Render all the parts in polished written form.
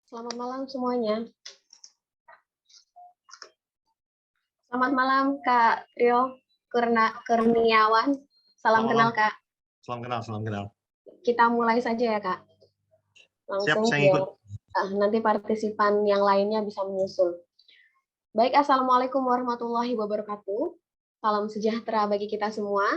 Selamat malam semuanya. Selamat malam Kak Trio Kurniawan. Salam Selamat malam. kenal Kak. Salam kenal. Kita mulai saja ya Kak. Siap, Langsung saya biar ikut. nanti partisipan yang lainnya bisa menyusul. Baik, Assalamualaikum warahmatullahi wabarakatuh. Salam sejahtera bagi kita semua.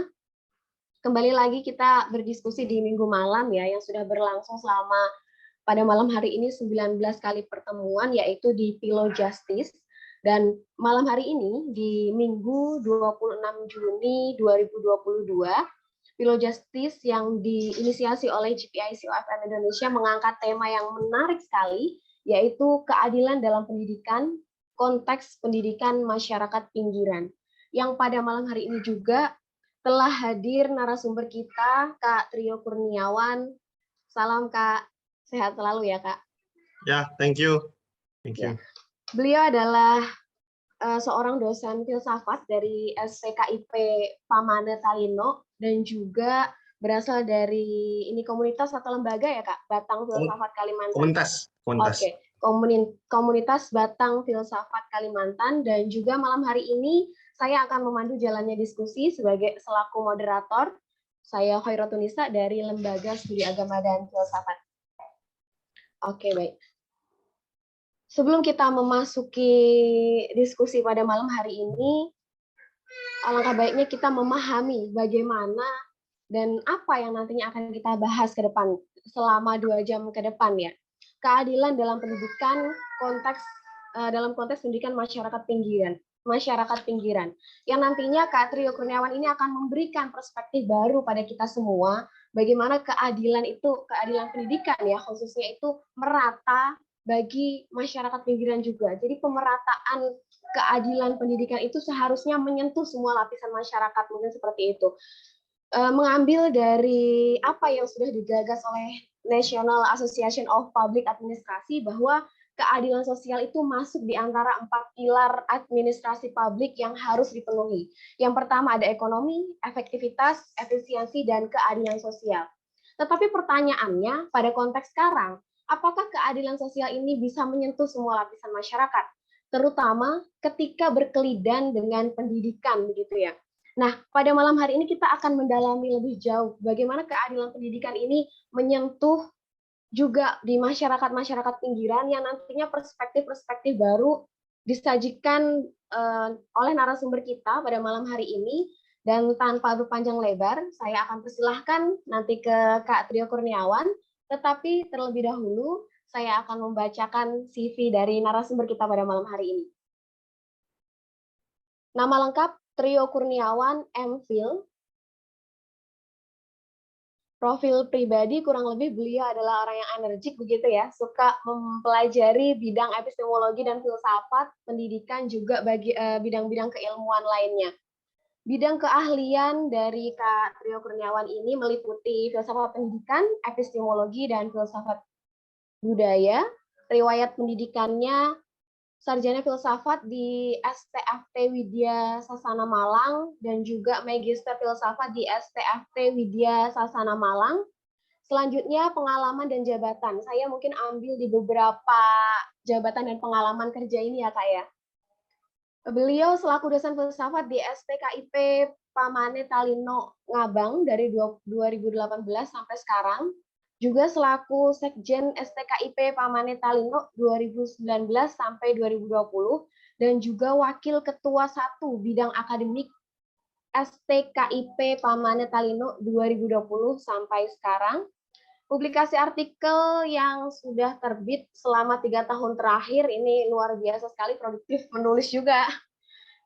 Kembali lagi kita berdiskusi di minggu malam ya, yang sudah berlangsung selama pada malam hari ini 19 kali pertemuan, yaitu di Philo Justice. Dan malam hari ini, di Minggu 26 Juni 2022, Philo Justice yang diinisiasi oleh GPICOFM Indonesia mengangkat tema yang menarik sekali, yaitu keadilan dalam pendidikan, konteks pendidikan masyarakat pinggiran. Yang pada malam hari ini juga telah hadir narasumber kita, Kak Trio Kurniawan. Salam Kak, sehat selalu ya Kak. Ya, thank you. Ya. Beliau adalah seorang dosen filsafat dari STKIP Pamane Talino dan juga berasal dari ini komunitas atau lembaga ya Kak, Batang Filsafat Kalimantan. Komunitas. Oke, komunitas Batang Filsafat Kalimantan, dan juga malam hari ini saya akan memandu jalannya diskusi sebagai selaku moderator. Saya Khairotunisa dari Lembaga Studi Agama dan Filsafat. Oke, baik. Sebelum kita memasuki diskusi pada malam hari ini, alangkah baiknya kita memahami bagaimana dan apa yang nantinya akan kita bahas ke depan selama 2 jam ke depan ya. Keadilan dalam pendidikan dalam konteks pendidikan masyarakat pinggiran. Yang nantinya Kak Trio Kurniawan ini akan memberikan perspektif baru pada kita semua bagaimana keadilan pendidikan ya khususnya itu merata bagi masyarakat pinggiran juga. Jadi pemerataan keadilan pendidikan itu seharusnya menyentuh semua lapisan masyarakat, mungkin seperti itu. Mengambil dari apa yang sudah digagas oleh National Association of Public Administration bahwa keadilan sosial itu masuk di antara 4 pilar administrasi publik yang harus dipenuhi. Yang pertama ada ekonomi, efektivitas, efisiensi, dan keadilan sosial. Tetapi pertanyaannya pada konteks sekarang, apakah keadilan sosial ini bisa menyentuh semua lapisan masyarakat, terutama ketika berkelidan dengan pendidikan begitu ya. Nah, pada malam hari ini kita akan mendalami lebih jauh bagaimana keadilan pendidikan ini menyentuh juga di masyarakat-masyarakat pinggiran yang nantinya perspektif-perspektif baru disajikan oleh narasumber kita pada malam hari ini. Dan tanpa berpanjang lebar, saya akan persilahkan nanti ke Kak Trio Kurniawan, tetapi terlebih dahulu saya akan membacakan CV dari narasumber kita pada malam hari ini. Nama lengkap Trio Kurniawan, MPhil. Profil pribadi kurang lebih beliau adalah orang yang energik begitu ya, suka mempelajari bidang epistemologi dan filsafat, pendidikan, juga bidang-bidang keilmuan lainnya. Bidang keahlian dari Kak Trio Kurniawan ini meliputi filsafat pendidikan, epistemologi, dan filsafat budaya. Riwayat pendidikannya sarjana filsafat di STFT Widya Sasana Malang dan juga magister filsafat di STFT Widya Sasana Malang. Selanjutnya pengalaman dan jabatan. Saya mungkin ambil di beberapa jabatan dan pengalaman kerja ini ya Kak ya. Beliau selaku dosen filsafat di STKIP Pamane Talino Ngabang dari 2018 sampai sekarang. Juga selaku Sekjen STKIP Pamane Talino 2019 sampai 2020 dan juga Wakil Ketua 1 Bidang Akademik STKIP Pamane Talino 2020 sampai sekarang. Publikasi artikel yang sudah terbit selama 3 tahun terakhir, ini luar biasa sekali produktif menulis juga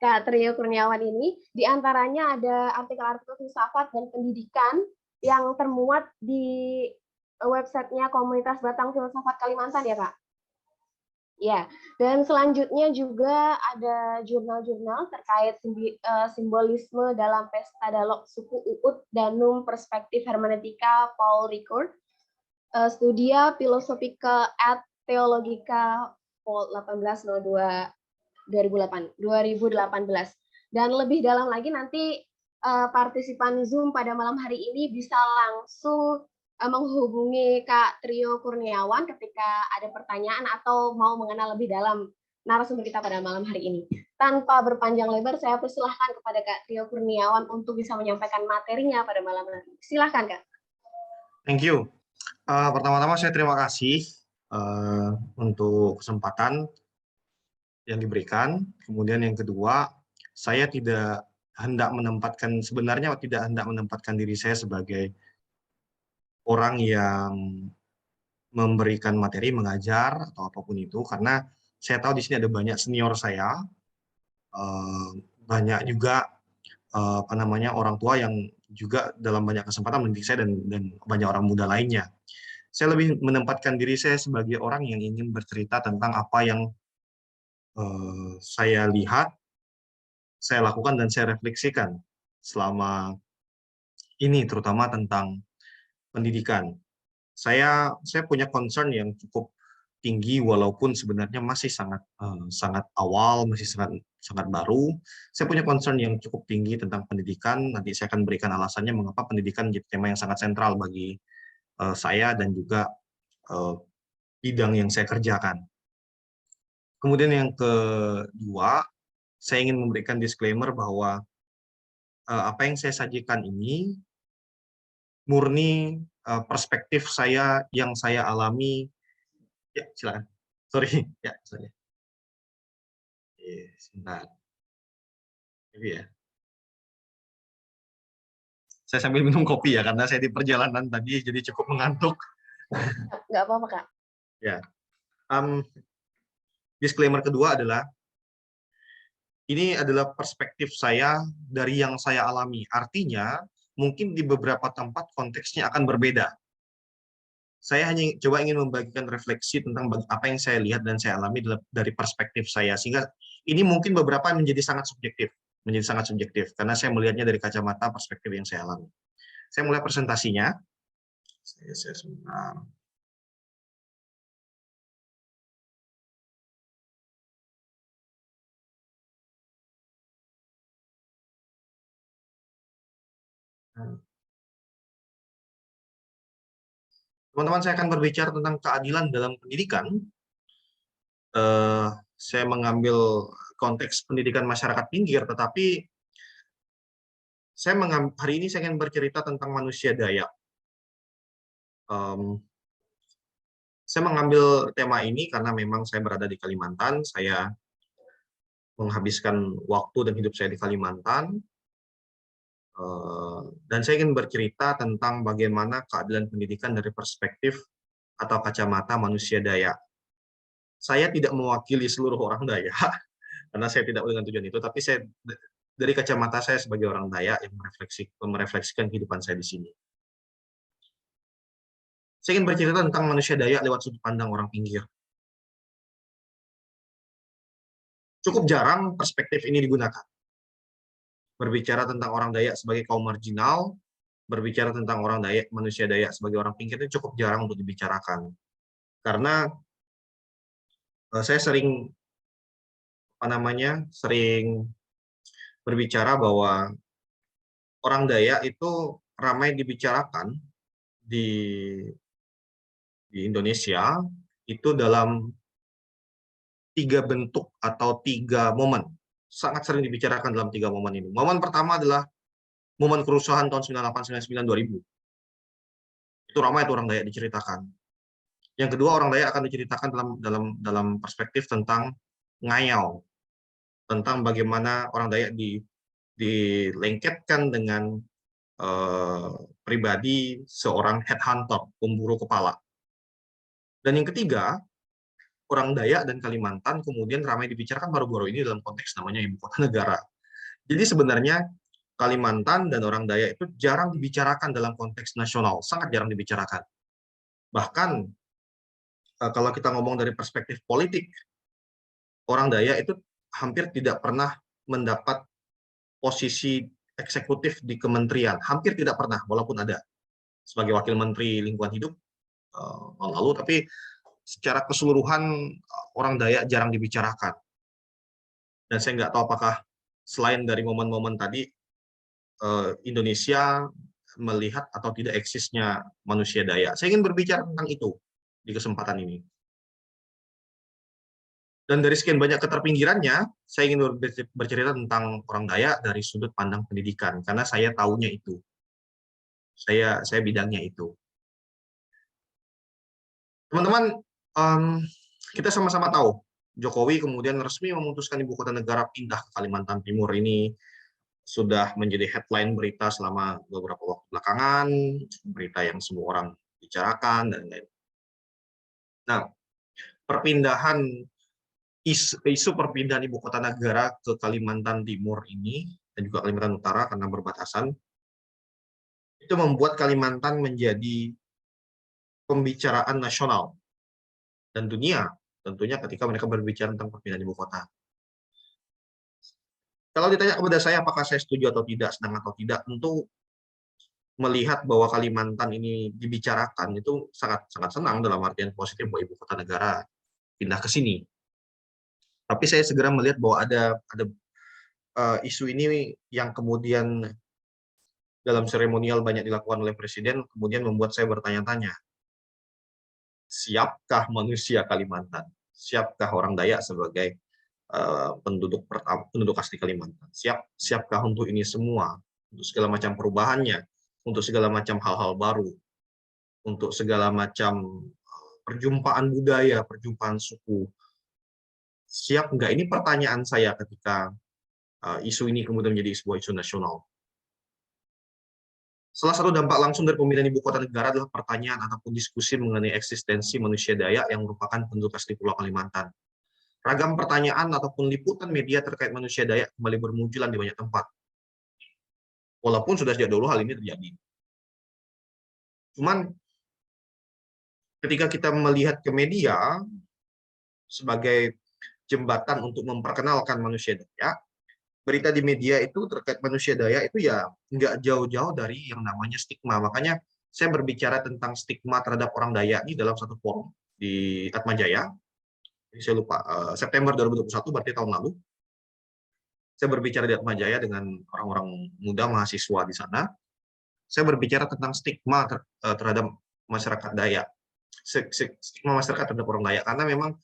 Kak Trio Kurniawan ini. Di antaranya ada artikel-artikel filsafat dan pendidikan yang termuat di websitenya Komunitas Batang Filsafat Kalimantan ya Kak? Ya, dan selanjutnya juga ada jurnal-jurnal terkait simbolisme dalam pesta dialog suku Uut Danum Perspektif Hermeneutika Paul Ricoeur, Studia Philosophica et Theologica Paul 1802 2018. Dan lebih dalam lagi nanti partisipan Zoom pada malam hari ini bisa langsung menghubungi Kak Trio Kurniawan ketika ada pertanyaan atau mau mengenal lebih dalam narasumber kita pada malam hari ini. Tanpa berpanjang lebar, saya persilahkan kepada Kak Trio Kurniawan untuk bisa menyampaikan materinya pada malam hari ini. Silahkan, Kak. Thank you. Pertama-tama saya terima kasih untuk kesempatan yang diberikan. Kemudian yang kedua, saya sebenarnya tidak hendak menempatkan diri saya sebagai orang yang memberikan materi, mengajar, atau apapun itu, karena saya tahu di sini ada banyak senior saya, banyak juga orang tua yang juga dalam banyak kesempatan mendidik saya dan banyak orang muda lainnya. Saya lebih menempatkan diri saya sebagai orang yang ingin bercerita tentang apa yang saya lihat, saya lakukan, dan saya refleksikan selama ini, terutama tentang pendidikan. Saya punya concern yang cukup tinggi, walaupun sebenarnya masih sangat awal, masih sangat baru. Saya punya concern yang cukup tinggi tentang pendidikan. Nanti saya akan berikan alasannya mengapa pendidikan menjadi tema yang sangat sentral bagi saya dan juga bidang yang saya kerjakan. Kemudian yang kedua, saya ingin memberikan disclaimer bahwa apa yang saya sajikan ini murni perspektif saya yang saya alami. Ya, silakan. Sorry. Ya, sorry. Sebentar. Ini ya. Saya sambil minum kopi ya, karena saya di perjalanan tadi, jadi cukup mengantuk. Nggak apa-apa, Kak. Ya. Disclaimer kedua adalah, ini adalah perspektif saya dari yang saya alami. Artinya, mungkin di beberapa tempat konteksnya akan berbeda. Saya hanya coba ingin membagikan refleksi tentang apa yang saya lihat dan saya alami dari perspektif saya, sehingga ini mungkin beberapa menjadi sangat subjektif, karena saya melihatnya dari kacamata perspektif yang saya alami. Saya mulai presentasinya. Saya sebentar. Teman-teman, saya akan berbicara tentang keadilan dalam pendidikan. Saya mengambil konteks pendidikan masyarakat pinggir, tetapi hari ini saya ingin bercerita tentang manusia Dayak. Saya mengambil tema ini karena memang saya berada di Kalimantan, saya menghabiskan waktu dan hidup saya di Kalimantan, dan saya ingin bercerita tentang bagaimana keadilan pendidikan dari perspektif atau kacamata manusia Dayak. Saya tidak mewakili seluruh orang Dayak, karena saya tidak dengan tujuan itu, tapi dari kacamata saya sebagai orang Dayak yang merefleksikan kehidupan saya di sini. Saya ingin bercerita tentang manusia Dayak lewat sudut pandang orang pinggir. Cukup jarang perspektif ini digunakan. Berbicara tentang orang Dayak sebagai kaum marginal, berbicara tentang orang Dayak, manusia Dayak sebagai orang pinggir itu cukup jarang untuk dibicarakan. Karena saya sering berbicara bahwa orang Dayak itu ramai dibicarakan di Indonesia itu dalam 3 bentuk atau 3 momen. Sangat sering dibicarakan dalam 3 momen ini. Momen pertama adalah momen kerusuhan tahun 98, 99, 2000. Itu ramai itu orang Dayak diceritakan. Yang kedua, orang Dayak akan diceritakan dalam perspektif tentang ngayau, tentang bagaimana orang Dayak dilengketkan dengan pribadi seorang headhunter, pemburu kepala. Dan yang ketiga, orang Dayak dan Kalimantan kemudian ramai dibicarakan baru-baru ini dalam konteks namanya ibu kota negara. Jadi sebenarnya Kalimantan dan orang Dayak itu jarang dibicarakan dalam konteks nasional, sangat jarang dibicarakan. Bahkan kalau kita ngomong dari perspektif politik, orang Dayak itu hampir tidak pernah mendapat posisi eksekutif di kementerian, hampir tidak pernah, walaupun ada sebagai wakil menteri lingkungan hidup tahun lalu, tapi secara keseluruhan orang Dayak jarang dibicarakan. Dan saya nggak tahu apakah selain dari momen-momen tadi, Indonesia melihat atau tidak eksisnya manusia Dayak. Saya ingin berbicara tentang itu di kesempatan ini. Dan dari sekian banyak keterpinggirannya, saya ingin bercerita tentang orang Dayak dari sudut pandang pendidikan, karena saya tahunya itu. Saya bidangnya itu. Teman-teman, kita sama-sama tahu, Jokowi kemudian resmi memutuskan ibu kota negara pindah ke Kalimantan Timur. Ini sudah menjadi headline berita selama beberapa waktu belakangan, berita yang semua orang bicarakan, dan lain-lain. Nah, isu perpindahan ibu kota negara ke Kalimantan Timur ini, dan juga Kalimantan Utara karena berbatasan, itu membuat Kalimantan menjadi pembicaraan nasional dan dunia, tentunya ketika mereka berbicara tentang perpindahan ibu kota. Kalau ditanya kepada saya apakah saya setuju atau tidak, senang atau tidak, tentu melihat bahwa Kalimantan ini dibicarakan itu sangat senang dalam artian positif bahwa ibu kota negara pindah ke sini. Tapi saya segera melihat bahwa ada isu ini yang kemudian dalam seremonial banyak dilakukan oleh Presiden, kemudian membuat saya bertanya-tanya, siapkah manusia Kalimantan? Siapkah orang Dayak sebagai penduduk asli Kalimantan? Siapkah untuk ini semua? Untuk segala macam perubahannya, untuk segala macam hal-hal baru, untuk segala macam perjumpaan budaya, perjumpaan suku. Siap nggak? Ini pertanyaan saya ketika isu ini kemudian menjadi sebuah isu nasional. Salah satu dampak langsung dari pemindahan ibu kota negara adalah pertanyaan ataupun diskusi mengenai eksistensi manusia Dayak yang merupakan penduduk asli Pulau Kalimantan. Ragam pertanyaan ataupun liputan media terkait manusia Dayak kembali bermunculan di banyak tempat. Walaupun sudah sejak dulu hal ini terjadi. Cuman ketika kita melihat ke media sebagai jembatan untuk memperkenalkan manusia Dayak, berita di media itu terkait manusia Dayak itu ya nggak jauh-jauh dari yang namanya stigma. Makanya saya berbicara tentang stigma terhadap orang Dayak ini dalam satu forum di Atmajaya. Saya lupa, September 2021, berarti tahun lalu. Saya berbicara di Atmajaya dengan orang-orang muda mahasiswa di sana. Saya berbicara tentang stigma terhadap masyarakat Dayak. Stigma masyarakat terhadap orang Dayak. Karena memang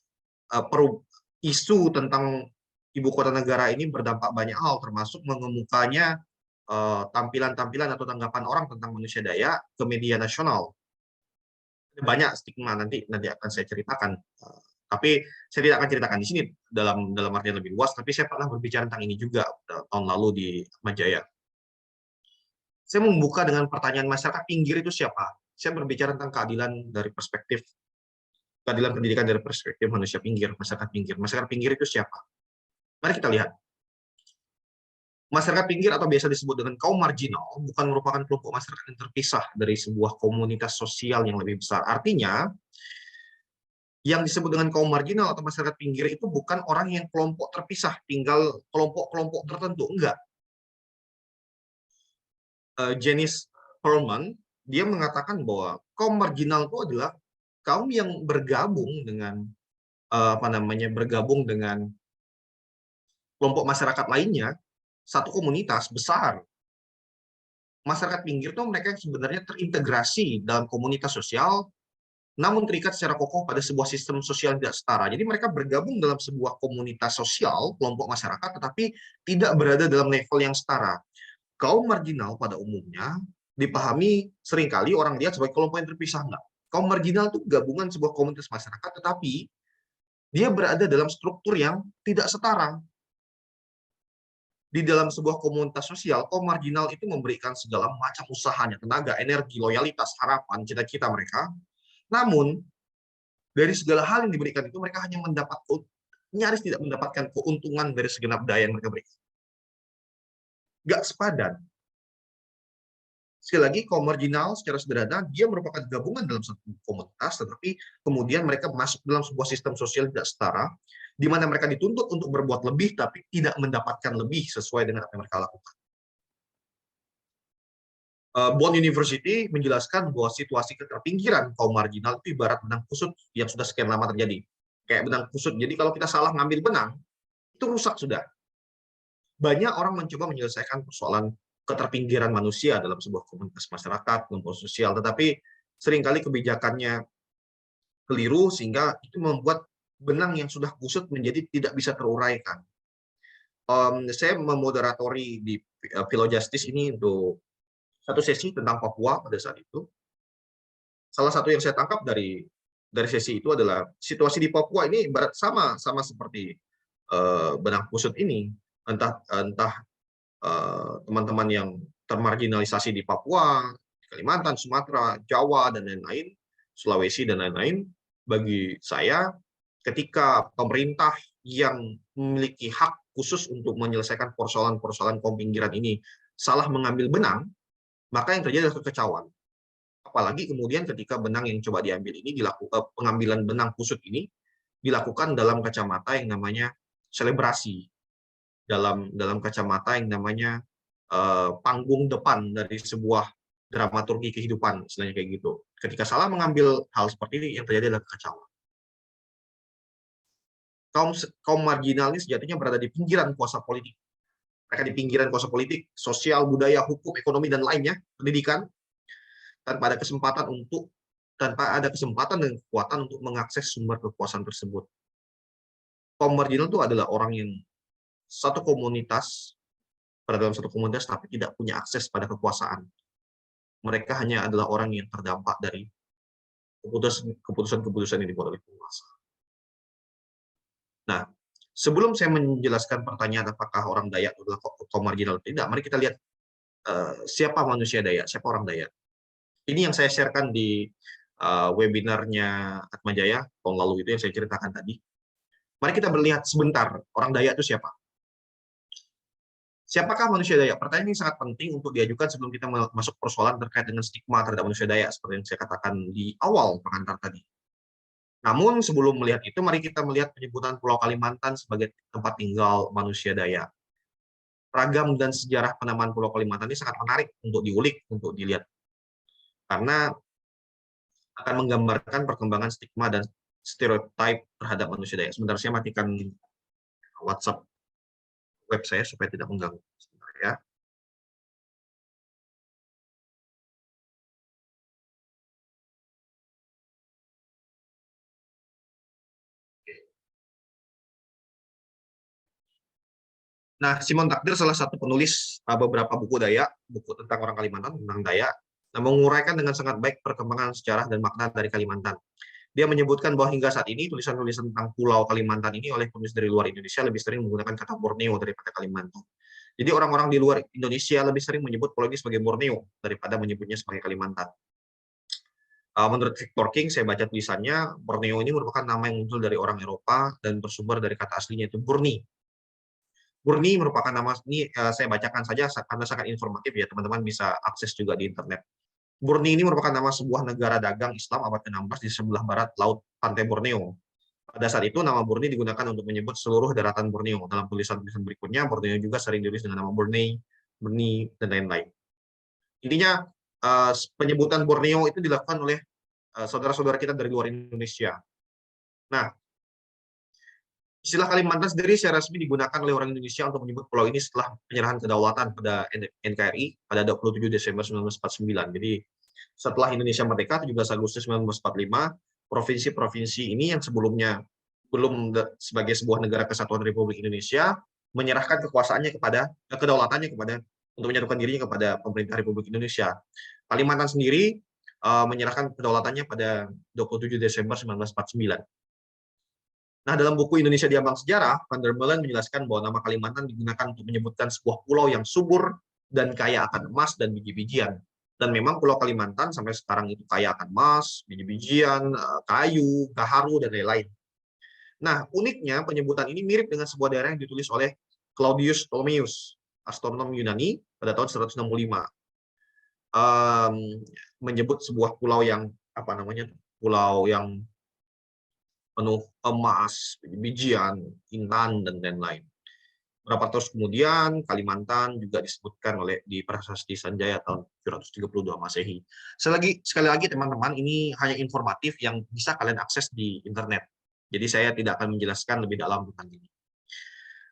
isu tentang ibu kota negara ini berdampak banyak hal, termasuk mengemukanya tampilan-tampilan atau tanggapan orang tentang manusia Dayak ke media nasional. Banyak stigma, nanti akan saya ceritakan. Tapi saya tidak akan ceritakan di sini dalam artian lebih luas, tapi saya pernah berbicara tentang ini juga tahun lalu di Atmajaya. Saya membuka dengan pertanyaan masyarakat pinggir itu siapa? Saya berbicara tentang keadilan pendidikan dari perspektif manusia pinggir, masyarakat pinggir. Masyarakat pinggir itu siapa? Mari kita lihat. Masyarakat pinggir atau biasa disebut dengan kaum marginal bukan merupakan kelompok masyarakat yang terpisah dari sebuah komunitas sosial yang lebih besar. Artinya, yang disebut dengan kaum marginal atau masyarakat pinggir itu bukan orang yang kelompok terpisah, tinggal kelompok-kelompok tertentu. Enggak. Janice Perlman, dia mengatakan bahwa kaum marginal itu adalah kaum yang bergabung dengan kelompok masyarakat lainnya, satu komunitas besar. Masyarakat pinggir itu mereka yang sebenarnya terintegrasi dalam komunitas sosial, namun terikat secara kokoh pada sebuah sistem sosial tidak setara. Jadi mereka bergabung dalam sebuah komunitas sosial, kelompok masyarakat, tetapi tidak berada dalam level yang setara. Kaum marginal pada umumnya dipahami seringkali orang lihat sebagai kelompok yang terpisah. Enggak. Kaum marginal itu gabungan sebuah komunitas masyarakat, tetapi dia berada dalam struktur yang tidak setara. Di dalam sebuah komunitas sosial, kaum marginal itu memberikan segala macam usahanya, tenaga, energi, loyalitas, harapan, cita-cita mereka. Namun, dari segala hal yang diberikan itu, mereka hanya nyaris tidak mendapatkan keuntungan dari segenap daya yang mereka berikan. Nggak sepadan. Sekali lagi, kaum marginal secara sederhana, dia merupakan gabungan dalam satu komunitas, tetapi kemudian mereka masuk dalam sebuah sistem sosial tidak setara, di mana mereka dituntut untuk berbuat lebih, tapi tidak mendapatkan lebih sesuai dengan apa yang mereka lakukan. Bond University menjelaskan bahwa situasi keterpinggiran kaum marginal itu ibarat benang kusut yang sudah sekian lama terjadi. Kayak benang kusut, jadi kalau kita salah ngambil benang, itu rusak sudah. Banyak orang mencoba menyelesaikan persoalan keterpinggiran manusia dalam sebuah komunitas masyarakat, kelompok sosial, tetapi seringkali kebijakannya keliru sehingga itu membuat benang yang sudah kusut menjadi tidak bisa teruraikan. Saya memoderatori di Philo Justice ini untuk satu sesi tentang Papua pada saat itu. Salah satu yang saya tangkap dari sesi itu adalah situasi di Papua ini ibarat sama seperti benang kusut ini. Entah teman-teman yang termarginalisasi di Papua, Kalimantan, Sumatera, Jawa, dan lain-lain, Sulawesi, dan lain-lain, bagi saya, ketika pemerintah yang memiliki hak khusus untuk menyelesaikan persoalan-persoalan kaum pinggiran ini salah mengambil benang, maka yang terjadi adalah kekecauan. Apalagi kemudian ketika benang yang coba diambil ini pengambilan benang kusut ini dilakukan dalam kacamata yang namanya selebrasi, dalam kacamata yang namanya panggung depan dari sebuah dramaturgi kehidupan, istilahnya kayak gitu. Ketika salah mengambil hal seperti ini, yang terjadi adalah kekacauan. Kaum marginal ini sejatinya berada di pinggiran kuasa politik. Mereka di pinggiran kuasa politik, sosial, budaya, hukum, ekonomi, dan lainnya, pendidikan, tanpa ada kesempatan dan kekuatan untuk mengakses sumber kekuasaan tersebut. Kaum marginal itu adalah orang yang berada dalam satu komunitas tapi tidak punya akses pada kekuasaan. Mereka hanya adalah orang yang terdampak dari keputusan-keputusan yang dibuat oleh penguasa. Nah, sebelum saya menjelaskan pertanyaan apakah orang Dayak adalah kaum marginal atau tidak, mari kita lihat siapa manusia Dayak, siapa orang Dayak. Ini yang saya sharekan di webinarnya Atmajaya tahun lalu itu yang saya ceritakan tadi. Mari kita melihat sebentar, orang Dayak itu siapa? Siapakah manusia Dayak? Pertanyaan ini sangat penting untuk diajukan sebelum kita masuk persoalan terkait dengan stigma terhadap manusia Dayak, seperti yang saya katakan di awal pengantar tadi. Namun sebelum melihat itu, mari kita melihat penyebutan Pulau Kalimantan sebagai tempat tinggal manusia Dayak. Ragam dan sejarah penamaan Pulau Kalimantan ini sangat menarik untuk diulik, untuk dilihat. Karena akan menggambarkan perkembangan stigma dan stereotip terhadap manusia Dayak. Sebentar, saya matikan WhatsApp web saya supaya tidak mengganggu. Sebentar ya. Nah, Simon Takdir salah satu penulis beberapa buku Dayak, buku tentang orang Kalimantan, tentang Dayak, menguraikan dengan sangat baik perkembangan sejarah dan makna dari Kalimantan. Dia menyebutkan bahwa hingga saat ini tulisan-tulisan tentang Pulau Kalimantan ini oleh penulis dari luar Indonesia lebih sering menggunakan kata Borneo daripada Kalimantan. Jadi orang-orang di luar Indonesia lebih sering menyebut pulau ini sebagai Borneo daripada menyebutnya sebagai Kalimantan. Menurut Victor King, saya baca tulisannya, Borneo ini merupakan nama yang muncul dari orang Eropa dan bersumber dari kata aslinya itu Burni. Burni merupakan nama ini saya bacakan saja karena sangat informatif ya, teman-teman bisa akses juga di internet. Burni ini merupakan nama sebuah negara dagang Islam abad ke-16 di sebelah barat laut pantai Borneo. Pada saat itu nama Burni digunakan untuk menyebut seluruh daratan Borneo. Dalam tulisan-tulisan berikutnya, Borneo juga sering ditulis dengan nama Brunei, Brunei, dan lain-lain. Intinya penyebutan Borneo itu dilakukan oleh saudara-saudara kita dari luar Indonesia. Nah, istilah Kalimantan sendiri secara resmi digunakan oleh orang Indonesia untuk menyebut pulau ini setelah penyerahan kedaulatan pada NKRI pada 27 Desember 1949. Jadi setelah Indonesia merdeka 17 Agustus 1945, provinsi-provinsi ini yang sebelumnya belum sebagai sebuah negara kesatuan Republik Indonesia menyerahkan kekuasaannya kedaulatannya untuk menyatukan dirinya kepada pemerintah Republik Indonesia. Kalimantan sendiri menyerahkan kedaulatannya pada 27 Desember 1949. Nah, dalam buku Indonesia Diambang Sejarah, Van der Meulen menjelaskan bahwa nama Kalimantan digunakan untuk menyebutkan sebuah pulau yang subur dan kaya akan emas dan biji-bijian. Dan memang Pulau Kalimantan sampai sekarang itu kaya akan emas, biji-bijian, kayu, gaharu, dan lain-lain. Nah, uniknya penyebutan ini mirip dengan sebuah daerah yang ditulis oleh Claudius Ptolemeus, astronom Yunani, pada tahun 165. Menyebut sebuah pulau yang pulau yang penuh emas, bijian, intan, dan lain-lain. Beberapa tahun kemudian, Kalimantan juga disebutkan di Prasasti Sanjaya tahun 732 Masehi. Sekali lagi teman-teman, ini hanya informatif yang bisa kalian akses di internet. Jadi saya tidak akan menjelaskan lebih dalam tentang ini.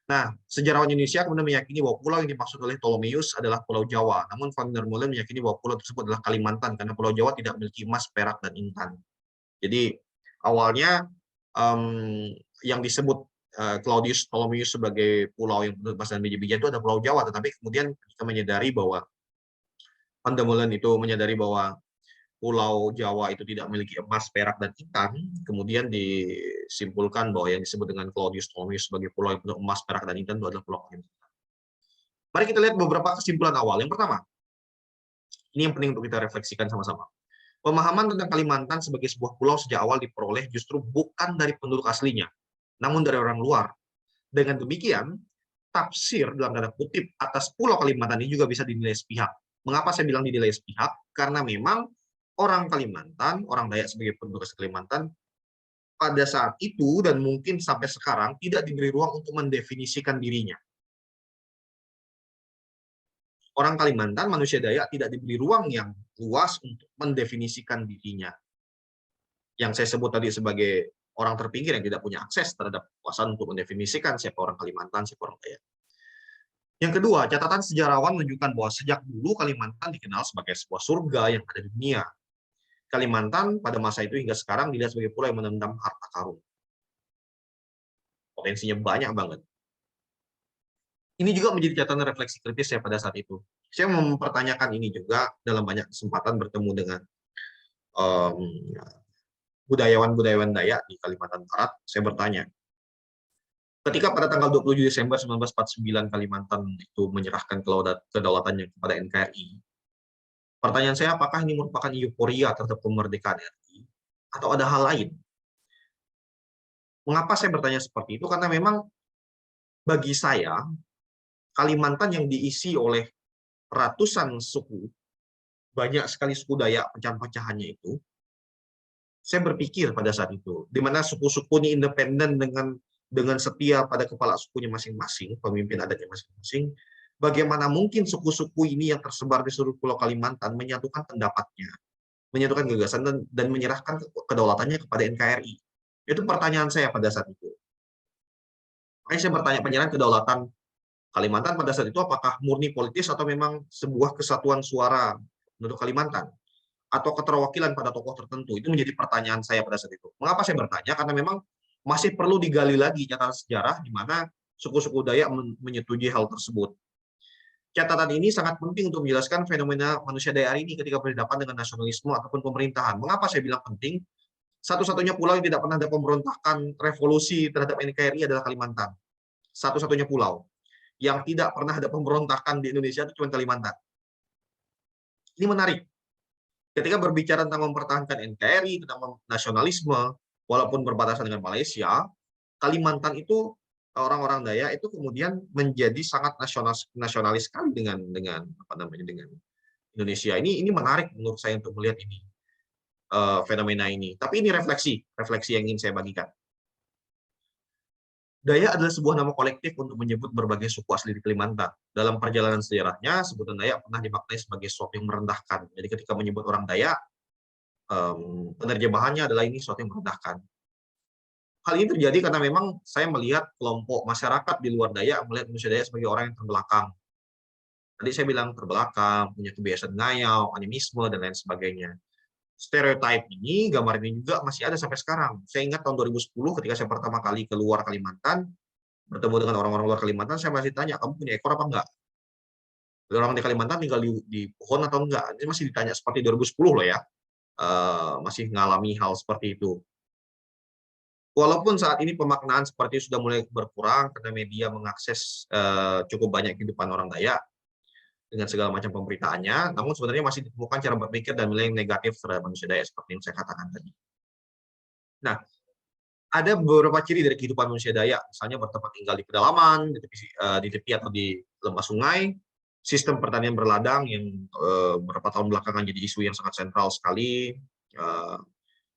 Nah, sejarawan Indonesia kemudian meyakini bahwa pulau yang dimaksud oleh Ptolemeus adalah Pulau Jawa. Namun Van der Molen meyakini bahwa pulau tersebut adalah Kalimantan karena Pulau Jawa tidak memiliki emas, perak, dan intan. Jadi awalnya yang disebut Claudius Ptolemeus sebagai pulau yang menurut Mas dan bija-bija itu ada Pulau Jawa, tetapi kemudian kita menyadari bahwa Van der Molen itu menyadari bahwa Pulau Jawa itu tidak memiliki emas, perak, dan intan, kemudian disimpulkan bahwa yang disebut dengan Claudius Ptolemeus sebagai pulau yang penuh emas, perak, dan intan itu adalah Pulau Kalimantan. Mari kita lihat beberapa kesimpulan awal. Yang pertama, ini yang penting untuk kita refleksikan sama-sama. Pemahaman tentang Kalimantan sebagai sebuah pulau sejak awal diperoleh justru bukan dari penduduk aslinya, namun dari orang luar. Dengan demikian, tafsir dalam tanda kutip atas Pulau Kalimantan ini juga bisa dinilai sepihak. Mengapa saya bilang dinilai sepihak? Karena memang orang Kalimantan, orang Dayak sebagai penduduk asli Kalimantan, pada saat itu dan mungkin sampai sekarang tidak diberi ruang untuk mendefinisikan dirinya. Orang Kalimantan, manusia Dayak tidak diberi ruang yang luas untuk mendefinisikan dirinya. Yang saya sebut tadi sebagai orang terpinggir yang tidak punya akses terhadap kekuasaan untuk mendefinisikan siapa orang Kalimantan, siapa orang Dayak. Yang kedua, catatan sejarawan menunjukkan bahwa sejak dulu Kalimantan dikenal sebagai sebuah surga yang ada di dunia. Kalimantan pada masa itu hingga sekarang dilihat sebagai pulau yang menendam harta karun. Potensinya banyak banget. Ini juga menjadi catatan refleksi kritis saya pada saat itu. Saya mempertanyakan ini juga dalam banyak kesempatan bertemu dengan budayawan-budayawan Dayak di Kalimantan Barat. Saya bertanya, ketika pada tanggal 27 Desember 1949 Kalimantan itu menyerahkan kedaulatannya kepada NKRI, pertanyaan saya, apakah ini merupakan euforia terhadap kemerdekaan RI atau ada hal lain? Mengapa saya bertanya seperti itu? Karena memang bagi saya, Kalimantan yang diisi oleh ratusan suku, banyak sekali suku Dayak pecahan-pecahannya itu, saya berpikir pada saat itu, di mana suku-suku ini independen dengan setia pada kepala sukunya masing-masing, pemimpin adatnya masing-masing, bagaimana mungkin suku-suku ini yang tersebar di seluruh Pulau Kalimantan menyatukan pendapatnya, menyatukan gagasan dan menyerahkan kedaulatannya kepada NKRI. Itu pertanyaan saya pada saat itu. Makanya saya bertanya, penyerahan kedaulatan Kalimantan pada saat itu apakah murni politis atau memang sebuah kesatuan suara untuk Kalimantan? Atau keterwakilan pada tokoh tertentu? Itu menjadi pertanyaan saya pada saat itu. Mengapa saya bertanya? Karena memang masih perlu digali lagi catatan sejarah di mana suku-suku Dayak menyetujui hal tersebut. Catatan ini sangat penting untuk menjelaskan fenomena manusia Dayak hari ini ketika berhadapan dengan nasionalisme ataupun pemerintahan. Mengapa saya bilang penting? Satu-satunya pulau yang tidak pernah ada pemberontakan revolusi terhadap NKRI adalah Kalimantan. Satu-satunya pulau yang tidak pernah ada pemberontakan di Indonesia itu cuma Kalimantan. Ini menarik. Ketika berbicara tentang mempertahankan NKRI, tentang nasionalisme, walaupun berbatasan dengan Malaysia, Kalimantan itu orang-orang Dayak itu kemudian menjadi sangat nasionalis sekali dengan Indonesia. Ini menarik menurut saya untuk melihat ini fenomena ini. Tapi ini refleksi yang ingin saya bagikan. Dayak adalah sebuah nama kolektif untuk menyebut berbagai suku asli di Kalimantan. Dalam perjalanan sejarahnya, sebutan Dayak pernah dimaknai sebagai sesuatu yang merendahkan. Jadi ketika menyebut orang Dayak, penerjemahannya adalah ini sesuatu yang merendahkan. Hal ini terjadi karena memang saya melihat kelompok masyarakat di luar Dayak melihat manusia Dayak sebagai orang yang terbelakang. Tadi saya bilang terbelakang, punya kebiasaan ngayau, animisme, dan lain sebagainya. Stereotype ini, gambar ini juga masih ada sampai sekarang. Saya ingat tahun 2010 ketika saya pertama kali keluar Kalimantan, bertemu dengan orang-orang luar Kalimantan, saya masih tanya, kamu punya ekor apa enggak? Orang di Kalimantan tinggal di pohon atau enggak? Ini masih ditanya seperti 2010 loh ya. Masih mengalami hal seperti itu. Walaupun saat ini pemaknaan seperti sudah mulai berkurang karena media mengakses cukup banyak kehidupan orang Dayak dengan segala macam pemberitaannya, namun sebenarnya masih ditemukan cara berpikir dan nilai yang negatif terhadap manusia Dayak seperti yang saya katakan tadi. Nah, ada beberapa ciri dari kehidupan manusia Dayak, misalnya bertempat tinggal di pedalaman, di tepi atau di lembah sungai, sistem pertanian berladang yang beberapa tahun belakangan jadi isu yang sangat sentral sekali,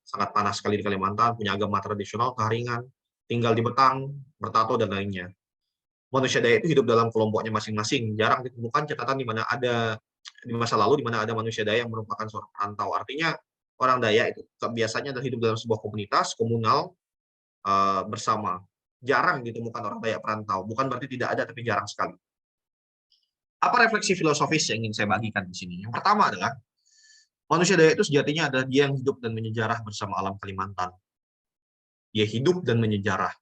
sangat panas sekali di Kalimantan, punya agama tradisional, keharingan, tinggal di betang, bertato, dan lainnya. Manusia Dayak itu hidup dalam kelompoknya masing-masing. Jarang ditemukan catatan di mana ada di masa lalu di mana ada manusia Dayak yang merupakan seorang perantau. Artinya orang Dayak itu biasanya adalah hidup dalam sebuah komunitas komunal bersama. Jarang ditemukan orang Dayak perantau. Bukan berarti tidak ada, tapi jarang sekali. Apa refleksi filosofis yang ingin saya bagikan di sini? Yang pertama adalah, manusia Dayak itu sejatinya adalah dia yang hidup dan menyejarah bersama alam Kalimantan. Dia hidup dan menyejarah.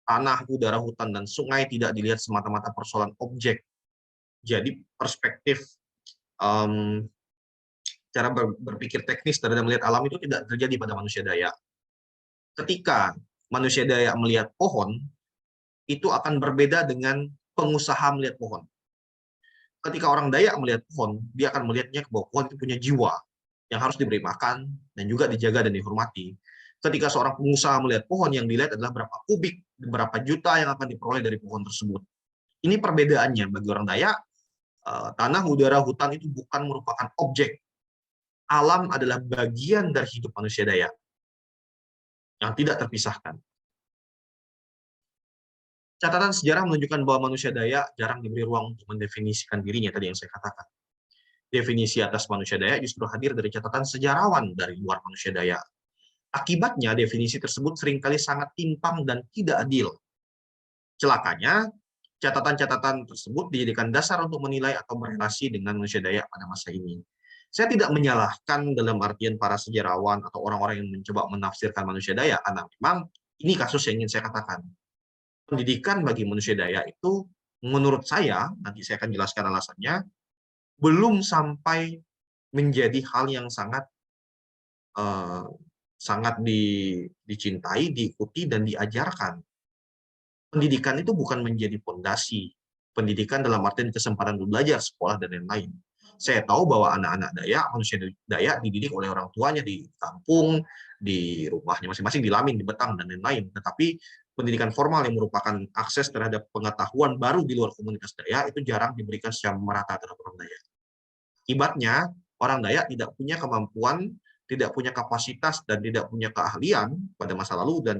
Tanah, udara, hutan, dan sungai tidak dilihat semata-mata persoalan objek. Jadi perspektif cara berpikir teknis terhadap melihat alam itu tidak terjadi pada manusia Dayak. Ketika manusia Dayak melihat pohon, itu akan berbeda dengan pengusaha melihat pohon. Ketika orang Dayak melihat pohon, dia akan melihatnya bahwa pohon itu punya jiwa yang harus diberi makan dan juga dijaga dan dihormati. Ketika seorang pengusaha melihat pohon, yang dilihat adalah berapa kubik, berapa juta yang akan diperoleh dari pohon tersebut. Ini perbedaannya. Bagi orang Dayak, tanah, udara, hutan itu bukan merupakan objek. Alam adalah bagian dari hidup manusia Dayak yang tidak terpisahkan. Catatan sejarah menunjukkan bahwa manusia Dayak jarang diberi ruang untuk mendefinisikan dirinya, tadi yang saya katakan. Definisi atas manusia Dayak justru hadir dari catatan sejarawan dari luar manusia Dayak. Akibatnya, definisi tersebut seringkali sangat timpang dan tidak adil. Celakanya, catatan-catatan tersebut dijadikan dasar untuk menilai atau berrelasi dengan manusia Dayak pada masa ini. Saya tidak menyalahkan dalam artian para sejarawan atau orang-orang yang mencoba menafsirkan manusia Dayak, karena memang ini kasus yang ingin saya katakan. Pendidikan bagi manusia Dayak itu, menurut saya, nanti saya akan jelaskan alasannya, belum sampai menjadi hal yang sangat dicintai, diikuti, dan diajarkan. Pendidikan itu bukan menjadi fondasi. Pendidikan dalam artian kesempatan belajar, sekolah, dan lain-lain. Saya tahu bahwa anak-anak Dayak, manusia Dayak dididik oleh orang tuanya di kampung, di rumahnya masing-masing, di Lamin, di Betang, dan lain-lain. Tetapi pendidikan formal yang merupakan akses terhadap pengetahuan baru di luar komunitas Dayak itu jarang diberikan secara merata terhadap orang Dayak. Akibatnya, orang Dayak tidak punya kemampuan, tidak punya kapasitas, dan tidak punya keahlian pada masa lalu, dan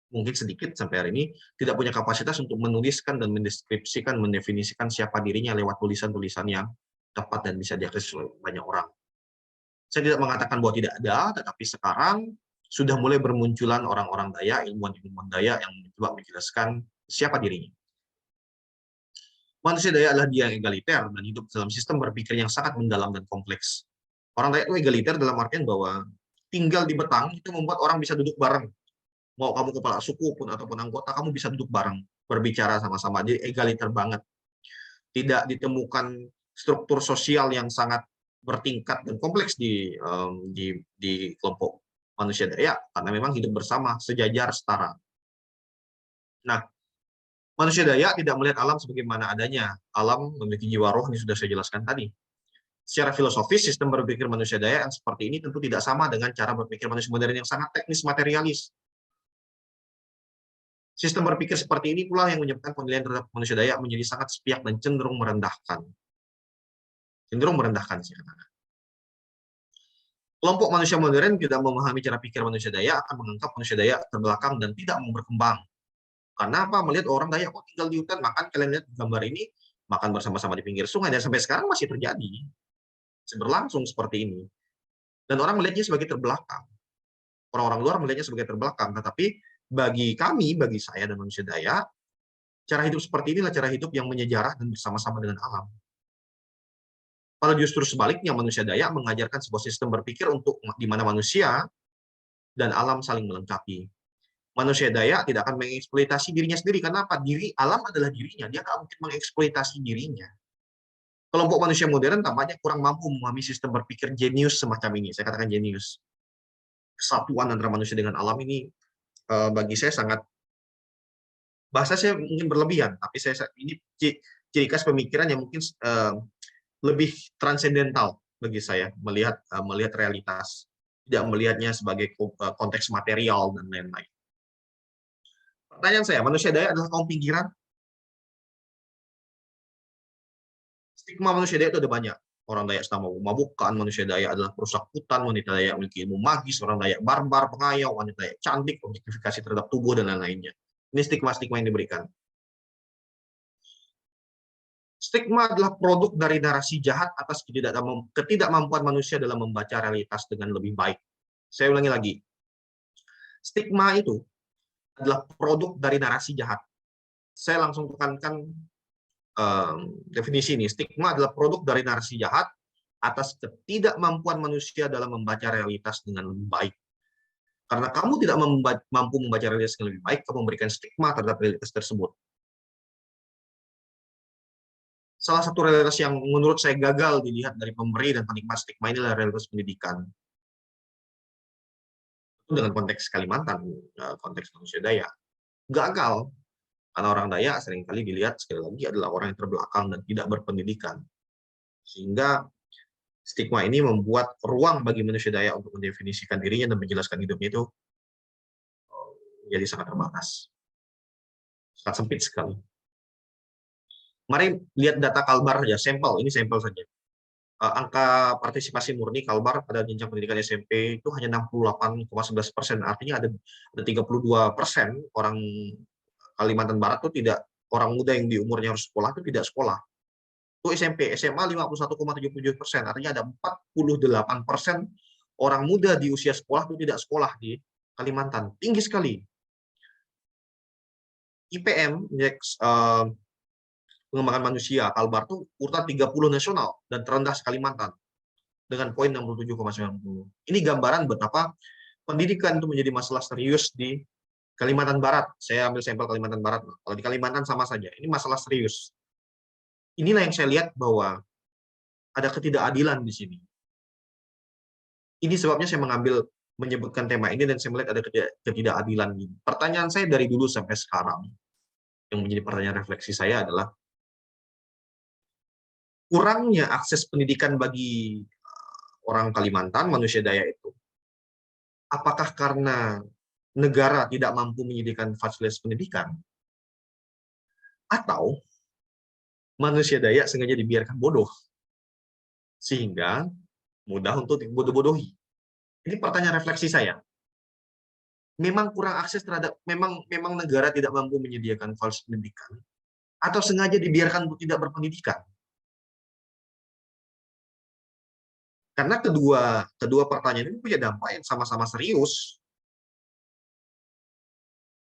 mungkin sedikit sampai hari ini, tidak punya kapasitas untuk menuliskan dan mendeskripsikan, mendefinisikan siapa dirinya lewat tulisan-tulisan yang tepat dan bisa diakses oleh banyak orang. Saya tidak mengatakan bahwa tidak ada, tetapi sekarang sudah mulai bermunculan orang-orang Dayak, ilmuwan-ilmuwan Dayak yang mencoba menjelaskan siapa dirinya. Manusia Dayak adalah dia yang egaliter dan hidup dalam sistem berpikir yang sangat mendalam dan kompleks. Orang Dayak itu egaliter dalam artian bahwa tinggal di Betang itu membuat orang bisa duduk bareng. Mau kamu kepala suku pun ataupun anggota, kamu bisa duduk bareng, berbicara sama-sama. Jadi egaliter banget. Tidak ditemukan struktur sosial yang sangat bertingkat dan kompleks di kelompok manusia Dayak, karena memang hidup bersama, sejajar, setara. Nah, manusia Dayak tidak melihat alam sebagaimana adanya. Alam memiliki jiwa roh, ini sudah saya jelaskan tadi. Secara filosofis, sistem berpikir manusia Dayak yang seperti ini tentu tidak sama dengan cara berpikir manusia modern yang sangat teknis materialis. Sistem berpikir seperti ini pula yang menyebabkan penilaian terhadap manusia Dayak menjadi sangat sepihak dan cenderung merendahkan. Cenderung merendahkan, saya katakan. Kelompok manusia modern tidak memahami cara pikir manusia Dayak, akan menganggap manusia Dayak terbelakang dan tidak mau berkembang. Karena apa? Melihat orang Dayak, oh tinggal di hutan, makan, kalian lihat gambar ini, makan bersama-sama di pinggir sungai, dan sampai sekarang masih terjadi. Berlangsung seperti ini. Dan orang melihatnya sebagai terbelakang. Orang-orang luar melihatnya sebagai terbelakang, tetapi bagi kami, bagi saya dan manusia Dayak, cara hidup seperti inilah cara hidup yang menyejarah dan bersama-sama dengan alam. Kalau justru sebaliknya, manusia Dayak mengajarkan sebuah sistem berpikir untuk di mana manusia dan alam saling melengkapi. Manusia Dayak tidak akan mengeksploitasi dirinya sendiri. Kenapa? Alam adalah dirinya. Dia nggak mungkin mengeksploitasi dirinya. Kelompok manusia modern tampaknya kurang mampu memahami sistem berpikir jenius semacam ini. Saya katakan jenius. Kesatuan antara manusia dengan alam ini bagi saya sangat, bahasa saya mungkin berlebihan, tapi ini ciri khas pemikiran yang mungkin lebih transendental bagi saya, melihat realitas, tidak melihatnya sebagai konteks material dan lain-lain. Pertanyaan saya, manusia Dayak adalah kaum pinggiran? Stigma manusia Dayak itu ada banyak. Orang Dayak sedang mabuk-mabukan, manusia Dayak adalah perusak hutan, wanita Dayak memiliki ilmu magis, orang Dayak barbar, pengayau, wanita Dayak cantik, objektifikasi terhadap tubuh, dan lain-lainnya. Ini stigma-stigma yang diberikan. Stigma adalah produk dari narasi jahat atas ketidakmampuan manusia dalam membaca realitas dengan lebih baik. Saya ulangi lagi. Stigma itu adalah produk dari narasi jahat. Saya langsung tekankan definisi ini. Stigma adalah produk dari narasi jahat atas ketidakmampuan manusia dalam membaca realitas dengan lebih baik. Karena kamu tidak mampu membaca realitas dengan lebih baik, kamu memberikan stigma terhadap realitas tersebut. Salah satu realitas yang menurut saya gagal dilihat dari pemberi dan penikmat stigma ini adalah realitas pendidikan. Itu dengan konteks Kalimantan, konteks manusia Dayak. Gagal, karena orang Dayak seringkali dilihat sekali lagi adalah orang yang terbelakang dan tidak berpendidikan. Sehingga stigma ini membuat ruang bagi manusia Dayak untuk mendefinisikan dirinya dan menjelaskan hidupnya itu menjadi sangat terbatas. Sangat sempit sekali. Mari lihat data Kalbar saja, sampel, ini sampel saja. Angka partisipasi murni Kalbar pada jenjang pendidikan SMP itu hanya 68,11%, artinya ada 32% orang Kalimantan Barat itu tidak, orang muda yang di umurnya harus sekolah itu tidak sekolah. Itu SMP, SMA 51,77%, artinya ada 48% orang muda di usia sekolah itu tidak sekolah di Kalimantan. Tinggi sekali. IPM, indeks pengembangan manusia, Kalbar itu urutan 30 nasional dan terendah Kalimantan dengan poin 67,90. Ini gambaran betapa pendidikan itu menjadi masalah serius di Kalimantan Barat. Saya ambil sampel Kalimantan Barat. Kalau di Kalimantan sama saja. Ini masalah serius. Inilah yang saya lihat bahwa ada ketidakadilan di sini. Ini sebabnya saya menyebutkan tema ini dan saya melihat ada ketidakadilan ini. Pertanyaan saya dari dulu sampai sekarang, yang menjadi pertanyaan refleksi saya adalah, kurangnya akses pendidikan bagi orang Kalimantan, manusia Dayak itu, apakah karena negara tidak mampu menyediakan fasilitas pendidikan, atau manusia Dayak sengaja dibiarkan bodoh, sehingga mudah untuk dibodoh-bodohi? Ini pertanyaan refleksi saya. Memang kurang akses terhadap, memang negara tidak mampu menyediakan fasilitas pendidikan, atau sengaja dibiarkan untuk tidak berpendidikan? Karena kedua pertanyaan ini punya dampak yang sama-sama serius.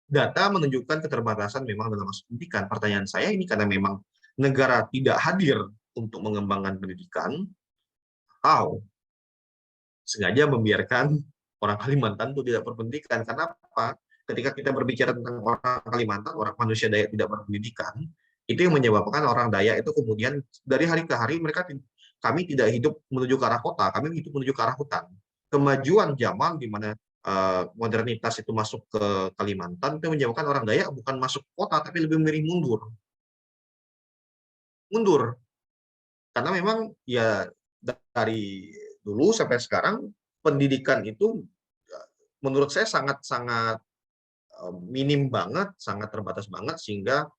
Data menunjukkan keterbatasan memang dalam aspek pendidikan. Pertanyaan saya ini karena memang negara tidak hadir untuk mengembangkan pendidikan, atau sengaja membiarkan orang Kalimantan itu tidak berpendidikan. Karena apa? Ketika kita berbicara tentang orang Kalimantan, orang manusia Dayak tidak berpendidikan, itu yang menyebabkan orang Dayak itu kemudian dari hari ke hari kami tidak hidup menuju ke arah kota, kami hidup menuju ke arah hutan. Kemajuan zaman di mana modernitas itu masuk ke Kalimantan itu menyebabkan orang Dayak bukan masuk kota tapi lebih memilih mundur, karena memang ya dari dulu sampai sekarang pendidikan itu menurut saya sangat minim banget, sangat terbatas banget, sehingga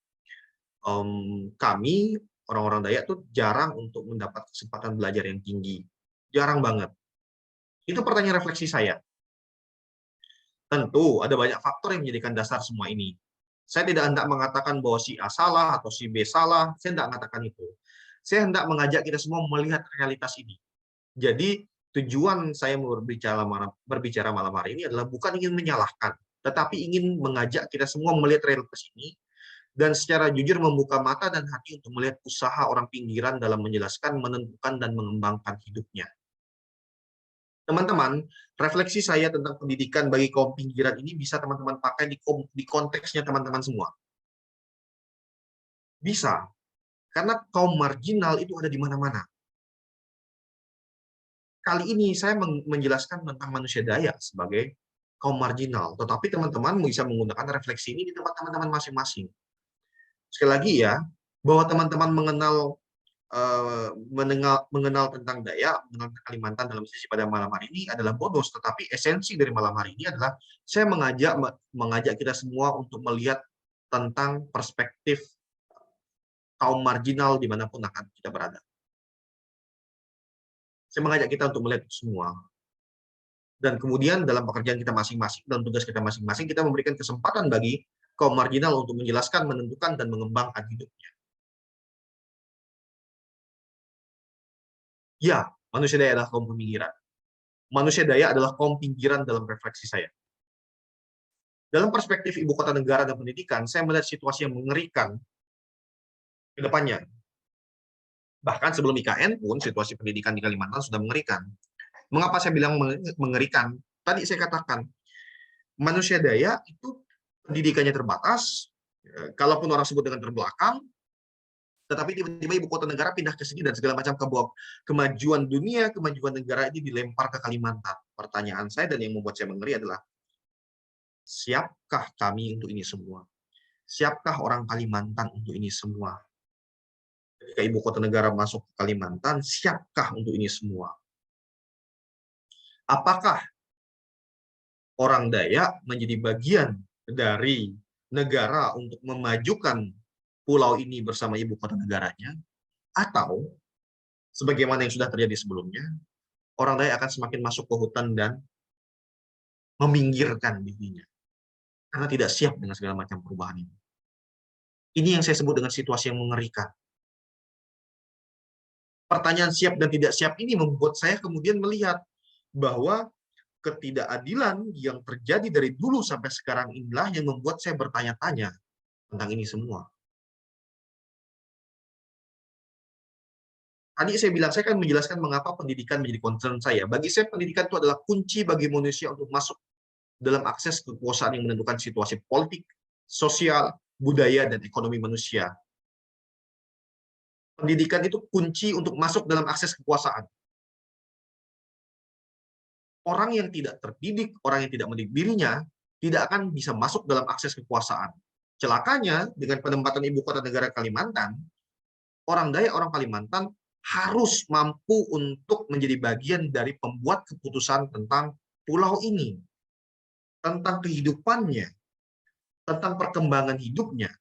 kami orang-orang Dayak tuh jarang untuk mendapat kesempatan belajar yang tinggi, jarang banget. Itu pertanyaan refleksi saya. Tentu ada banyak faktor yang menjadikan dasar semua ini. Saya tidak hendak mengatakan bahwa si A salah atau si B salah, saya tidak mengatakan itu. Saya hendak mengajak kita semua melihat realitas ini. Jadi tujuan saya berbicara malam hari ini adalah bukan ingin menyalahkan, tetapi ingin mengajak kita semua melihat realitas ini dan secara jujur membuka mata dan hati untuk melihat usaha orang pinggiran dalam menjelaskan, menentukan, dan mengembangkan hidupnya. Teman-teman, refleksi saya tentang pendidikan bagi kaum pinggiran ini bisa teman-teman pakai di konteksnya teman-teman semua. Bisa, karena kaum marginal itu ada di mana-mana. Kali ini saya menjelaskan tentang manusia Dayak sebagai kaum marginal, tetapi teman-teman bisa menggunakan refleksi ini di tempat teman-teman masing-masing. Sekali lagi ya, bahwa teman-teman mengenal tentang Dayak, mengenal Kalimantan dalam sisi pada malam hari ini adalah bonus, tetapi esensi dari malam hari ini adalah saya mengajak kita semua untuk melihat tentang perspektif kaum marginal dimanapun akan kita berada. Saya mengajak kita untuk melihat itu semua. Dan kemudian dalam pekerjaan kita masing-masing, dalam tugas kita masing-masing, kita memberikan kesempatan bagi kaum marginal untuk menjelaskan, menentukan, dan mengembangkan hidupnya. Ya, manusia Dayak adalah kaum pinggiran. Manusia Dayak adalah kaum pinggiran dalam refleksi saya. Dalam perspektif ibu kota negara dan pendidikan, saya melihat situasi yang mengerikan ke depannya. Bahkan sebelum IKN pun, situasi pendidikan di Kalimantan sudah mengerikan. Mengapa saya bilang mengerikan? Tadi saya katakan, manusia daya itu pendidikannya terbatas, kalaupun orang sebut dengan terbelakang, tetapi tiba-tiba ibu kota negara pindah ke sini dan segala macam kemajuan dunia, kemajuan negara ini dilempar ke Kalimantan. Pertanyaan saya dan yang membuat saya mengeri adalah, siapkah kami untuk ini semua? Siapkah orang Kalimantan untuk ini semua? Ketika ibu kota negara masuk ke Kalimantan, siapkah untuk ini semua? Apakah orang Dayak menjadi bagian dari negara untuk memajukan pulau ini bersama ibu kota negaranya, atau sebagaimana yang sudah terjadi sebelumnya, orang Dayak akan semakin masuk ke hutan dan meminggirkan dirinya karena tidak siap dengan segala macam perubahan ini. Ini yang saya sebut dengan situasi yang mengerikan. Pertanyaan siap dan tidak siap ini membuat saya kemudian melihat bahwa ketidakadilan yang terjadi dari dulu sampai sekarang inilah yang membuat saya bertanya-tanya tentang ini semua. Tadi saya bilang, saya akan menjelaskan mengapa pendidikan menjadi concern saya. Bagi saya, pendidikan itu adalah kunci bagi manusia untuk masuk dalam akses kekuasaan yang menentukan situasi politik, sosial, budaya, dan ekonomi manusia. Pendidikan itu kunci untuk masuk dalam akses kekuasaan. Orang yang tidak terdidik, orang yang tidak mendidik dirinya, tidak akan bisa masuk dalam akses kekuasaan. Celakanya, dengan penempatan ibu kota negara Kalimantan, orang Dayak, orang Kalimantan harus mampu untuk menjadi bagian dari pembuat keputusan tentang pulau ini, tentang kehidupannya, tentang perkembangan hidupnya.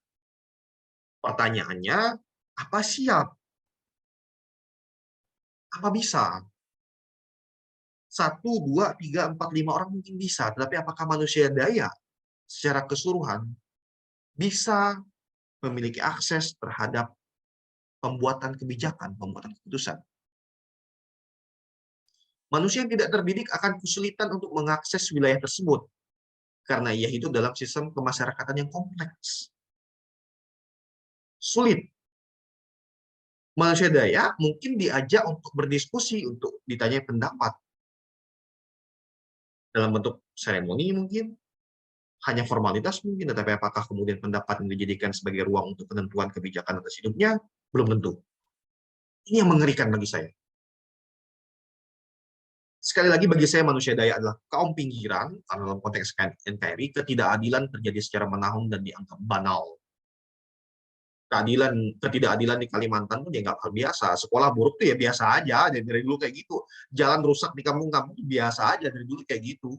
Pertanyaannya, apa siap? Apa bisa? 1, 2, 3, 4, 5 orang mungkin bisa, tetapi apakah manusia Dayak secara keseluruhan bisa memiliki akses terhadap pembuatan kebijakan, pembuatan keputusan? Manusia yang tidak terdidik akan kesulitan untuk mengakses wilayah tersebut, karena ia hidup dalam sistem kemasyarakatan yang kompleks. Sulit. Manusia Dayak mungkin diajak untuk berdiskusi, untuk ditanya pendapat. Dalam bentuk seremoni mungkin, hanya formalitas mungkin, tetapi apakah kemudian pendapat yang dijadikan sebagai ruang untuk penentuan kebijakan atas hidupnya? Belum tentu. Ini yang mengerikan bagi saya. Sekali lagi, bagi saya manusia Dayak adalah kaum pinggiran, karena dalam konteks NKRI, ketidakadilan terjadi secara menahun dan dianggap banal. Ketidakadilan di Kalimantan pun dianggap hal biasa. Sekolah buruk tuh ya biasa aja, dari dulu kayak gitu. Jalan rusak di kampung-kampung tuh biasa aja, dari dulu kayak gitu.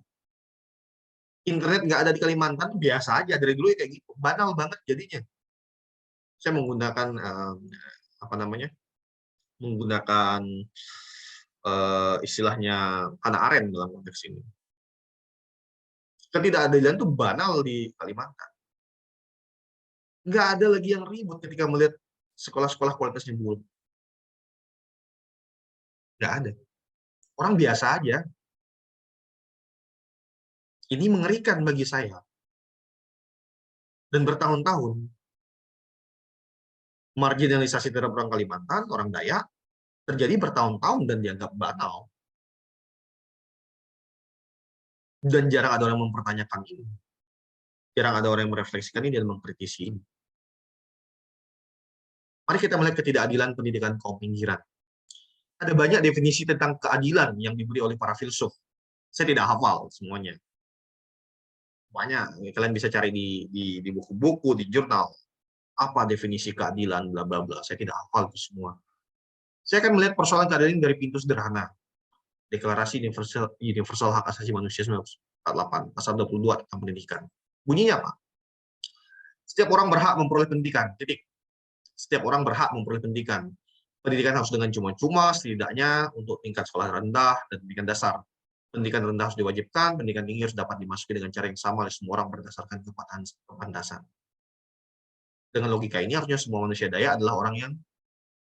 Internet nggak ada di Kalimantan tuh biasa aja, dari dulu kayak gitu. Banal banget jadinya. Saya menggunakan apa namanya? Menggunakan istilahnya Hannah Arendt dalam konteks ini. Ketidakadilan itu banal di Kalimantan. Nggak ada lagi yang ribut ketika melihat sekolah-sekolah kualitasnya buruk. Nggak ada. Orang biasa aja. Ini mengerikan bagi saya. Dan bertahun-tahun, marginalisasi terhadap orang Kalimantan, orang Dayak, terjadi bertahun-tahun dan dianggap banal. Dan jarang ada orang yang mempertanyakan ini. Jarang ada orang yang merefleksikan ini dan mengkritisi ini. Mari kita melihat ketidakadilan pendidikan kaum pinggiran. Ada banyak definisi tentang keadilan yang diberi oleh para filsuf. Saya tidak hafal semuanya. Banyak, kalian bisa cari di buku-buku, di jurnal. Apa definisi keadilan, bla bla bla. Saya tidak hafal itu semua. Saya akan melihat persoalan keadilan dari pintu sederhana. Deklarasi Universal Hak Asasi Manusia 1948, pasal 22 tentang pendidikan. Bunyinya apa? Setiap orang berhak memperoleh pendidikan. Titik. Setiap orang berhak memperoleh pendidikan. Pendidikan harus dengan cuma-cuma, setidaknya untuk tingkat sekolah rendah dan pendidikan dasar. Pendidikan rendah harus diwajibkan, pendidikan tinggi harus dapat dimasuki dengan cara yang sama oleh semua orang berdasarkan kepantasan. Dengan logika ini, harusnya semua manusia Dayak adalah orang yang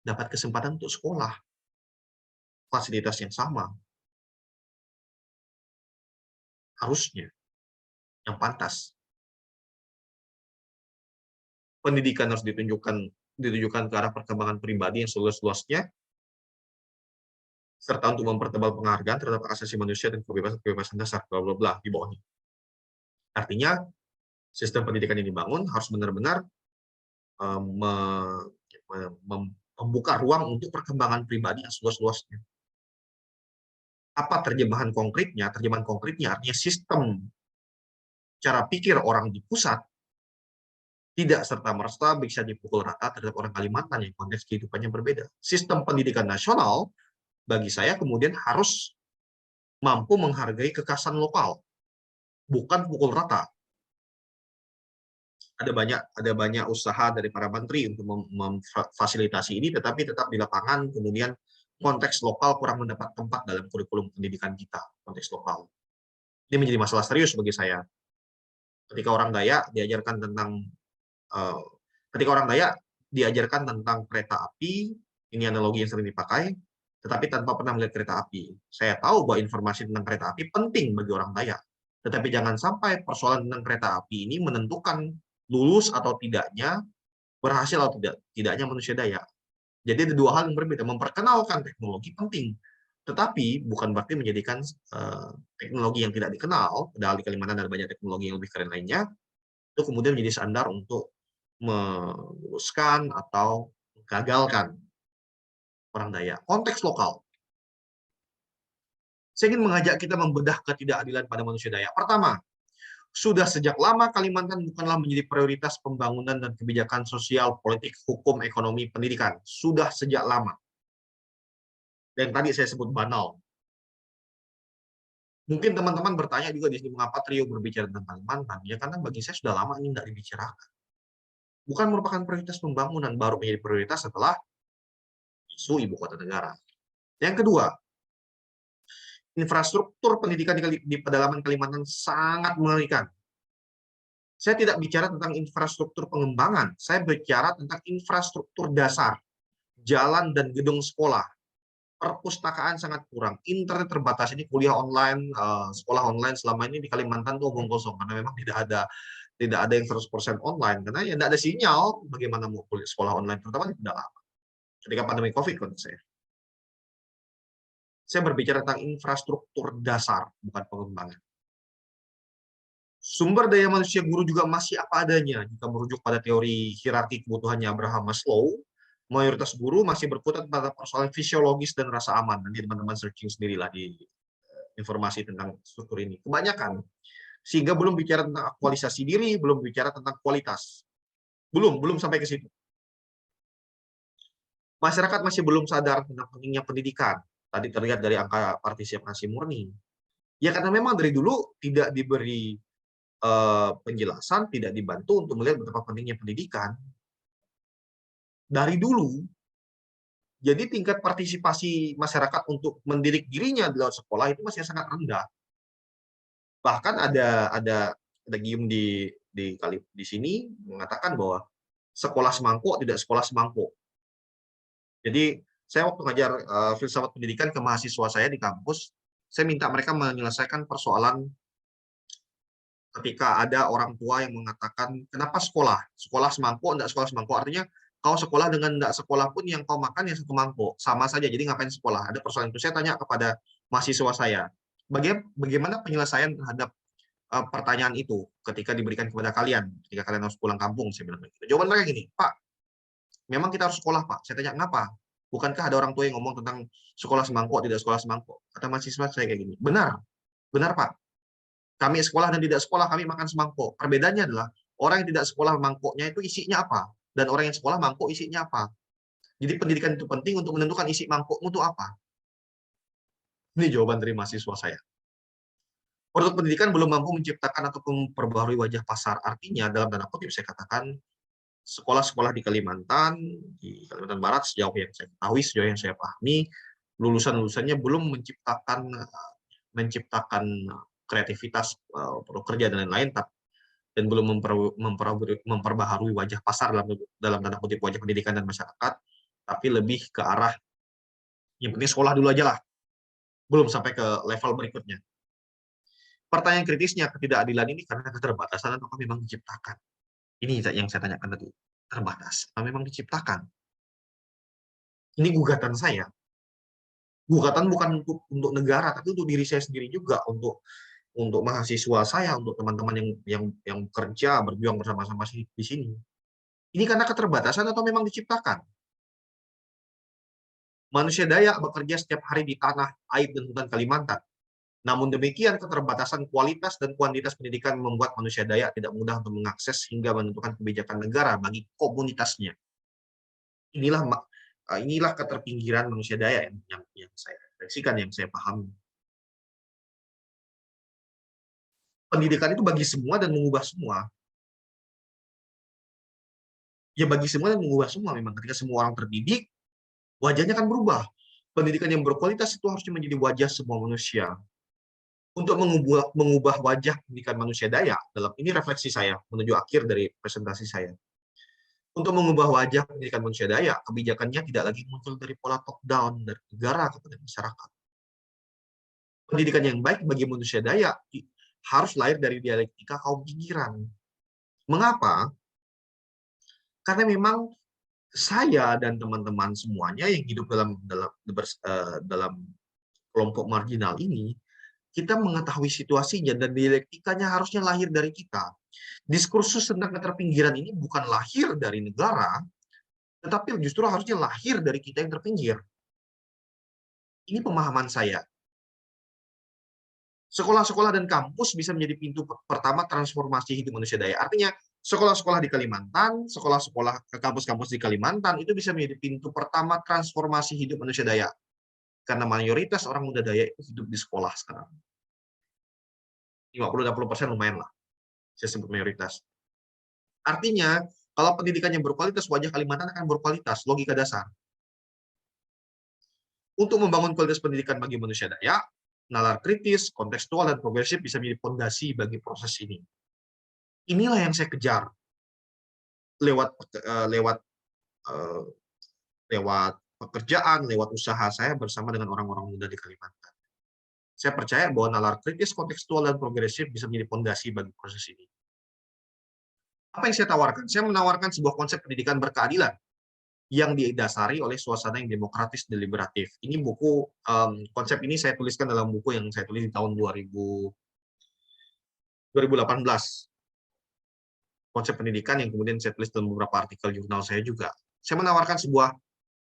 dapat kesempatan untuk sekolah. Fasilitas yang sama. Harusnya. Yang pantas. pendidikan harus ditujukan ke arah perkembangan pribadi yang seluas-luasnya, serta untuk mempertebal penghargaan terhadap hak asasi manusia dan kebebasan dasar, bla bla bla di bawahnya. Artinya, sistem pendidikan yang dibangun harus benar-benar membuka ruang untuk perkembangan pribadi yang seluas-luasnya. Apa terjemahan konkretnya? Terjemahan konkretnya artinya sistem cara pikir orang di pusat tidak serta-merta bisa dipukul rata terhadap orang Kalimantan yang konteks kehidupannya berbeda. Sistem pendidikan nasional bagi saya kemudian harus mampu menghargai kekhasan lokal, bukan pukul rata. Ada banyak usaha dari para menteri untuk memfasilitasi ini, tetapi tetap di lapangan kemudian konteks lokal kurang mendapat tempat dalam kurikulum pendidikan kita, konteks lokal. Ini menjadi masalah serius bagi saya. Ketika orang Dayak diajarkan tentang kereta api, ini analogi yang sering dipakai, tetapi tanpa pernah melihat kereta api. Saya tahu bahwa informasi tentang kereta api penting bagi orang Dayak, tetapi jangan sampai persoalan tentang kereta api ini menentukan lulus atau tidaknya, berhasil atau tidaknya manusia Dayak. Jadi ada dua hal yang berbeda. Memperkenalkan teknologi penting, tetapi bukan berarti menjadikan teknologi yang tidak dikenal, padahal di Kalimantan ada banyak teknologi yang lebih keren lainnya, itu kemudian menjadi standar untuk meluluskan atau menggagalkan orang Dayak. Konteks lokal. Saya ingin mengajak kita membedah ketidakadilan pada manusia Dayak. Pertama, sudah sejak lama Kalimantan bukanlah menjadi prioritas pembangunan dan kebijakan sosial, politik, hukum, ekonomi, pendidikan. Sudah sejak lama. Dan tadi saya sebut banal. Mungkin teman-teman bertanya juga di sini, mengapa Trio berbicara tentang Kalimantan? Ya karena bagi saya sudah lama ini tidak dibicarakan. Bukan merupakan prioritas pembangunan, baru menjadi prioritas setelah isu ibu kota negara. Yang kedua, infrastruktur pendidikan di pedalaman Kalimantan sangat mengerikan. Saya tidak bicara tentang infrastruktur pengembangan, saya bicara tentang infrastruktur dasar, jalan dan gedung sekolah. Perpustakaan sangat kurang, internet terbatas. Ini kuliah online, sekolah online selama ini di Kalimantan tuh omong kosong, karena memang tidak ada yang 100% online, karena ya tidak ada sinyal bagaimana mau kuliah sekolah online, terutama di pedalaman. Ketika pandemi COVID, kan saya berbicara tentang infrastruktur dasar, bukan pengembangan. Sumber daya manusia guru juga masih apa adanya. Jika merujuk pada teori hierarki kebutuhannya Abraham Maslow, mayoritas guru masih berkutat pada persoalan fisiologis dan rasa aman. Nanti teman-teman searching sendirilah di informasi tentang struktur ini. Kebanyakan. Sehingga belum bicara tentang aktualisasi diri, belum bicara tentang kualitas. Belum sampai ke situ. Masyarakat masih belum sadar tentang pentingnya pendidikan. Tadi terlihat dari angka partisipasi murni. Ya karena memang dari dulu tidak diberi penjelasan, tidak dibantu untuk melihat betapa pentingnya pendidikan. Dari dulu, jadi tingkat partisipasi masyarakat untuk mendidik dirinya di luar sekolah itu masih sangat rendah. Bahkan ada gium di sini mengatakan bahwa sekolah semangkuk tidak sekolah semangkuk. Jadi saya waktu ngajar filsafat pendidikan ke mahasiswa saya di kampus, saya minta mereka menyelesaikan persoalan ketika ada orang tua yang mengatakan, kenapa sekolah? Sekolah semangkuk, enggak sekolah semangkuk. Artinya, kau sekolah dengan enggak sekolah pun yang kau makan yang satu mangkuk. Sama saja, jadi ngapain sekolah? Ada persoalan itu. Saya tanya kepada mahasiswa saya, bagaimana penyelesaian terhadap pertanyaan itu ketika diberikan kepada kalian, ketika kalian harus pulang kampung, saya bilang begitu. Jawaban mereka gini, Pak, memang kita harus sekolah, Pak. Saya tanya, kenapa? Bukankah ada orang tua yang ngomong tentang sekolah semangkuk, tidak sekolah semangkuk? Kata mahasiswa saya kayak gini, benar, Pak. Kami sekolah dan tidak sekolah, kami makan semangkuk. Perbedaannya adalah, orang yang tidak sekolah mangkuknya itu isinya apa, dan orang yang sekolah mangkuk isinya apa. Jadi pendidikan itu penting untuk menentukan isi mangkukmu itu apa. Ini jawaban dari mahasiswa saya. Produk pendidikan belum mampu menciptakan atau memperbaharui wajah pasar. Artinya, dalam tanda kutip saya katakan, sekolah-sekolah di Kalimantan Barat, sejauh yang saya ketahui, sejauh yang saya pahami, lulusan-lulusannya belum menciptakan kreativitas, produk kerja dan lain-lain, dan belum memperbaharui wajah pasar dalam tanda kutip wajah pendidikan dan masyarakat, tapi lebih ke arah yang penting sekolah dulu aja lah, belum sampai ke level berikutnya. Pertanyaan kritisnya, ketidakadilan ini karena keterbatasan atau memang diciptakan? Ini yang saya tanyakan tadi. terbatas atau memang diciptakan? Ini gugatan saya. Gugatan bukan untuk negara, tapi untuk diri saya sendiri juga, untuk mahasiswa saya, untuk teman-teman yang kerja berjuang bersama-sama di sini. Ini karena keterbatasan atau memang diciptakan? Manusia Dayak bekerja setiap hari di tanah, air, dan hutan Kalimantan. Namun demikian, keterbatasan kualitas dan kuantitas pendidikan membuat manusia Dayak tidak mudah untuk mengakses hingga menentukan kebijakan negara bagi komunitasnya. Inilah keterpinggiran manusia Dayak yang saya refleksikan, yang saya pahami. Pendidikan itu bagi semua dan mengubah semua. Ya bagi semua dan mengubah semua memang. Ketika semua orang terdidik, wajahnya akan berubah. Pendidikan yang berkualitas itu harusnya menjadi wajah semua manusia. Untuk mengubah wajah pendidikan manusia Dayak, ini refleksi saya menuju akhir dari presentasi saya. Untuk mengubah wajah pendidikan manusia Dayak, kebijakannya tidak lagi muncul dari pola top down dari negara kepada masyarakat. Pendidikan yang baik bagi manusia Dayak harus lahir dari dialektika kaum pinggiran. Mengapa? Karena memang saya dan teman-teman semuanya yang hidup dalam kelompok marginal ini, kita mengetahui situasinya dan dialektikanya harusnya lahir dari kita. Diskursus tentang keterpinggiran ini bukan lahir dari negara, tetapi justru harusnya lahir dari kita yang terpinggir. Ini pemahaman saya. Sekolah-sekolah dan kampus bisa menjadi pintu pertama transformasi hidup manusia Dayak. Artinya, sekolah-sekolah di Kalimantan, sekolah-sekolah kampus-kampus di Kalimantan, itu bisa menjadi pintu pertama transformasi hidup manusia Dayak. Karena mayoritas orang muda Dayak itu hidup di sekolah sekarang. 50-60% lumayan lah, saya sebut mayoritas. Artinya, kalau pendidikan yang berkualitas, wajah Kalimantan akan berkualitas, logika dasar. Untuk membangun kualitas pendidikan bagi manusia Dayak, nalar kritis, kontekstual, dan progresif bisa menjadi fondasi bagi proses ini. Inilah yang saya kejar lewat pekerjaan, lewat usaha saya bersama dengan orang-orang muda di Kalimantan. Saya percaya bahwa nalar kritis, kontekstual, dan progresif bisa menjadi fondasi bagi proses ini. Apa yang saya tawarkan? Saya menawarkan sebuah konsep pendidikan berkeadilan yang didasari oleh suasana yang demokratis deliberatif. Ini buku, konsep ini saya tuliskan dalam buku yang saya tulis di tahun 2018. Konsep pendidikan yang kemudian saya tulis dalam beberapa artikel jurnal saya juga. Saya menawarkan sebuah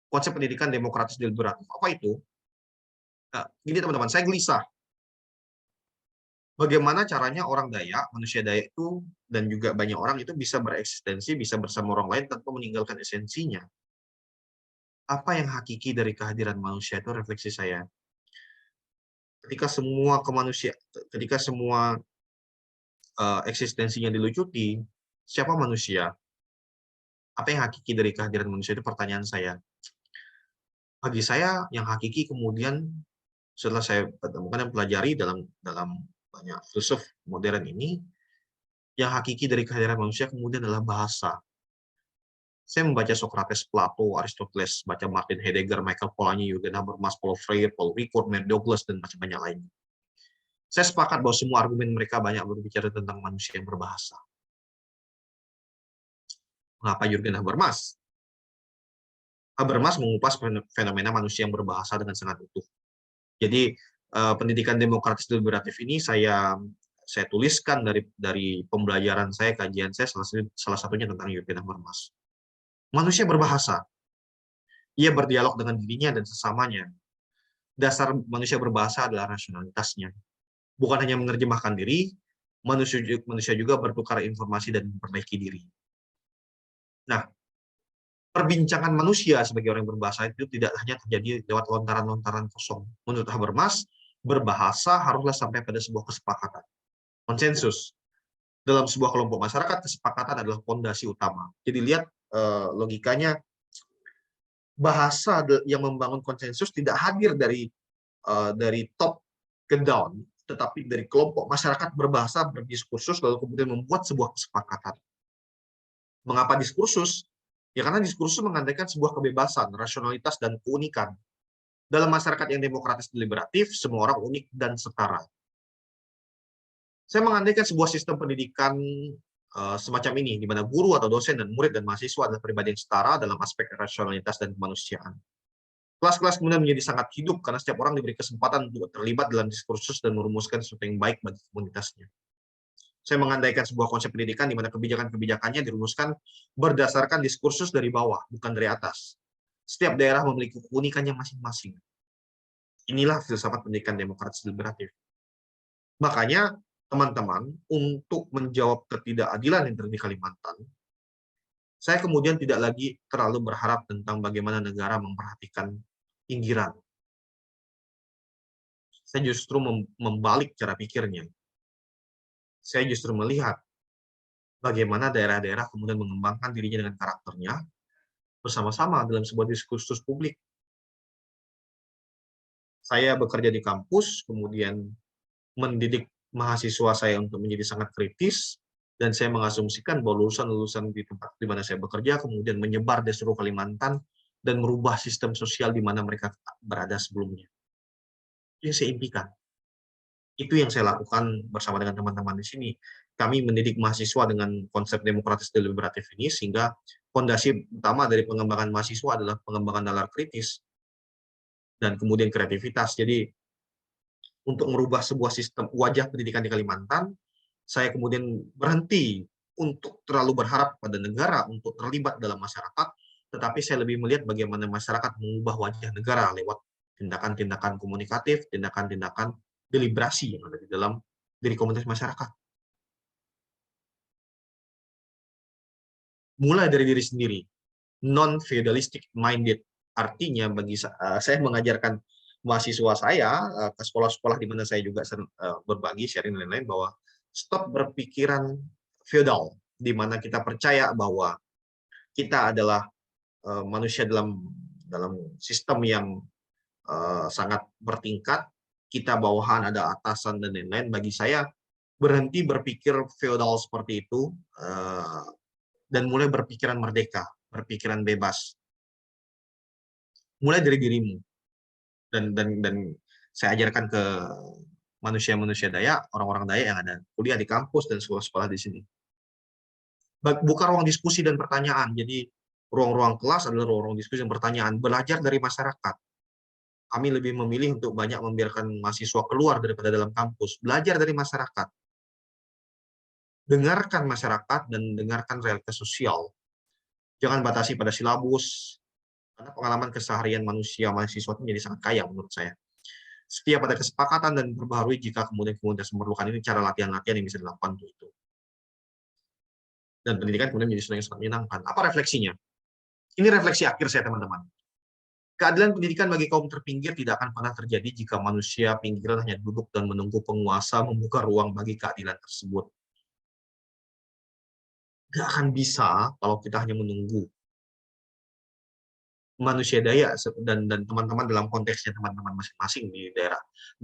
konsep pendidikan demokratis deliberatif. Apa itu? Nah, ini teman-teman, saya gelisah. Bagaimana caranya orang Dayak, manusia Dayak itu, dan juga banyak orang itu bisa bereksistensi, bisa bersama orang lain tanpa meninggalkan esensinya. Apa yang hakiki dari kehadiran manusia itu refleksi saya. Ketika semua eksistensinya dilucuti, siapa manusia? Apa yang hakiki dari kehadiran manusia itu pertanyaan saya. Bagi saya, yang hakiki kemudian setelah saya temukan dan pelajari dalam banyak filsuf modern ini, yang hakiki dari kehadiran manusia kemudian adalah bahasa. Saya membaca Socrates, Plato, Aristoteles, baca Martin Heidegger, Michael Polanyi, Jürgen Habermas, Paulo Freire, Paul Ricoeur, Matt Douglas, dan macam banyak lain. Saya sepakat bahwa semua argumen mereka banyak berbicara tentang manusia yang berbahasa. Mengapa Jürgen Habermas? Habermas mengupas fenomena manusia yang berbahasa dengan sangat utuh. Jadi pendidikan demokratis deliberatif ini saya tuliskan dari pembelajaran saya, kajian saya, salah satunya tentang Jürgen Habermas. Manusia berbahasa. Ia berdialog dengan dirinya dan sesamanya. Dasar manusia berbahasa adalah rasionalitasnya. Bukan hanya menerjemahkan diri, manusia juga bertukar informasi dan memperbaiki diri. Nah, perbincangan manusia sebagai orang yang berbahasa itu tidak hanya terjadi lewat lontaran-lontaran kosong. Menurut Habermas, berbahasa haruslah sampai pada sebuah kesepakatan, konsensus. Dalam sebuah kelompok masyarakat, kesepakatan adalah fondasi utama. Jadi lihat logikanya, bahasa yang membangun konsensus tidak hadir dari top ke down, tetapi dari kelompok masyarakat berbahasa, berdiskursus, lalu kemudian membuat sebuah kesepakatan. Mengapa diskursus? Ya karena diskursus mengandaikan sebuah kebebasan, rasionalitas, dan keunikan. Dalam masyarakat yang demokratis deliberatif, semua orang unik dan setara. Saya mengandaikan sebuah sistem pendidikan semacam ini, di mana guru atau dosen dan murid dan mahasiswa adalah pribadi yang setara dalam aspek rasionalitas dan kemanusiaan. Kelas-kelas kemudian menjadi sangat hidup karena setiap orang diberi kesempatan untuk terlibat dalam diskursus dan merumuskan sesuatu yang baik bagi komunitasnya. Saya mengandaikan sebuah konsep pendidikan di mana kebijakan-kebijakannya dirumuskan berdasarkan diskursus dari bawah, bukan dari atas. Setiap daerah memiliki keunikannya masing-masing. Inilah filsafat pendidikan demokratis deliberatif. Makanya, teman-teman, untuk menjawab ketidakadilan yang terjadi di Kalimantan, saya kemudian tidak lagi terlalu berharap tentang bagaimana negara memperhatikan pinggiran. Saya justru membalik cara pikirnya. Saya justru melihat bagaimana daerah-daerah kemudian mengembangkan dirinya dengan karakternya bersama-sama dalam sebuah diskursus publik. Saya bekerja di kampus, kemudian mendidik mahasiswa saya untuk menjadi sangat kritis, dan saya mengasumsikan bahwa lulusan-lulusan di tempat di mana saya bekerja kemudian menyebar di seluruh Kalimantan dan merubah sistem sosial di mana mereka berada sebelumnya. Itu yang saya impikan. Itu yang saya lakukan bersama dengan teman-teman di sini. Kami mendidik mahasiswa dengan konsep demokratis deliberatif ini, sehingga fondasi utama dari pengembangan mahasiswa adalah pengembangan nalar kritis dan kemudian kreativitas. Jadi, untuk merubah sebuah sistem wajah pendidikan di Kalimantan, saya kemudian berhenti untuk terlalu berharap pada negara untuk terlibat dalam masyarakat, tetapi saya lebih melihat bagaimana masyarakat mengubah wajah negara lewat tindakan-tindakan komunikatif, tindakan-tindakan deliberasi yang ada di dalam diri komunitas masyarakat. Mulai dari diri sendiri, non-feudalistic minded, artinya bagi saya mengajarkan mahasiswa saya ke sekolah-sekolah di mana saya juga berbagi, sharing dan lain-lain, bahwa stop berpikiran feodal, di mana kita percaya bahwa kita adalah manusia dalam sistem yang sangat bertingkat, kita bawahan, ada atasan dan lain-lain. Bagi saya, berhenti berpikir feodal seperti itu dan mulai berpikiran merdeka, berpikiran bebas. Mulai dari dirimu. Dan saya ajarkan ke manusia-manusia Dayak, orang-orang Dayak yang ada kuliah di kampus dan sekolah-sekolah di sini. Buka ruang diskusi dan pertanyaan. Jadi ruang-ruang kelas adalah ruang-ruang diskusi dan pertanyaan. Belajar dari masyarakat. Kami lebih memilih untuk banyak membiarkan mahasiswa keluar daripada dalam kampus. Belajar dari masyarakat. Dengarkan masyarakat dan dengarkan realitas sosial. Jangan batasi pada silabus, karena pengalaman keseharian manusia mahasiswa itu menjadi sangat kaya menurut saya. Setiap ada kesepakatan dan diperbaharui jika kemudian komunitas memerlukan, ini cara latihan-latihan yang bisa dilakukan untuk itu. Dan pendidikan kemudian menjadi sesuatu yang sangat menyenangkan. Apa refleksinya? Ini refleksi akhir saya, teman-teman. Keadilan pendidikan bagi kaum terpinggir tidak akan pernah terjadi jika manusia pinggiran hanya duduk dan menunggu penguasa membuka ruang bagi keadilan tersebut. Nggak akan bisa kalau kita hanya menunggu. Manusia Dayak dan teman-teman dalam konteksnya teman-teman masing-masing di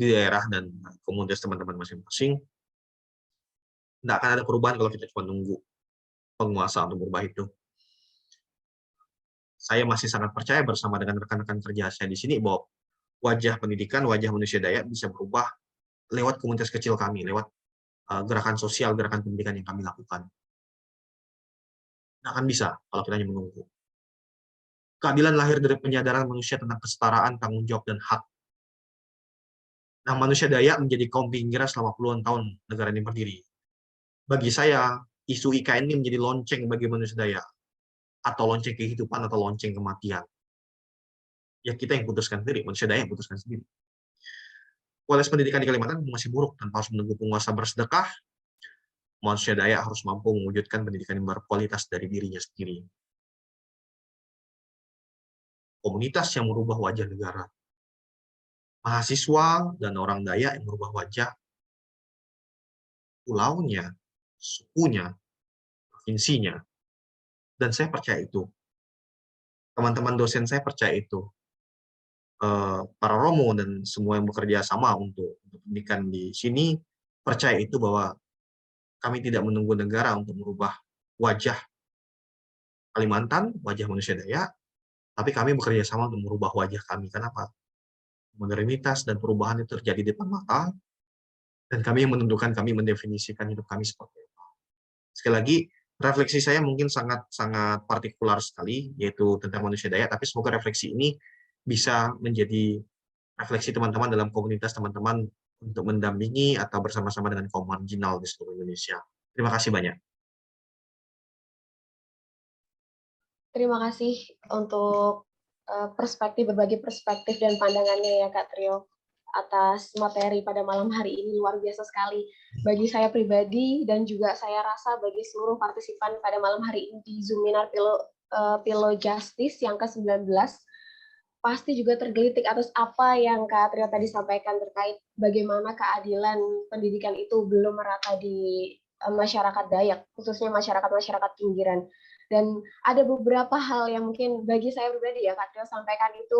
daerah dan komunitas teman-teman masing-masing, nggak akan ada perubahan kalau kita cuma nunggu penguasa untuk berubah itu. Saya masih sangat percaya bersama dengan rekan-rekan kerja saya di sini bahwa wajah pendidikan, wajah manusia Dayak bisa berubah lewat komunitas kecil kami, lewat gerakan sosial, gerakan pendidikan yang kami lakukan. Nggak akan bisa kalau kita hanya menunggu. Keadilan lahir dari penyadaran manusia tentang kesetaraan, tanggung jawab, dan hak. Nah, manusia Dayak menjadi kaum pinggiran selama puluhan tahun negara ini berdiri. Bagi saya, isu IKN ini menjadi lonceng bagi manusia Dayak, atau lonceng kehidupan, atau lonceng kematian. Ya, kita yang putuskan sendiri, manusia Dayak yang putuskan sendiri. Kualitas pendidikan di Kalimantan masih buruk, tanpa harus menunggu penguasa bersedekah, manusia Dayak harus mampu mewujudkan pendidikan yang berkualitas dari dirinya sendiri. Komunitas yang merubah wajah negara. Mahasiswa dan orang Dayak yang merubah wajah pulaunya, sukunya, provinsinya. Dan saya percaya itu. Teman-teman dosen saya percaya itu. Para Romo dan semua yang bekerja sama untuk pendidikan di sini percaya itu, bahwa kami tidak menunggu negara untuk merubah wajah Kalimantan, wajah manusia Dayak, tapi kami bekerja sama untuk merubah wajah kami. Kenapa? Modernitas dan perubahan itu terjadi di depan mata, dan kami yang menentukan, kami mendefinisikan hidup kami seperti apa. Sekali lagi, refleksi saya mungkin sangat partikular sekali, yaitu tentang manusia daya, tapi semoga refleksi ini bisa menjadi refleksi teman-teman dalam komunitas teman-teman untuk mendampingi atau bersama-sama dengan kaum marginal di seluruh Indonesia. Terima kasih banyak. Terima kasih untuk berbagi perspektif dan pandangannya ya Kak Trio atas materi pada malam hari ini, luar biasa sekali bagi saya pribadi dan juga saya rasa bagi seluruh partisipan pada malam hari ini di Zoominar Pilo Justice yang ke-19 pasti juga tergelitik atas apa yang Kak Trio tadi sampaikan terkait bagaimana keadilan pendidikan itu belum merata di masyarakat Dayak, khususnya masyarakat-masyarakat pinggiran. Dan ada beberapa hal yang mungkin bagi saya pribadi ya Kak Trio sampaikan itu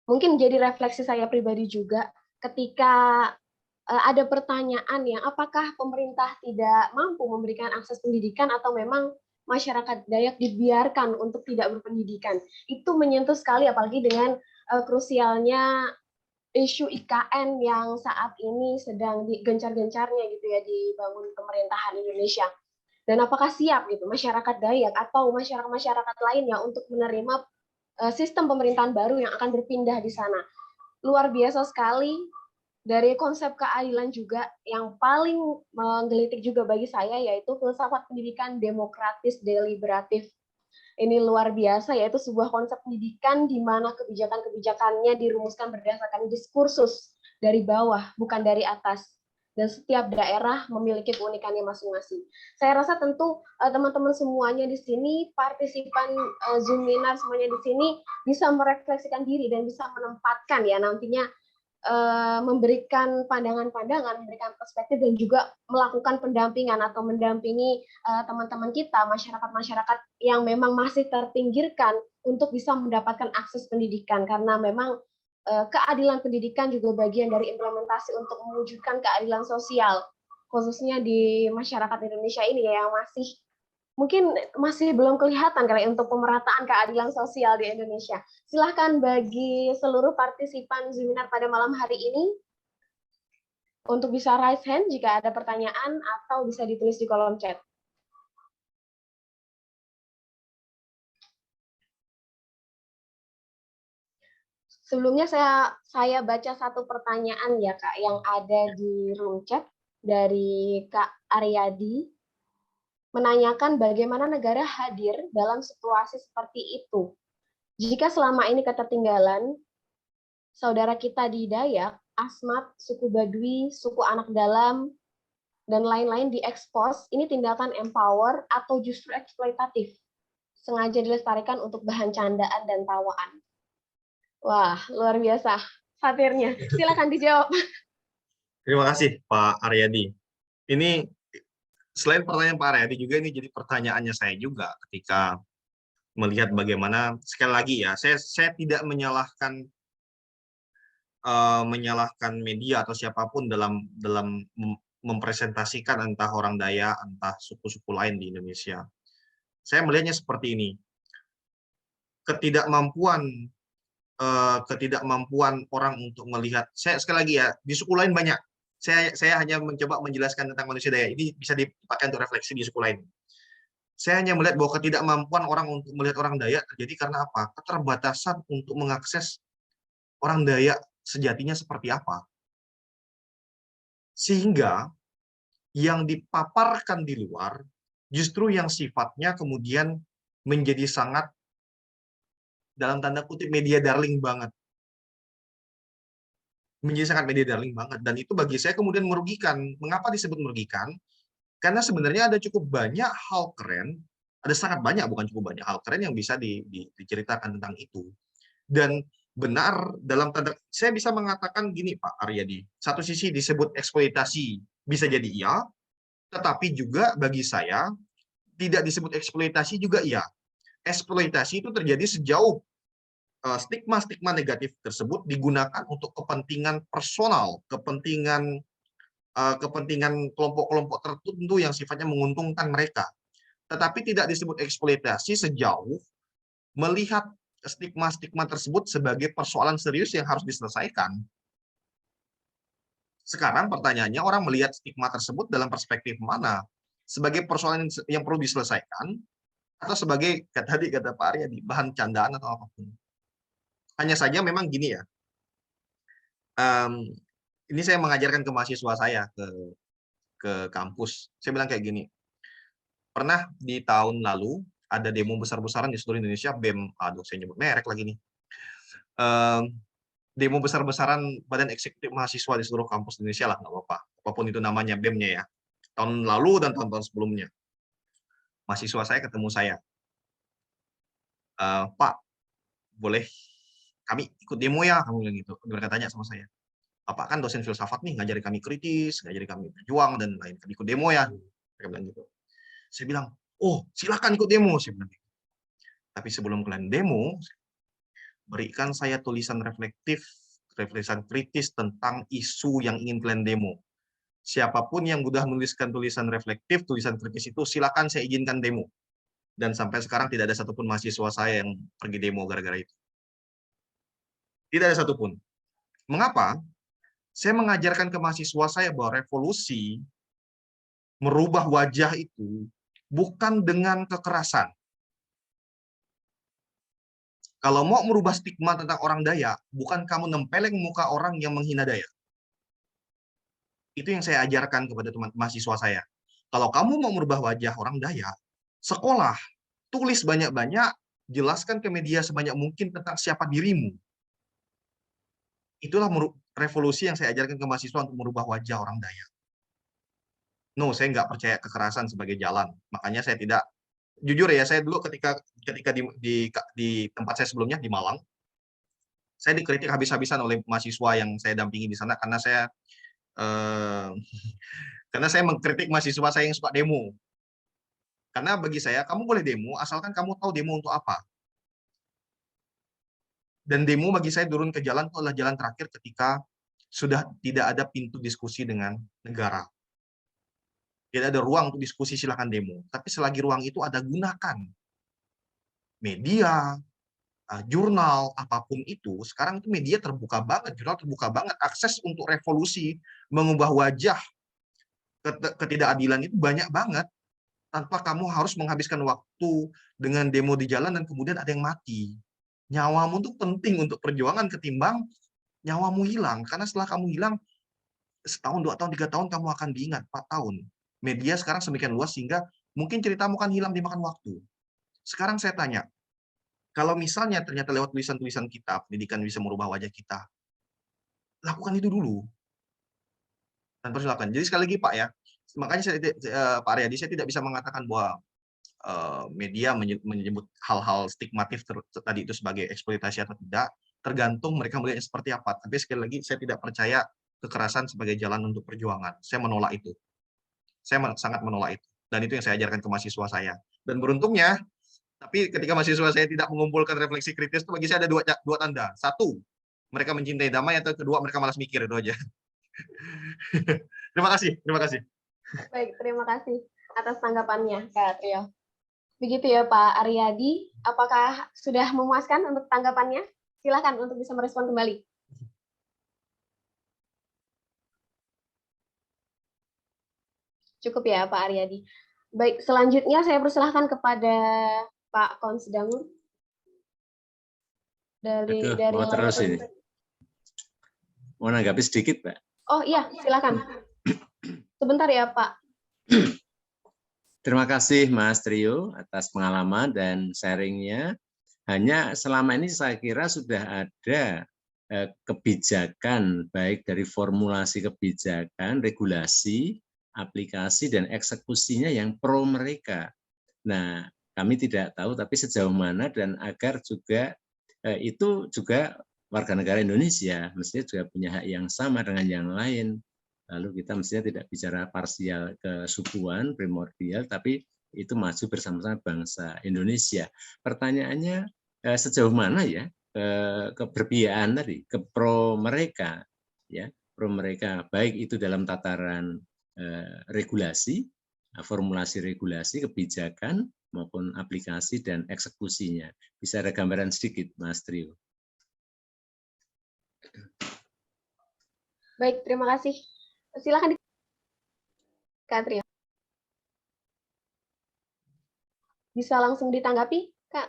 mungkin jadi refleksi saya pribadi juga ketika ada pertanyaan yang apakah pemerintah tidak mampu memberikan akses pendidikan atau memang masyarakat Dayak dibiarkan untuk tidak berpendidikan. Itu menyentuh sekali apalagi dengan krusialnya isu IKN yang saat ini sedang gencar-gencarnya gitu ya dibangun pemerintahan Indonesia. Dan apakah siap gitu masyarakat Dayak atau masyarakat-masyarakat lainnya untuk menerima sistem pemerintahan baru yang akan berpindah di sana. Luar biasa sekali dari konsep keadilan juga yang paling menggelitik juga bagi saya yaitu filsafat pendidikan demokratis deliberatif. Ini luar biasa yaitu sebuah konsep pendidikan di mana kebijakan-kebijakannya dirumuskan berdasarkan diskursus dari bawah bukan dari atas. Dan setiap daerah memiliki keunikannya masing-masing. Saya rasa tentu teman-teman semuanya di sini, partisipan Zoominar semuanya di sini bisa merefleksikan diri dan bisa menempatkan ya nantinya memberikan pandangan-pandangan, memberikan perspektif dan juga melakukan pendampingan atau mendampingi teman-teman kita, masyarakat-masyarakat yang memang masih terpinggirkan untuk bisa mendapatkan akses pendidikan karena memang keadilan pendidikan juga bagian dari implementasi untuk mewujudkan keadilan sosial, khususnya di masyarakat Indonesia ini ya, yang mungkin masih belum kelihatan kali untuk pemerataan keadilan sosial di Indonesia. Silahkan bagi seluruh partisipan seminar pada malam hari ini untuk bisa raise hand jika ada pertanyaan atau bisa ditulis di kolom chat. Sebelumnya saya baca satu pertanyaan ya Kak yang ada di room chat dari Kak Aryadi menanyakan bagaimana negara hadir dalam situasi seperti itu. Jika selama ini ketertinggalan saudara kita di Dayak, Asmat, suku Badui, suku Anak Dalam, dan lain-lain diekspos, ini tindakan empower atau justru eksploitatif, sengaja dilestarikan untuk bahan candaan dan tawaan. Wah, luar biasa satirnya. Silakan dijawab. Terima kasih Pak Aryadi. Ini selain pertanyaan Pak Aryadi juga ini jadi pertanyaannya saya juga ketika melihat bagaimana sekali lagi ya saya tidak menyalahkan media atau siapapun dalam mempresentasikan entah orang Dayak, entah suku-suku lain di Indonesia. Saya melihatnya seperti ini. Ketidakmampuan orang untuk melihat. Saya sekali lagi ya, di suku lain banyak. Saya hanya mencoba menjelaskan tentang manusia Dayak. Ini bisa dipakai untuk refleksi di suku lain. Saya hanya melihat bahwa ketidakmampuan orang untuk melihat orang Dayak terjadi karena apa? Keterbatasan untuk mengakses orang Dayak sejatinya seperti apa. Sehingga yang dipaparkan di luar justru yang sifatnya kemudian menjadi sangat dalam tanda kutip media darling banget. Menjadi sangat media darling banget. Dan itu bagi saya kemudian merugikan. Mengapa disebut merugikan? Karena sebenarnya ada cukup banyak hal keren, ada sangat banyak, bukan cukup banyak hal keren yang bisa diceritakan tentang itu. Dan benar dalam tanda, saya bisa mengatakan gini Pak Aryadi, satu sisi disebut eksploitasi, bisa jadi iya, tetapi juga bagi saya tidak disebut eksploitasi juga iya. Eksploitasi itu terjadi sejauh stigma-stigma negatif tersebut digunakan untuk kepentingan personal, kepentingan kelompok-kelompok tertentu yang sifatnya menguntungkan mereka. Tetapi tidak disebut eksploitasi sejauh melihat stigma-stigma tersebut sebagai persoalan serius yang harus diselesaikan. Sekarang pertanyaannya orang melihat stigma tersebut dalam perspektif mana? sebagai persoalan yang perlu diselesaikan, atau sebagai tadi kata Pak Arya, bahan candaan atau apapun. Hanya saja memang gini ya, ini saya mengajarkan ke mahasiswa saya ke kampus. Saya bilang kayak gini, pernah di tahun lalu ada demo besar-besaran di seluruh Indonesia, BEM, aduh saya nyebut merek lagi nih, demo besar-besaran Badan Eksekutif Mahasiswa di seluruh kampus Indonesia lah, nggak apa-apa, apapun itu namanya BEM-nya ya, tahun lalu dan tahun-tahun sebelumnya. Mahasiswa saya ketemu saya, Pak, boleh kami ikut demo ya, kamu bilang gitu. Mereka tanya sama saya, Bapak kan dosen filsafat nih, ngajari kami kritis, ngajari kami berjuang dan lain, kami ikut demo ya. Mereka bilang gitu. Saya bilang, oh silakan ikut demo. Saya bilang gitu. Tapi sebelum kalian demo, berikan saya tulisan reflektif, tulisan kritis tentang isu yang ingin kalian demo. Siapapun yang sudah menuliskan tulisan reflektif, tulisan kritis itu, silakan saya izinkan demo. Dan sampai sekarang tidak ada satupun mahasiswa saya yang pergi demo gara-gara itu. Tidak ada satupun. Mengapa? Saya mengajarkan ke mahasiswa saya bahwa revolusi merubah wajah itu bukan dengan kekerasan. Kalau mau merubah stigma tentang orang Dayak, bukan kamu nempeleng muka orang yang menghina Dayak. Itu yang saya ajarkan kepada teman mahasiswa saya. Kalau kamu mau merubah wajah orang Dayak, sekolah, tulis banyak-banyak, jelaskan ke media sebanyak mungkin tentang siapa dirimu. Itulah revolusi yang saya ajarkan ke mahasiswa untuk merubah wajah orang Dayak. No, saya nggak percaya kekerasan sebagai jalan. Makanya saya tidak, jujur ya, saya dulu ketika di tempat saya sebelumnya di Malang, saya dikritik habis-habisan oleh mahasiswa yang saya dampingi di sana karena saya mengkritik mahasiswa saya yang suka demo. Karena bagi saya, kamu boleh demo asalkan kamu tahu demo untuk apa. Dan demo bagi saya turun ke jalan itu adalah jalan terakhir ketika sudah tidak ada pintu diskusi dengan negara. Tidak ada ruang untuk diskusi, silahkan demo. Tapi selagi ruang itu ada, gunakan. Media, jurnal, apapun itu, sekarang itu media terbuka banget, jurnal terbuka banget, akses untuk revolusi, mengubah wajah ketidakadilan itu banyak banget, tanpa kamu harus menghabiskan waktu dengan demo di jalan dan kemudian ada yang mati. Nyawamu itu penting untuk perjuangan ketimbang nyawamu hilang, karena setelah kamu hilang, setahun, 2 tahun, 3 tahun, kamu akan diingat, 4 tahun. Media sekarang semakin luas sehingga mungkin ceritamu kan hilang dimakan waktu. Sekarang saya tanya, kalau misalnya ternyata lewat tulisan-tulisan kita, pendidikan bisa merubah wajah kita, lakukan itu dulu. Dan persilakan. Jadi sekali lagi Pak ya, makanya Pak Aryadi, saya tidak bisa mengatakan bahwa media menyebut hal-hal stigmatif tadi itu sebagai eksploitasi atau tidak, tergantung mereka melihatnya seperti apa. Tapi sekali lagi, saya tidak percaya kekerasan sebagai jalan untuk perjuangan. Saya menolak itu. Saya sangat menolak itu. Dan itu yang saya ajarkan ke mahasiswa saya. Dan beruntungnya, tapi ketika mahasiswa saya tidak mengumpulkan refleksi kritis, itu bagi saya ada dua tanda. Satu, mereka mencintai damai, atau kedua, mereka malas mikir, itu aja. Terima kasih, terima kasih. Baik, terima kasih atas tanggapannya, Kak Trio. Begitu ya Pak Aryadi, apakah sudah memuaskan untuk tanggapannya? Silakan untuk bisa merespon kembali. Cukup ya Pak Aryadi. Baik, selanjutnya saya persilahkan kepada Pak Konsdangur dari mau terus ini. Mau nanggapi sedikit, Pak. Oh iya, silakan. Sebentar ya Pak. Terima kasih Mas Trio atas pengalaman dan sharingnya. Hanya selama ini saya kira sudah ada kebijakan, baik dari formulasi kebijakan, regulasi, aplikasi, dan eksekusinya yang pro mereka. Nah, kami tidak tahu, tapi sejauh mana dan agar juga itu juga warga negara Indonesia mestinya juga punya hak yang sama dengan yang lain. Lalu kita mestinya tidak bicara parsial kesukuan, primordial, tapi itu maju bersama-sama bangsa Indonesia. Pertanyaannya, sejauh mana ya keberpihakan tadi, ke pro mereka, ya, pro mereka, baik itu dalam tataran regulasi, formulasi regulasi, kebijakan, maupun aplikasi dan eksekusinya. Bisa ada gambaran sedikit, Mas Trio? Baik, terima kasih. Silakan Kak Trio. bisa langsung ditanggapi, Kak?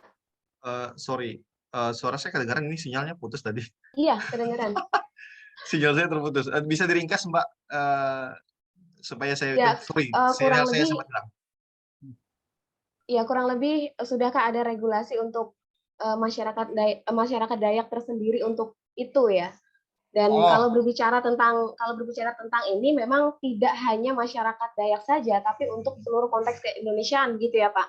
Sorry, suara saya kedengaran, ini sinyalnya putus tadi. Iya, kedengaran. Sinyal saya terputus. Bisa diringkas, Mbak, supaya saya Ya, sorry, kurang saya lebih sempat bilang. ya kurang lebih sudahkah ada regulasi untuk masyarakat Dayak tersendiri untuk itu ya? Dan kalau Oh, berbicara tentang ini memang tidak hanya masyarakat Dayak saja, tapi untuk seluruh konteks keindonesiaan gitu ya, Pak?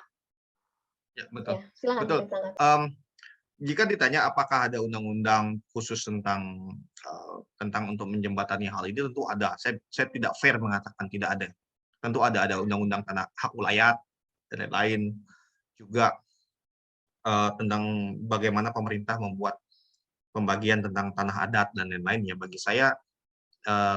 ya betul. Ya, silakan Betul. ditanggapi. Jika ditanya apakah ada undang-undang khusus tentang untuk menjembatani hal ini, tentu ada. Saya tidak fair mengatakan tidak ada. Tentu ada undang-undang tanah hak wilayah dan lain-lain, juga tentang bagaimana pemerintah membuat pembagian tentang tanah adat dan lain-lain. Ya, bagi saya,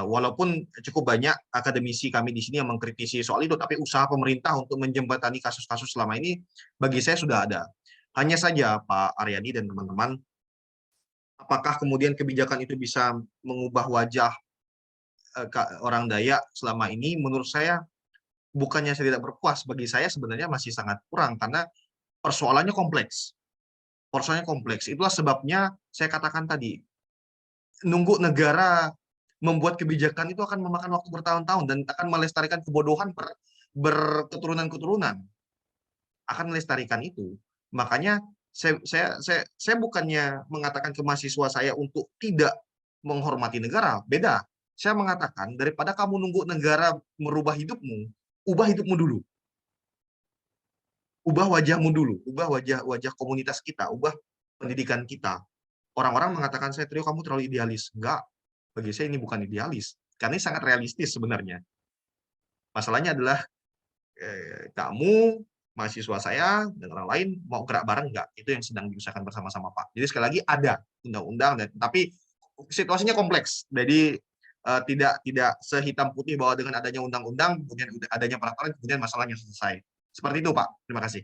walaupun cukup banyak akademisi kami di sini yang mengkritisi soal itu, tapi usaha pemerintah untuk menjembatani kasus-kasus selama ini bagi saya sudah ada. Hanya saja Pak Aryadi dan teman-teman, apakah kemudian kebijakan itu bisa mengubah wajah orang Dayak selama ini? Menurut saya, bukannya saya tidak berpuas, bagi saya sebenarnya masih sangat kurang, karena persoalannya kompleks. Persoalannya kompleks. Itulah sebabnya saya katakan tadi, nunggu negara membuat kebijakan itu akan memakan waktu bertahun-tahun dan akan melestarikan kebodohan berketurunan-keturunan. Akan melestarikan itu. Makanya saya bukannya mengatakan ke mahasiswa saya untuk tidak menghormati negara, beda. Saya mengatakan daripada kamu nunggu negara merubah hidupmu, ubah hidupmu dulu. Ubah wajahmu dulu, ubah wajah komunitas kita, ubah pendidikan kita. Orang-orang mengatakan saya, Trio, kamu terlalu idealis. Enggak, bagi saya ini bukan idealis, karena ini sangat realistis sebenarnya. Masalahnya adalah kamu, mahasiswa saya, dan orang lain mau gerak bareng enggak? Itu yang sedang diusahakan bersama-sama, Pak. Jadi sekali lagi ada undang-undang, tapi situasinya kompleks. Jadi tidak sehitam putih bahwa dengan adanya undang-undang, kemudian adanya peraturan, kemudian masalahnya selesai. Seperti itu, Pak. Terima kasih.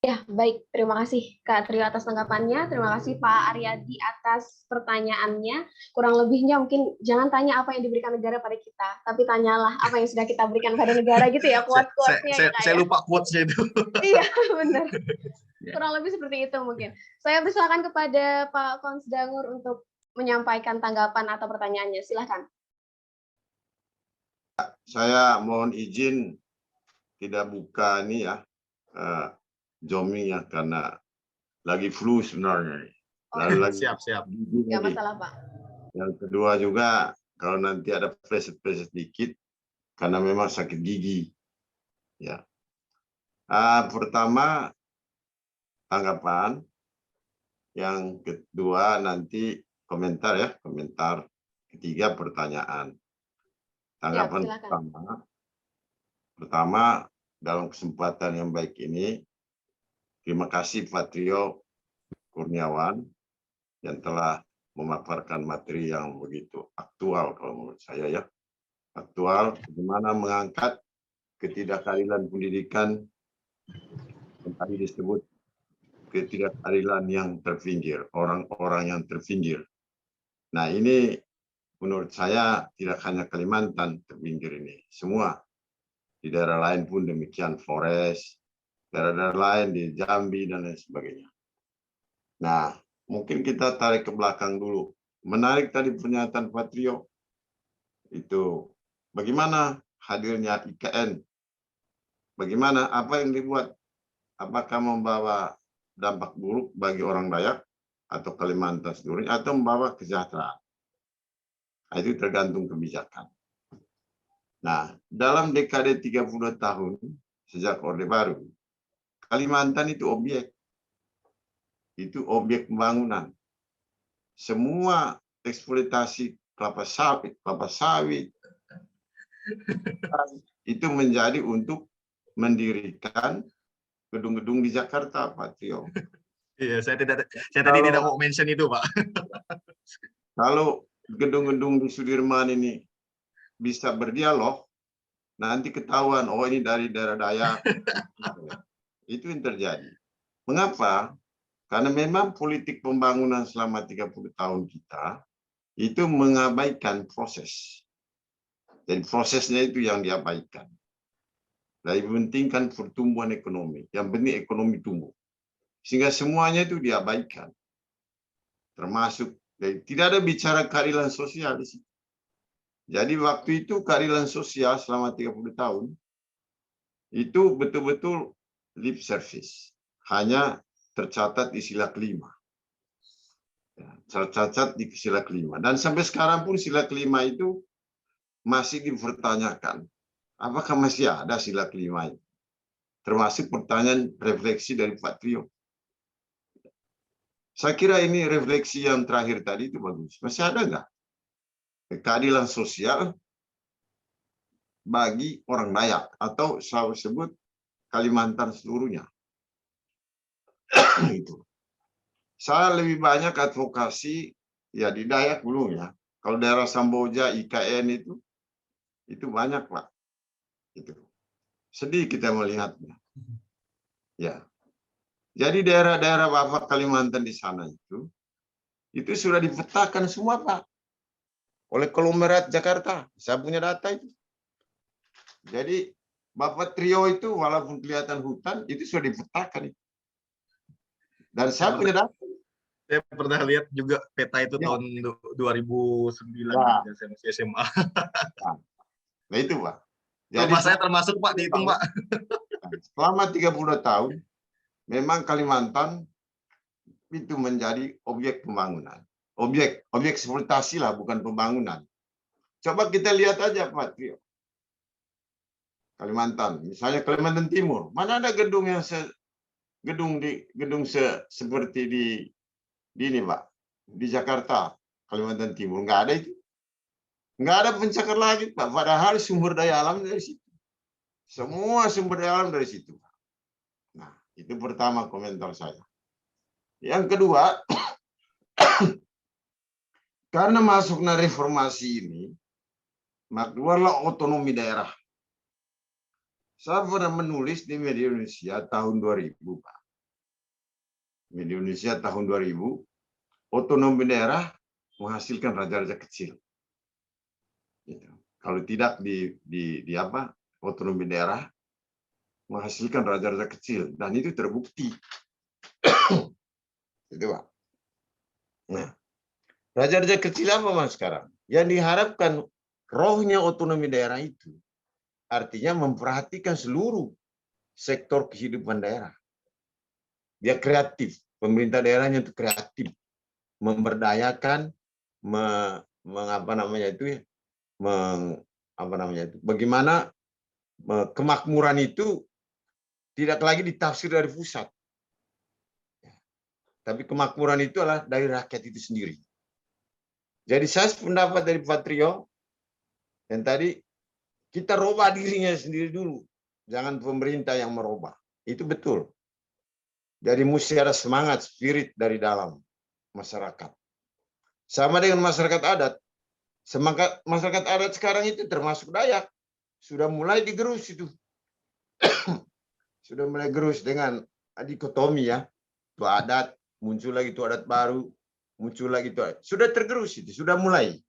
Ya, baik. Terima kasih Kak Trio atas tanggapannya. Terima kasih Pak Aryadi atas pertanyaannya. Kurang lebihnya mungkin jangan tanya apa yang diberikan negara pada kita, tapi tanyalah apa yang sudah kita berikan pada negara gitu ya, quote-quote-nya ya Kak Saya ya. lupa quotes-nya itu. Iya, benar. Kurang lebih seperti itu mungkin. Saya persilakan kepada Pak Konsdangur untuk menyampaikan tanggapan atau pertanyaannya. Silakan. Saya mohon izin tidak buka ini ya, Zoom ya, karena lagi flu sebenarnya. Lalu lagi Siap. Nggak masalah, Pak. Yang kedua juga, kalau nanti ada preset sedikit, karena memang sakit gigi. Ya. Pertama, tanggapan. Yang kedua, nanti komentar ya. Komentar. Ketiga, pertanyaan. Tanggapan pertama, dalam kesempatan yang baik ini, terima kasih Pak Trio Kurniawan yang telah memaparkan materi yang begitu aktual kalau menurut saya ya. Aktual bagaimana mengangkat ketidakadilan pendidikan yang tadi disebut ketidakadilan yang terpinggir, orang-orang yang terpinggir. Nah, ini menurut saya tidak hanya Kalimantan terpinggir ini, semua. Di daerah lain pun demikian, Flores, daerah-daerah lain di Jambi dan lain sebagainya. Nah, mungkin kita tarik ke belakang dulu. Menarik tadi pernyataan Pak Trio. Itu bagaimana hadirnya IKN? Bagaimana, apa yang dibuat? Apakah membawa dampak buruk bagi orang Dayak atau Kalimantan seluruhnya, atau membawa kesejahteraan? Nah, itu tergantung kebijakan. Nah, dalam dekade 30 tahun sejak Orde Baru, Kalimantan itu objek. Itu objek pembangunan. Semua eksploitasi kelapa sawit itu menjadi untuk mendirikan gedung-gedung di Jakarta, Pak Tio. Iya, saya tadi tidak mau mention itu, Pak. Kalau gedung-gedung di Sudirman ini bisa berdialog, nanti ketahuan, oh ini dari daerah Dayak. Itu yang terjadi. Mengapa? Karena memang politik pembangunan selama 30 tahun kita itu mengabaikan proses. Jadi prosesnya itu yang diabaikan. Lebih penting kan pertumbuhan ekonomi. Yang penting ekonomi tumbuh. Sehingga semuanya itu diabaikan. Termasuk tidak ada bicara keadilan sosial di situ. Jadi waktu itu keadilan sosial selama 30 tahun itu betul-betul lip service. Hanya tercatat di sila kelima. Tercatat di sila kelima. Dan sampai sekarang pun sila kelima itu masih dipertanyakan. Apakah masih ada sila kelima itu? Termasuk pertanyaan refleksi dari Pak Trio. Saya kira ini refleksi yang terakhir tadi itu bagus. Masih ada nggak keadilan sosial bagi orang Dayak atau saya sebut Kalimantan seluruhnya? Itu. Saya lebih banyak advokasi ya di Dayak belum ya. Kalau daerah Samboja, IKN itu banyak Pak. Itu. Sedih kita melihatnya. Ya. Jadi daerah-daerah Bapak Kalimantan di sana itu sudah dipetakan semua Pak oleh konglomerat Jakarta. Saya punya data itu. Jadi Bapak Trio itu walaupun kelihatan hutan itu sudah dipetakan. Dan saya punya data. Saya pernah lihat juga peta itu tahun 2009 ketika saya masih SMA. Nah itu Pak. Jadi rumah saya termasuk Pak dihitung Pak. Selama 30 tahun memang Kalimantan itu menjadi objek pembangunan. Objek eksploitasi lah, bukan pembangunan. Coba kita lihat aja Pak Trio. Kalimantan, misalnya Kalimantan Timur, mana ada gedung yang seperti di ini Pak, di Jakarta, Kalimantan Timur, nggak ada itu. Nggak ada pencakar langit Pak, padahal sumber daya alam dari situ. Semua sumber daya alam dari situ. Nah, itu pertama komentar saya. Yang kedua, karena masuknya reformasi ini, maka keluarlah otonomi daerah. Saya pernah menulis di media Indonesia tahun 2000, Pak. Media Indonesia tahun 2000, otonomi daerah menghasilkan raja-raja kecil. Gitu. Kalau tidak di apa? Otonomi daerah menghasilkan raja-raja kecil, dan itu terbukti. Itu Pak. Nah, raja-raja kecil apa Mas sekarang? Yang diharapkan rohnya otonomi daerah itu artinya memperhatikan seluruh sektor kehidupan daerah. Dia kreatif, pemerintah daerahnya itu kreatif, memberdayakan, bagaimana kemakmuran itu tidak lagi ditafsir dari pusat. Tapi kemakmuran itu adalah dari rakyat itu sendiri. Jadi saya pendapat dari Pak Trio, yang tadi kita rubah dirinya sendiri dulu. Jangan pemerintah yang merubah. Itu betul. Jadi mesti ada semangat, spirit dari dalam masyarakat. Sama dengan masyarakat adat. Semangat masyarakat adat sekarang itu termasuk Dayak. Sudah mulai digerus itu. Sudah mulai gerus dengan dikotomi ya. Itu adat, muncul lagi itu adat baru, muncul lagi itu. Sudah tergerus itu, sudah mulai.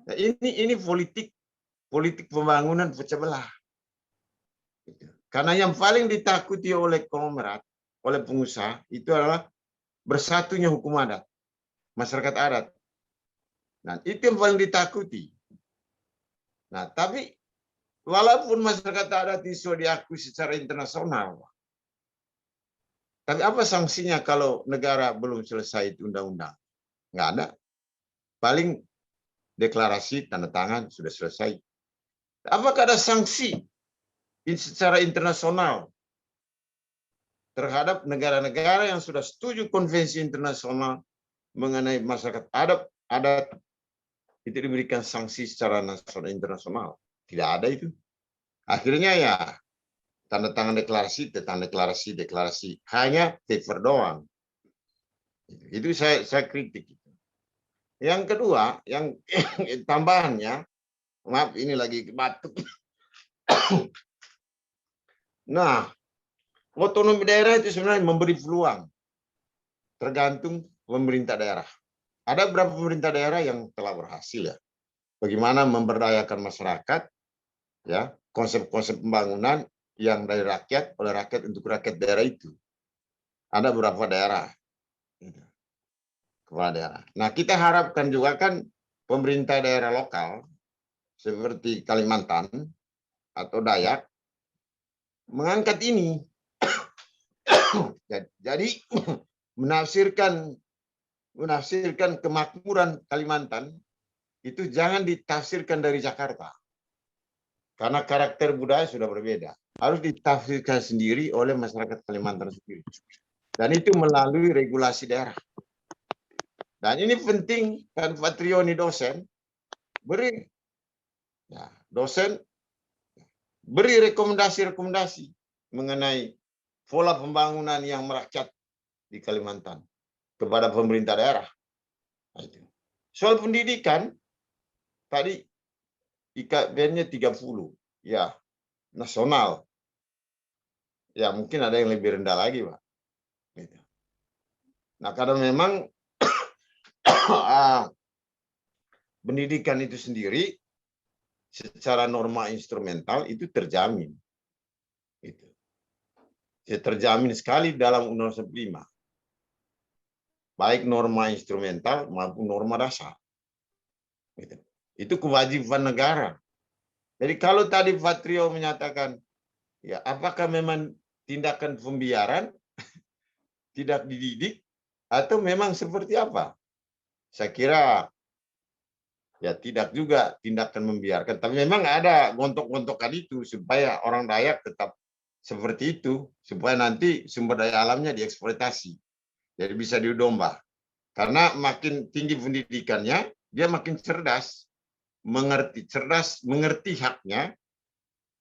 Nah, ini politik pembangunan pecah belah. Karena yang paling ditakuti oleh konglomerat, oleh pengusaha, itu adalah bersatunya hukum adat, masyarakat adat. Nah, itu yang paling ditakuti. Nah, tapi walaupun masyarakat adat itu diakui secara internasional, tapi apa sanksinya kalau negara belum selesai itu undang-undang? Nggak ada. Paling deklarasi, tanda tangan, sudah selesai. Apakah ada sanksi secara internasional terhadap negara-negara yang sudah setuju konvensi internasional mengenai masyarakat adat itu diberikan sanksi secara nasional internasional? Tidak ada itu. Akhirnya ya tanda tangan deklarasi, deklarasi, hanya paper doang. Itu saya kritik. Yang kedua, yang tambahannya, maaf ini lagi batuk. Nah, otonomi daerah itu sebenarnya memberi peluang, tergantung pemerintah daerah. Ada beberapa pemerintah daerah yang telah berhasil ya. Bagaimana memberdayakan masyarakat, ya, konsep-konsep pembangunan yang dari rakyat, oleh rakyat untuk rakyat daerah itu. Ada beberapa daerah. Kepala daerah. Nah, kita harapkan juga kan pemerintah daerah lokal seperti Kalimantan atau Dayak mengangkat ini. Jadi menafsirkan kemakmuran Kalimantan itu jangan ditafsirkan dari Jakarta. Karena karakter budaya sudah berbeda. Harus ditafsirkan sendiri oleh masyarakat Kalimantan sendiri. Dan itu melalui regulasi daerah. Dan ini penting, kan Patrio ini dosen, beri rekomendasi-rekomendasi mengenai pola pembangunan yang merakyat di Kalimantan kepada pemerintah daerah. Soal pendidikan, tadi IKN-nya 30, ya, nasional. Ya, mungkin ada yang lebih rendah lagi, Pak. Nah, karena memang pendidikan itu sendiri secara norma instrumental itu terjamin. Itu. Terjamin sekali dalam Undang-Undang 45. Baik norma instrumental maupun norma dasar. Gitu. Itu kewajiban negara. Jadi kalau tadi Patrio menyatakan, ya apakah memang tindakan pembiaran, tidak dididik, atau memang seperti apa? Saya kira ya tidak juga tindakan membiarkan, tapi memang ada gontok-gontokan itu supaya orang Dayak tetap seperti itu, supaya nanti sumber daya alamnya dieksploitasi. Jadi bisa diadu domba. Karena makin tinggi pendidikannya, dia makin cerdas, mengerti haknya,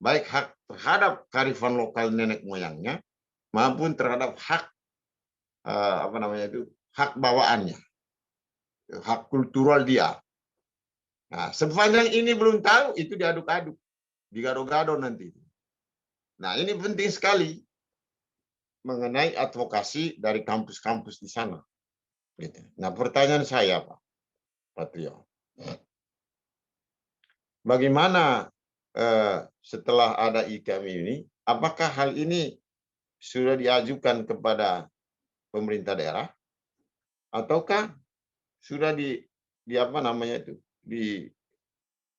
baik hak terhadap kearifan lokal nenek moyangnya, maupun terhadap hak hak bawaannya, hak kultural dia. Nah, sepanjang ini belum tahu, itu diaduk-aduk, digado-gado nanti. Nah, ini penting sekali mengenai advokasi dari kampus-kampus di sana. Nah, pertanyaan saya, Pak Patrio, bagaimana setelah ada IKM ini, apakah hal ini sudah diajukan kepada pemerintah daerah, ataukah sudah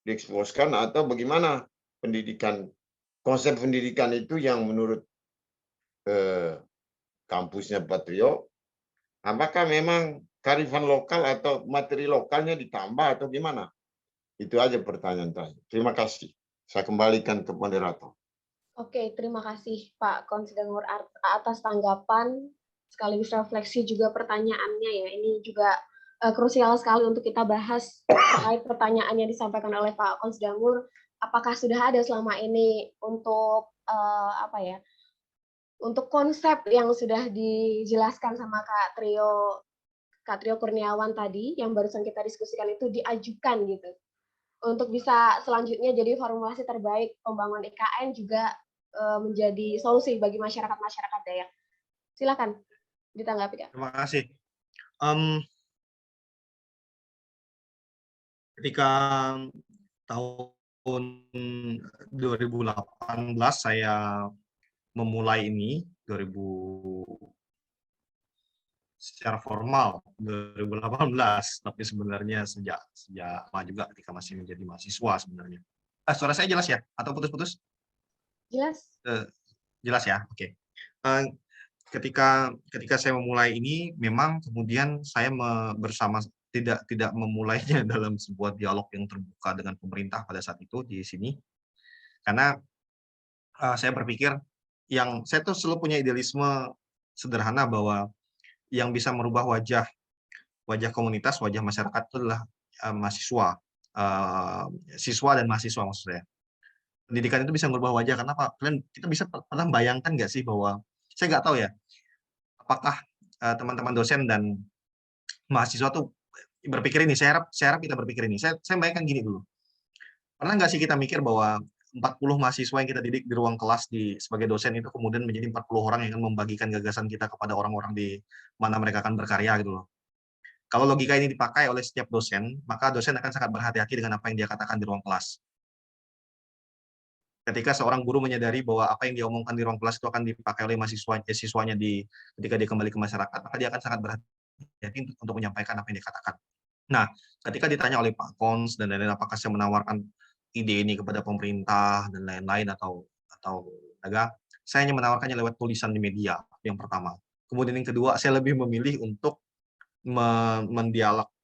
dieksposkan, atau bagaimana konsep pendidikan itu yang menurut kampusnya Patrio, apakah memang kearifan lokal atau materi lokalnya ditambah atau gimana? Itu aja pertanyaan terakhir. Terima kasih. Saya kembalikan ke moderator. Oke, terima kasih Pak Konsidangur atas tanggapan sekaligus refleksi juga pertanyaannya ya. Ini juga krusial sekali untuk kita bahas terkait pertanyaan yang disampaikan oleh Pak Konsidangur. Apakah sudah ada selama ini untuk untuk konsep yang sudah dijelaskan sama Kak Trio Kurniawan tadi, yang barusan kita diskusikan itu diajukan gitu, untuk bisa selanjutnya jadi formulasi terbaik pembangunan IKN juga menjadi solusi bagi masyarakat Dayak. Silakan ditanggapi, Kak. Terima kasih. Ketika tahun 2018 saya memulai ini, secara formal 2018, tapi sebenarnya sejak lama juga ketika masih menjadi mahasiswa sebenarnya. Suara saya jelas ya? Atau putus-putus? Jelas. Jelas ya, oke. Ketika saya memulai ini, memang kemudian saya tidak memulainya dalam sebuah dialog yang terbuka dengan pemerintah pada saat itu di sini, karena saya berpikir saya tuh selalu punya idealisme sederhana bahwa yang bisa merubah wajah komunitas, wajah masyarakat itu adalah mahasiswa, siswa dan mahasiswa maksud saya. Pendidikan itu bisa merubah wajah, karena kita bisa pernah bayangkan nggak sih bahwa, saya nggak tahu ya, apakah teman-teman dosen dan mahasiswa tuh berpikir ini, saya harap kita berpikir ini. Saya bayangkan gini dulu, pernah nggak sih kita mikir bahwa 40 mahasiswa yang kita didik di ruang kelas sebagai dosen itu kemudian menjadi 40 orang yang akan membagikan gagasan kita kepada orang-orang di mana mereka akan berkarya gitu loh. Kalau logika ini dipakai oleh setiap dosen, maka dosen akan sangat berhati-hati dengan apa yang dia katakan di ruang kelas. Ketika seorang guru menyadari bahwa apa yang dia omongkan di ruang kelas itu akan dipakai oleh siswanya ketika dia kembali ke masyarakat, maka dia akan sangat berhati-hati untuk menyampaikan apa yang dikatakan. Nah, ketika ditanya oleh Pak Kons dan lain-lain, apakah saya menawarkan ide ini kepada pemerintah dan lain-lain atau lembaga, saya hanya menawarkannya lewat tulisan di media yang pertama. Kemudian yang kedua, saya lebih memilih untuk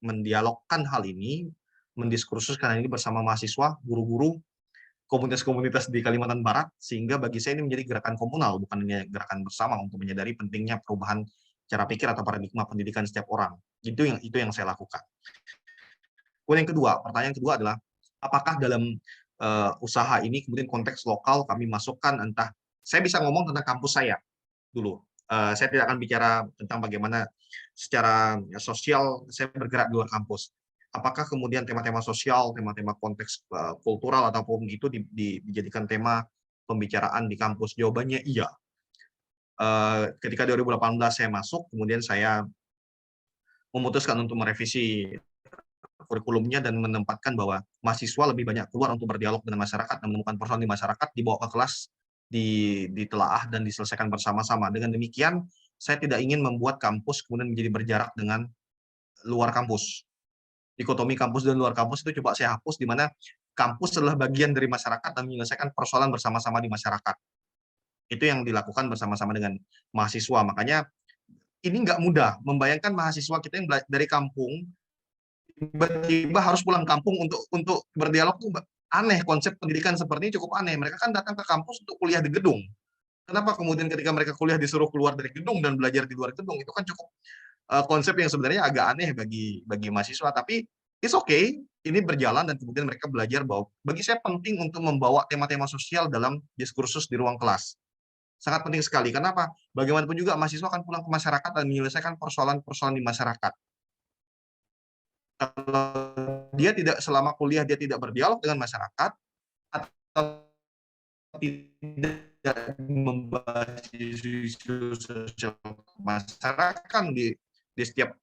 mendialogkan hal ini, mendiskursuskan hal ini bersama mahasiswa, guru-guru, komunitas-komunitas di Kalimantan Barat, sehingga bagi saya ini menjadi gerakan komunal, bukan hanya gerakan bersama untuk menyadari pentingnya perubahan cara pikir atau paradigma pendidikan setiap orang. Itu yang saya lakukan. Kemudian yang kedua, pertanyaan kedua adalah, apakah dalam usaha ini kemudian konteks lokal kami masukkan, entah saya bisa ngomong tentang kampus saya dulu. Saya tidak akan bicara tentang bagaimana secara sosial saya bergerak di luar kampus. Apakah kemudian tema-tema sosial, tema-tema konteks kultural ataupun itu dijadikan tema pembicaraan di kampus? Jawabannya iya. Ketika 2018 saya masuk, kemudian saya memutuskan untuk merevisi kurikulumnya dan menempatkan bahwa mahasiswa lebih banyak keluar untuk berdialog dengan masyarakat dan menemukan persoalan di masyarakat, dibawa ke kelas, ditelaah dan diselesaikan bersama-sama. Dengan demikian, saya tidak ingin membuat kampus kemudian menjadi berjarak dengan luar kampus. Dikotomi kampus dan luar kampus itu coba saya hapus, di mana kampus adalah bagian dari masyarakat dan menyelesaikan persoalan bersama-sama di masyarakat. Itu yang dilakukan bersama-sama dengan mahasiswa. Makanya ini nggak mudah membayangkan mahasiswa kita yang dari kampung tiba-tiba harus pulang kampung untuk berdialog tuh aneh. Konsep pendidikan seperti ini cukup aneh. Mereka kan datang ke kampus untuk kuliah di gedung. Kenapa kemudian ketika mereka kuliah disuruh keluar dari gedung dan belajar di luar gedung? Itu kan cukup konsep yang sebenarnya agak aneh bagi mahasiswa. Tapi it's okay, ini berjalan dan kemudian mereka belajar bahwa bagi saya penting untuk membawa tema-tema sosial dalam diskursus di ruang kelas. Sangat penting sekali. Kenapa? Bagaimanapun juga mahasiswa akan pulang ke masyarakat dan menyelesaikan persoalan-persoalan di masyarakat. Kalau dia tidak selama kuliah dia tidak berdialog dengan masyarakat atau tidak membahas isu-isu sosial masyarakat di setiap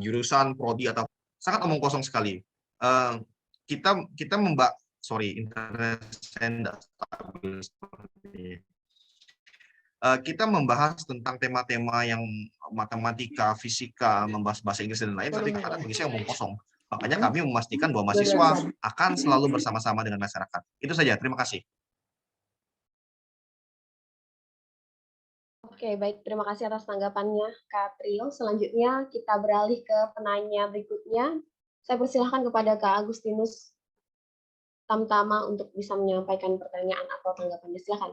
jurusan prodi atau sangat omong kosong sekali. Kita internet saya tidak stabil seperti kita membahas tentang tema-tema yang matematika, fisika, membahas bahasa Inggris dan lain, tapi kadang bagi saya omong kosong. Makanya kami memastikan bahwa mahasiswa akan selalu bersama-sama dengan masyarakat. Itu saja, terima kasih. Oke, baik. Terima kasih atas tanggapannya, Kak Trio. Selanjutnya kita beralih ke penanya berikutnya. Saya persilahkan kepada Kak Agustinus Tamtama untuk bisa menyampaikan pertanyaan atau tanggapannya. Silakan.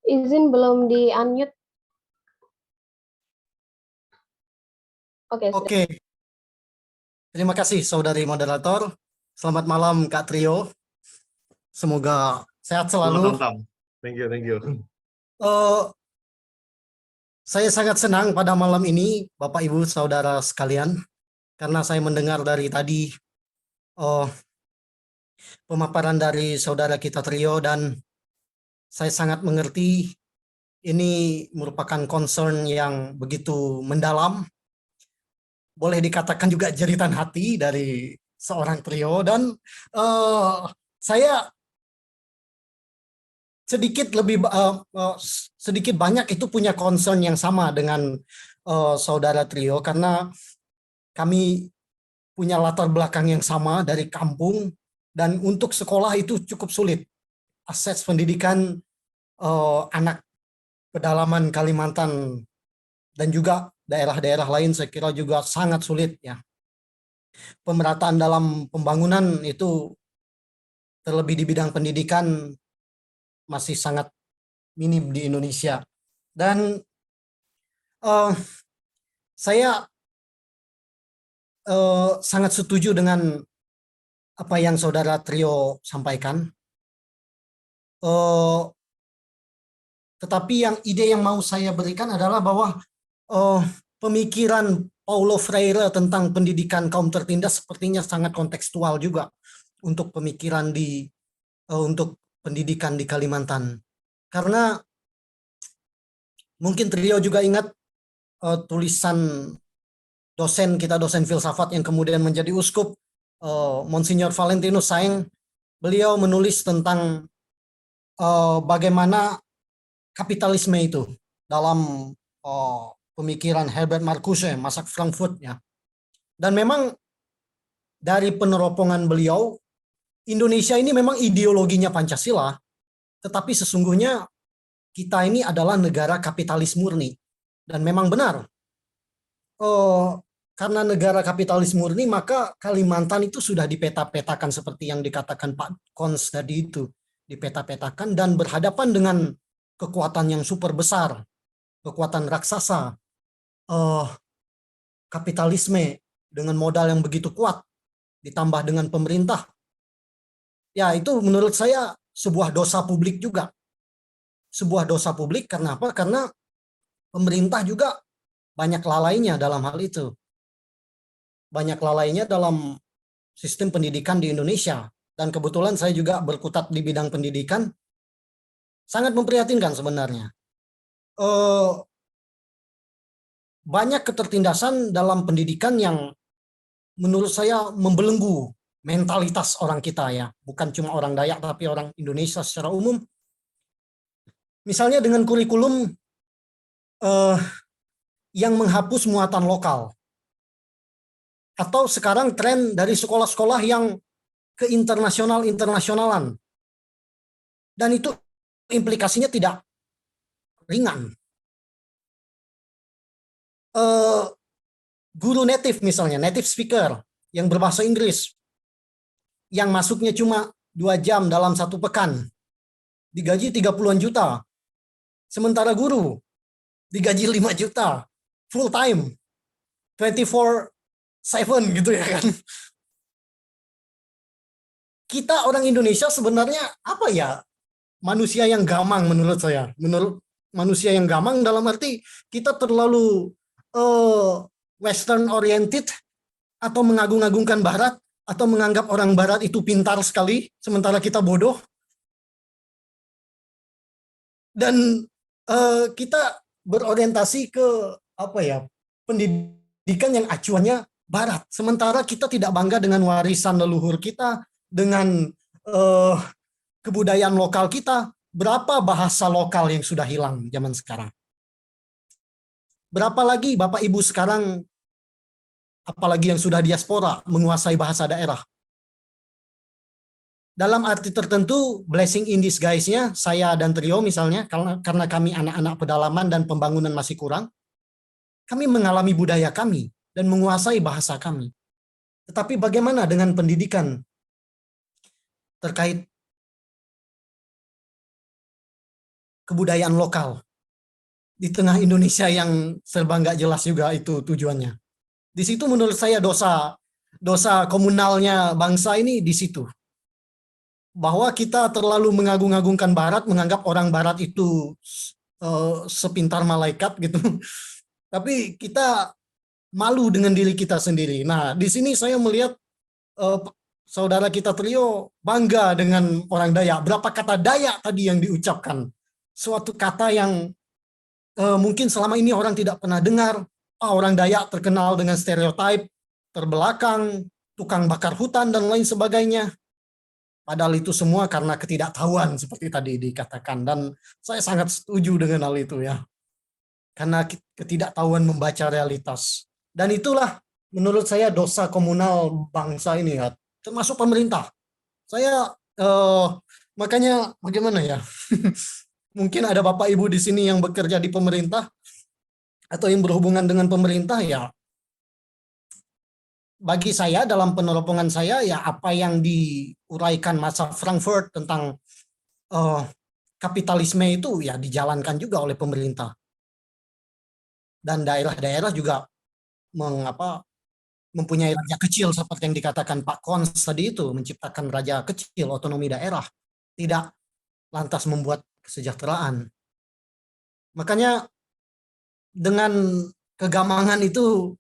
Izin belum di-unmute. Oke. Terima kasih saudari moderator. Selamat malam Kak Trio. Semoga sehat selalu. Thank you. Saya sangat senang pada malam ini Bapak Ibu saudara sekalian, karena saya mendengar dari tadi pemaparan dari saudara kita Trio, dan saya sangat mengerti ini merupakan concern yang begitu mendalam, boleh dikatakan juga jeritan hati dari seorang Trio, dan saya sedikit banyak itu punya concern yang sama dengan saudara Trio, karena kami punya latar belakang yang sama dari kampung, dan untuk sekolah itu cukup sulit. Akses pendidikan anak pedalaman Kalimantan dan juga daerah-daerah lain saya kira juga sangat sulit ya. Pemerataan dalam pembangunan itu terlebih di bidang pendidikan masih sangat minim di Indonesia. Dan saya sangat setuju dengan apa yang saudara Trio sampaikan. Tetapi ide yang mau saya berikan adalah bahwa pemikiran Paulo Freire tentang pendidikan kaum tertindas sepertinya sangat kontekstual juga untuk pemikiran untuk pendidikan di Kalimantan. Karena mungkin Trio juga ingat tulisan dosen kita, dosen filsafat yang kemudian menjadi uskup, Monsignor Valentinus Saeng, beliau menulis tentang bagaimana kapitalisme itu dalam pemikiran Herbert Marcuse, Masak Frankfurt ya. Dan memang dari peneropongan beliau, Indonesia ini memang ideologinya Pancasila, tetapi sesungguhnya kita ini adalah negara kapitalis murni. Dan memang benar, karena negara kapitalis murni, maka Kalimantan itu sudah dipeta-petakan seperti yang dikatakan Pak Kons tadi itu, dipeta-petakan dan berhadapan dengan kekuatan yang super besar, kekuatan raksasa, kapitalisme dengan modal yang begitu kuat, ditambah dengan pemerintah. Ya, itu menurut saya sebuah dosa publik juga. Sebuah dosa publik karena apa? Karena pemerintah juga banyak lalainya dalam hal itu. Banyak lalainya dalam sistem pendidikan di Indonesia. Dan kebetulan saya juga berkutat di bidang pendidikan. Sangat memprihatinkan sebenarnya. Banyak ketertindasan dalam pendidikan yang menurut saya membelenggu mentalitas orang kita ya. Bukan cuma orang Dayak tapi orang Indonesia secara umum. Misalnya dengan kurikulum yang menghapus muatan lokal. Atau sekarang tren dari sekolah-sekolah yang ke internasionalan. Dan itu implikasinya tidak ringan. Guru native misalnya, native speaker yang berbahasa Inggris, yang masuknya cuma 2 jam dalam 1 pekan, digaji 30-an juta. Sementara guru digaji 5 juta, full time, 24/7 gitu ya kan. Kita orang Indonesia sebenarnya apa ya? Manusia yang gamang menurut saya. Menurut manusia yang gamang dalam arti kita terlalu western oriented atau mengagung-agungkan barat atau menganggap orang barat itu pintar sekali sementara kita bodoh. Dan kita berorientasi ke apa ya? Pendidikan yang acuannya barat. Sementara kita tidak bangga dengan warisan leluhur kita, dengan kebudayaan lokal kita. Berapa bahasa lokal yang sudah hilang zaman sekarang? Berapa lagi Bapak Ibu sekarang, apalagi yang sudah diaspora, menguasai bahasa daerah? Dalam arti tertentu, blessing in disguise-nya, saya dan trio misalnya, karena kami anak-anak pedalaman dan pembangunan masih kurang, kami mengalami budaya kami dan menguasai bahasa kami. Tetapi bagaimana dengan pendidikan terkait kebudayaan lokal di tengah Indonesia yang serba nggak jelas juga itu tujuannya. Di situ menurut saya dosa komunalnya bangsa ini di situ. Bahwa kita terlalu mengagung-agungkan Barat, menganggap orang Barat itu sepintar malaikat gitu. Tapi kita malu dengan diri kita sendiri. Nah, di sini saya melihat saudara kita trio bangga dengan orang Dayak. Berapa kata Dayak tadi yang diucapkan? Suatu kata yang mungkin selama ini orang tidak pernah dengar. Orang Dayak terkenal dengan stereotip, terbelakang, tukang bakar hutan, dan lain sebagainya. Padahal itu semua karena ketidaktahuan seperti tadi dikatakan. Dan saya sangat setuju dengan hal itu ya. Karena ketidaktahuan membaca realitas. Dan itulah menurut saya dosa komunal bangsa ini ya. Termasuk pemerintah. Saya makanya bagaimana ya? Mungkin ada Bapak Ibu di sini yang bekerja di pemerintah atau yang berhubungan dengan pemerintah ya. Bagi saya dalam peneropongan saya ya apa yang diuraikan Masak Frankfurt tentang kapitalisme itu ya dijalankan juga oleh pemerintah. Dan daerah-daerah juga mempunyai raja kecil seperti yang dikatakan Pak Kons tadi itu, menciptakan raja kecil, otonomi daerah. Tidak lantas membuat kesejahteraan. Makanya dengan kegamangan itu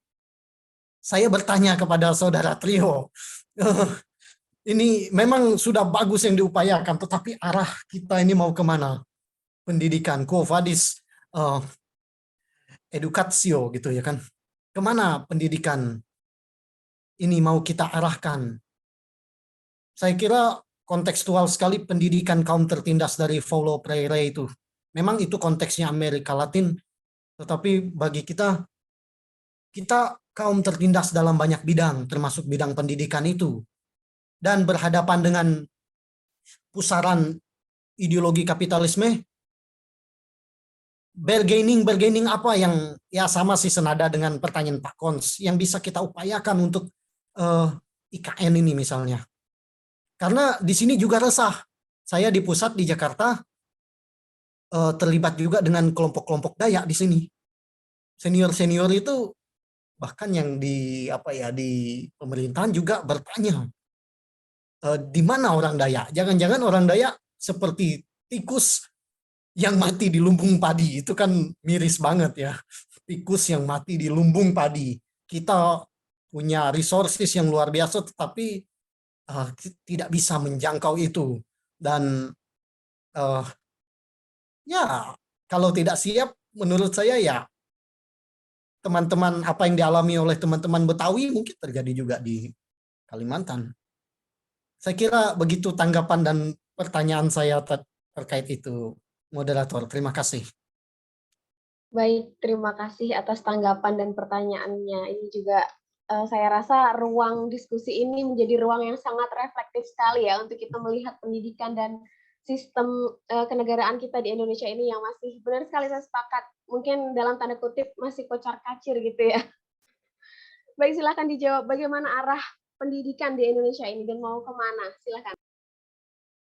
saya bertanya kepada saudara trio. Ini memang sudah bagus yang diupayakan, tetapi arah kita ini mau kemana? Pendidikan, quo vadis educatio gitu ya kan. kemana pendidikan ini mau kita arahkan. Saya kira kontekstual sekali pendidikan kaum tertindas dari Paulo Freire itu. Memang itu konteksnya Amerika Latin, tetapi bagi kita kaum tertindas dalam banyak bidang, termasuk bidang pendidikan itu. Dan berhadapan dengan pusaran ideologi kapitalisme, bargaining apa yang ya sama sih senada dengan pertanyaan Pak Kons yang bisa kita upayakan untuk IKN ini misalnya. Karena di sini juga resah. Saya di pusat di Jakarta terlibat juga dengan kelompok-kelompok Dayak di sini. Senior-senior itu bahkan yang di pemerintahan juga bertanya, di mana orang Dayak? Jangan-jangan orang Dayak seperti tikus yang mati di lumbung padi. Itu kan miris banget ya. Tikus yang mati di lumbung padi. Kita punya resources yang luar biasa, tetapi tidak bisa menjangkau itu. Dan ya kalau tidak siap, menurut saya ya teman-teman apa yang dialami oleh teman-teman Betawi mungkin terjadi juga di Kalimantan. Saya kira begitu tanggapan dan pertanyaan saya terkait itu, moderator. Terima kasih. Baik, terima kasih atas tanggapan dan pertanyaannya. Ini juga saya rasa ruang diskusi ini menjadi ruang yang sangat reflektif sekali ya untuk kita melihat pendidikan dan sistem kenegaraan kita di Indonesia ini yang masih, benar sekali saya sepakat, mungkin dalam tanda kutip masih kocar-kacir gitu ya. Baik, silakan dijawab bagaimana arah pendidikan di Indonesia ini dan mau kemana? Silakan.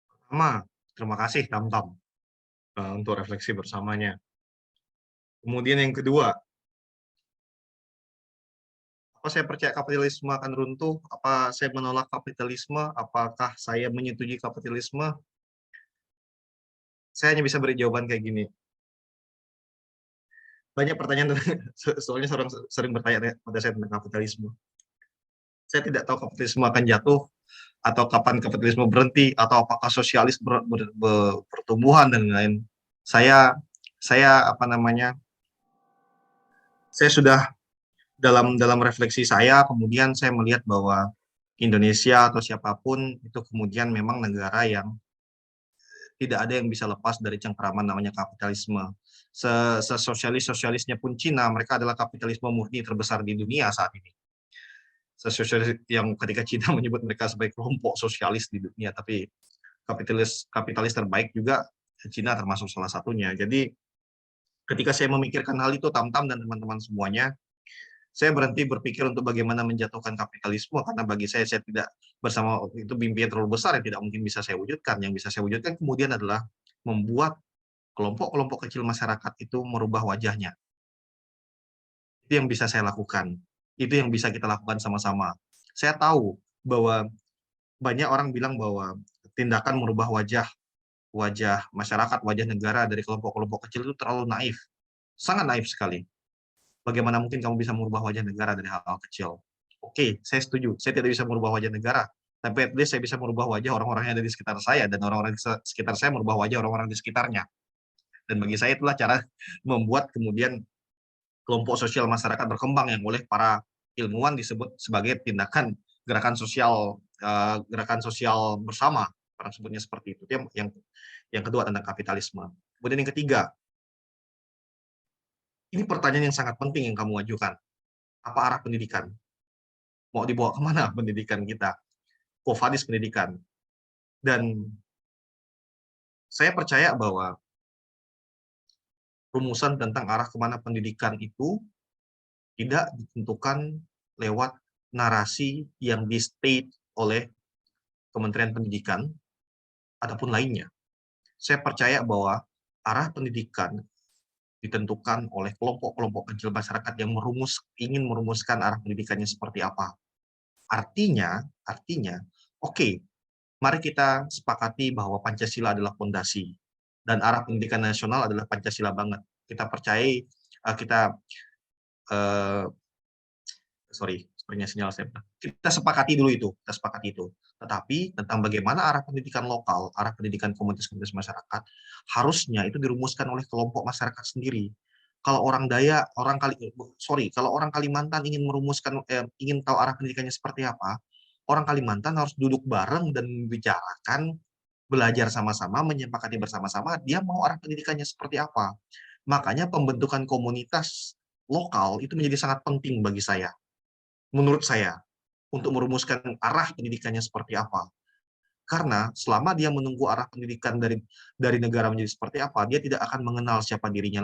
Pertama, terima kasih Tam-Tam untuk refleksi bersamanya. Kemudian yang kedua, apa saya percaya kapitalisme akan runtuh? Apa saya menolak kapitalisme? Apakah saya menyetujui kapitalisme? Saya hanya bisa beri jawaban kayak gini. Banyak pertanyaan, soalnya orang sering bertanya pada saya tentang kapitalisme. Saya tidak tahu kapitalisme akan jatuh, atau kapan kapitalisme berhenti, atau apakah sosialis pertumbuhan dan lain-lain. Saya sudah dalam refleksi saya, kemudian saya melihat bahwa Indonesia atau siapapun itu kemudian memang negara yang tidak ada yang bisa lepas dari cengkeraman namanya kapitalisme. Sesosialis-sosialisnya pun Cina, mereka adalah kapitalisme murni terbesar di dunia saat ini. Sesosialis yang ketika Cina menyebut mereka sebagai kelompok sosialis di dunia, tapi kapitalis terbaik juga Cina termasuk salah satunya. Jadi ketika saya memikirkan hal itu, Tam-Tam dan teman-teman semuanya, saya berhenti berpikir untuk bagaimana menjatuhkan kapitalisme, karena bagi saya tidak bersama itu mimpi yang terlalu besar yang tidak mungkin bisa saya wujudkan. Yang bisa saya wujudkan kemudian adalah membuat kelompok-kelompok kecil masyarakat itu merubah wajahnya. Itu yang bisa saya lakukan. Itu yang bisa kita lakukan sama-sama. Saya tahu bahwa banyak orang bilang bahwa tindakan merubah wajah masyarakat, wajah negara dari kelompok-kelompok kecil itu terlalu naif. Sangat naif sekali. Bagaimana mungkin kamu bisa merubah wajah negara dari hal-hal kecil? Oke, saya setuju. Saya tidak bisa merubah wajah negara, tapi at least saya bisa merubah wajah orang-orang yang ada di sekitar saya, dan orang-orang di sekitar saya merubah wajah orang-orang di sekitarnya. Dan bagi saya itulah cara membuat kemudian kelompok sosial masyarakat berkembang yang oleh para ilmuwan disebut sebagai tindakan gerakan sosial bersama. Orang sebutnya seperti itu. Yang kedua tentang kapitalisme. Kemudian yang ketiga, ini pertanyaan yang sangat penting yang kamu ajukan. Apa arah pendidikan? Mau dibawa kemana pendidikan kita? Quo vadis pendidikan. Dan saya percaya bahwa rumusan tentang arah kemana pendidikan itu tidak ditentukan lewat narasi yang di-state oleh Kementerian Pendidikan ataupun lainnya. Saya percaya bahwa arah pendidikan ditentukan oleh kelompok-kelompok kecil masyarakat yang ingin merumuskan arah pendidikannya seperti apa. Artinya, oke, mari kita sepakati bahwa Pancasila adalah fondasi dan arah pendidikan nasional adalah Pancasila banget. Kita percayai, sepertinya sinyal saya. Kita sepakati dulu itu, Tetapi tentang bagaimana arah pendidikan lokal, arah pendidikan komunitas-komunitas masyarakat, harusnya itu dirumuskan oleh kelompok masyarakat sendiri. kalau orang Dayak, kalau orang Kalimantan ingin merumuskan, ingin tahu arah pendidikannya seperti apa, orang Kalimantan harus duduk bareng dan membicarakan, belajar sama-sama, menyepakati bersama-sama, dia mau arah pendidikannya seperti apa. Makanya pembentukan komunitas lokal itu menjadi sangat penting bagi saya, menurut saya, untuk merumuskan arah pendidikannya seperti apa. Karena selama dia menunggu arah pendidikan dari negara menjadi seperti apa, dia tidak akan mengenal siapa dirinya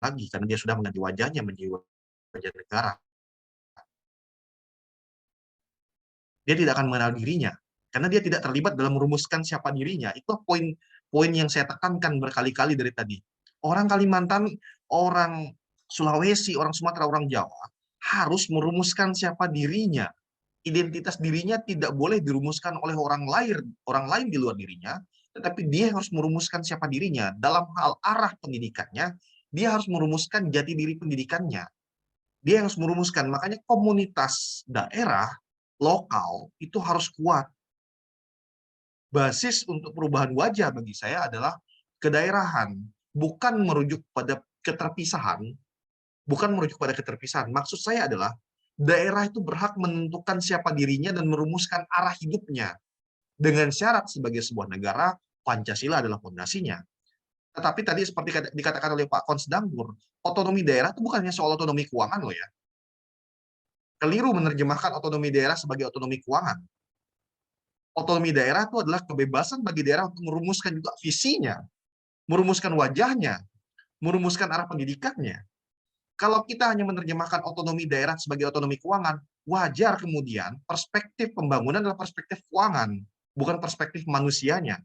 lagi, karena dia sudah mengganti wajahnya menjadi wajah negara. Dia tidak akan mengenal dirinya, karena dia tidak terlibat dalam merumuskan siapa dirinya. Itu poin yang saya tekankan berkali-kali dari tadi. Orang Kalimantan, orang Sulawesi, orang Sumatera, orang Jawa harus merumuskan siapa dirinya. Identitas dirinya tidak boleh dirumuskan oleh orang lain di luar dirinya, tetapi dia harus merumuskan siapa dirinya. Dalam hal arah pendidikannya, dia harus merumuskan jati diri pendidikannya. Dia harus merumuskan, makanya komunitas daerah, lokal, itu harus kuat. Basis untuk perubahan wajah bagi saya adalah kedaerahan, bukan merujuk pada keterpisahan, Maksud saya adalah daerah itu berhak menentukan siapa dirinya dan merumuskan arah hidupnya. Dengan syarat sebagai sebuah negara, Pancasila adalah fondasinya. Tetapi tadi seperti dikatakan oleh Pak Konsdanggur, otonomi daerah itu bukannya soal otonomi keuangan loh ya. Keliru menerjemahkan otonomi daerah sebagai otonomi keuangan. Otonomi daerah itu adalah kebebasan bagi daerah untuk merumuskan juga visinya, merumuskan wajahnya, merumuskan arah pendidikannya. Kalau kita hanya menerjemahkan otonomi daerah sebagai otonomi keuangan, wajar kemudian perspektif pembangunan adalah perspektif keuangan, bukan perspektif manusianya.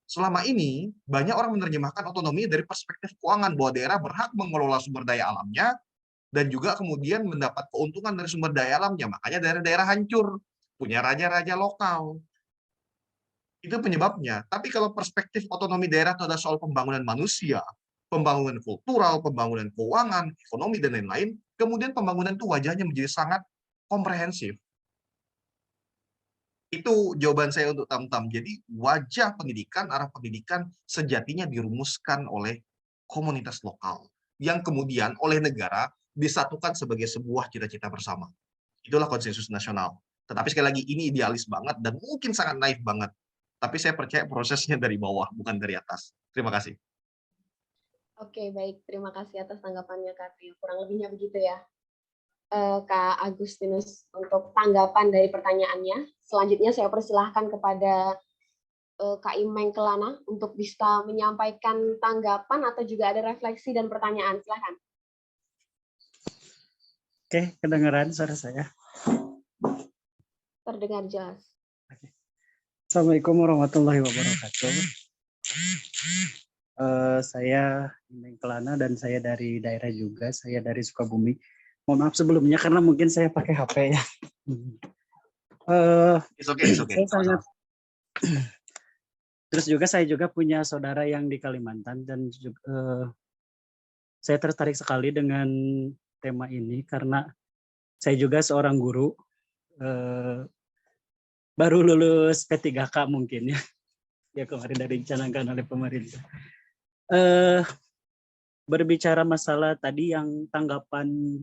Selama ini, banyak orang menerjemahkan otonomi dari perspektif keuangan, bahwa daerah berhak mengelola sumber daya alamnya, dan juga kemudian mendapat keuntungan dari sumber daya alamnya. Makanya daerah-daerah hancur, punya raja-raja lokal. Itu penyebabnya. Tapi kalau perspektif otonomi daerah itu adalah soal pembangunan manusia, pembangunan kultural, pembangunan keuangan, ekonomi, dan lain-lain, kemudian pembangunan itu wajahnya menjadi sangat komprehensif. Itu jawaban saya untuk Tamtam. Jadi wajah pendidikan, arah pendidikan sejatinya dirumuskan oleh komunitas lokal, yang kemudian oleh negara disatukan sebagai sebuah cita-cita bersama. Itulah konsensus nasional. Tetapi sekali lagi, ini idealis banget dan mungkin sangat naif banget. Tapi saya percaya prosesnya dari bawah, bukan dari atas. Terima kasih. Oke, baik. Terima kasih atas tanggapannya, Kak Trio. Kurang lebihnya begitu ya, Kak Agustinus, untuk tanggapan dari pertanyaannya. Selanjutnya saya persilahkan kepada Kak Imeng Kelana untuk bisa menyampaikan tanggapan atau juga ada refleksi dan pertanyaan. Silakan. Oke, kedengaran suara saya? Terdengar jelas. Assalamualaikum warahmatullahi wabarakatuh. Saya Imeng Kelana dan saya dari daerah juga, saya dari Sukabumi. Mohon maaf sebelumnya karena mungkin saya pakai HP ya. It's okay. Terus juga saya juga punya saudara yang di Kalimantan dan saya tertarik sekali dengan tema ini karena saya juga seorang guru, baru lulus P3K mungkin ya kemarin dari dicanangkan oleh pemerintah. Berbicara masalah tadi yang tanggapan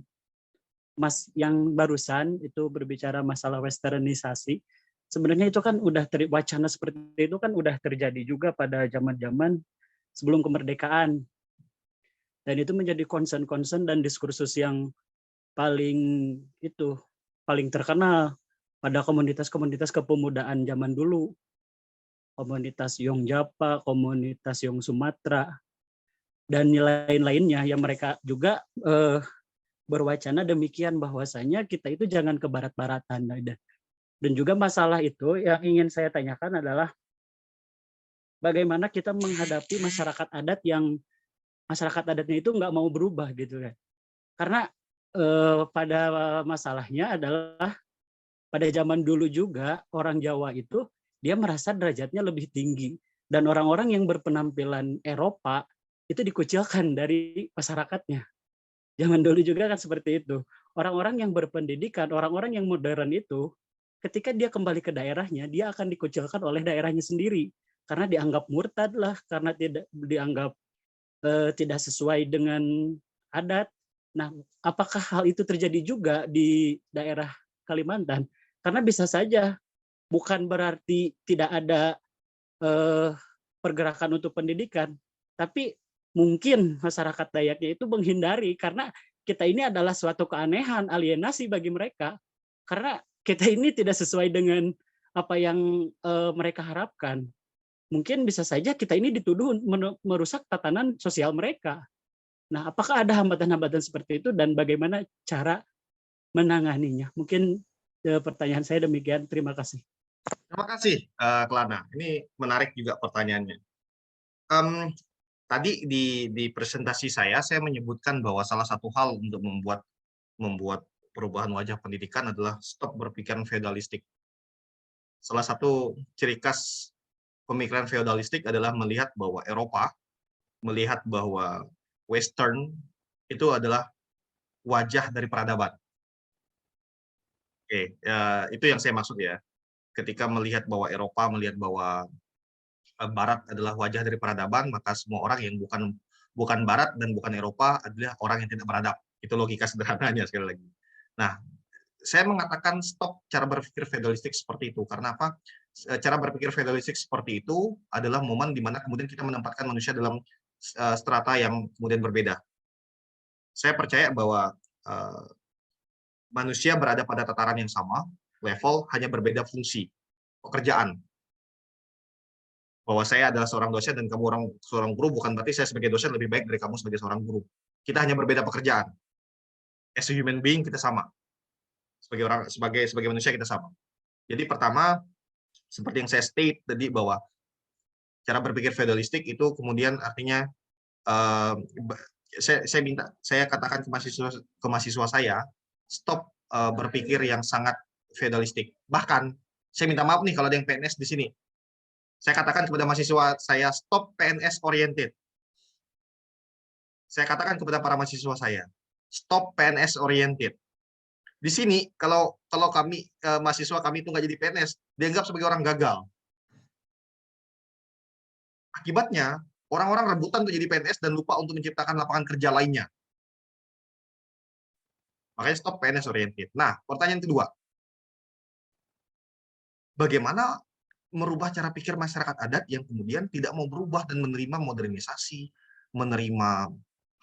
Mas yang barusan itu berbicara masalah westernisasi, sebenarnya itu kan udah wacana seperti itu kan udah terjadi juga pada zaman-zaman sebelum kemerdekaan. Dan itu menjadi concern dan diskursus yang paling terkenal pada komunitas-komunitas kepemudaan zaman dulu. Komunitas Yong Japa, komunitas Yong Sumatera, dan lain-lainnya yang mereka juga berwacana demikian bahwasanya kita itu jangan ke barat-baratan. Dan juga masalah itu yang ingin saya tanyakan adalah bagaimana kita menghadapi masyarakat adat yang masyarakat adatnya itu nggak mau berubah gitu kan. Karena pada masalahnya adalah pada zaman dulu juga orang Jawa itu dia merasa derajatnya lebih tinggi dan orang-orang yang berpenampilan Eropa itu dikucilkan dari masyarakatnya. Zaman dulu juga kan seperti itu. Orang-orang yang berpendidikan, orang-orang yang modern itu, ketika dia kembali ke daerahnya, dia akan dikucilkan oleh daerahnya sendiri. Karena dianggap murtad lah, karena tidak dianggap tidak sesuai dengan adat. Nah, apakah hal itu terjadi juga di daerah Kalimantan? Karena bisa saja bukan berarti tidak ada pergerakan untuk pendidikan, tapi mungkin masyarakat Dayaknya itu menghindari karena kita ini adalah suatu keanehan, alienasi bagi mereka. Karena kita ini tidak sesuai dengan apa yang mereka harapkan. Mungkin bisa saja kita ini dituduh merusak tatanan sosial mereka. Nah, apakah ada hambatan-hambatan seperti itu dan bagaimana cara menanganinya? Mungkin pertanyaan saya demikian. Terima kasih. Terima kasih, Kelana. Ini menarik juga pertanyaannya. Tadi di presentasi saya menyebutkan bahwa salah satu hal untuk membuat perubahan wajah pendidikan adalah stop berpikiran feodalistik. Salah satu ciri khas pemikiran feodalistik adalah melihat bahwa Eropa, melihat bahwa Western itu adalah wajah dari peradaban. Oke, ya, itu yang saya maksud ya. Ketika melihat bahwa Eropa, melihat bahwa Barat adalah wajah dari peradaban, maka semua orang yang bukan Barat dan bukan Eropa adalah orang yang tidak beradab. Itu logika sederhananya sekali lagi. Nah, saya mengatakan stop cara berpikir feodalistik seperti itu. Karena apa? Cara berpikir feodalistik seperti itu adalah momen di mana kemudian kita menempatkan manusia dalam strata yang kemudian berbeda. Saya percaya bahwa manusia berada pada tataran yang sama, level, hanya berbeda fungsi, pekerjaan. Bahwa saya adalah seorang dosen dan kamu seorang guru, bukan berarti saya sebagai dosen lebih baik dari kamu sebagai seorang guru. Kita hanya berbeda pekerjaan. As a human being, kita sama. Sebagai manusia, kita sama. Jadi pertama, seperti yang saya state tadi, bahwa cara berpikir feodalistik itu kemudian artinya, saya katakan ke mahasiswa saya, stop berpikir yang sangat feodalistik. Bahkan, saya minta maaf nih kalau ada yang PNS di sini. Saya katakan kepada mahasiswa saya, stop PNS oriented. Saya katakan kepada para mahasiswa saya, stop PNS oriented. Di sini, kalau kami, mahasiswa kami itu nggak jadi PNS, dianggap sebagai orang gagal. Akibatnya, orang-orang rebutan untuk jadi PNS dan lupa untuk menciptakan lapangan kerja lainnya. Makanya stop PNS oriented. Nah, pertanyaan kedua. Bagaimana merubah cara pikir masyarakat adat yang kemudian tidak mau berubah dan menerima modernisasi, menerima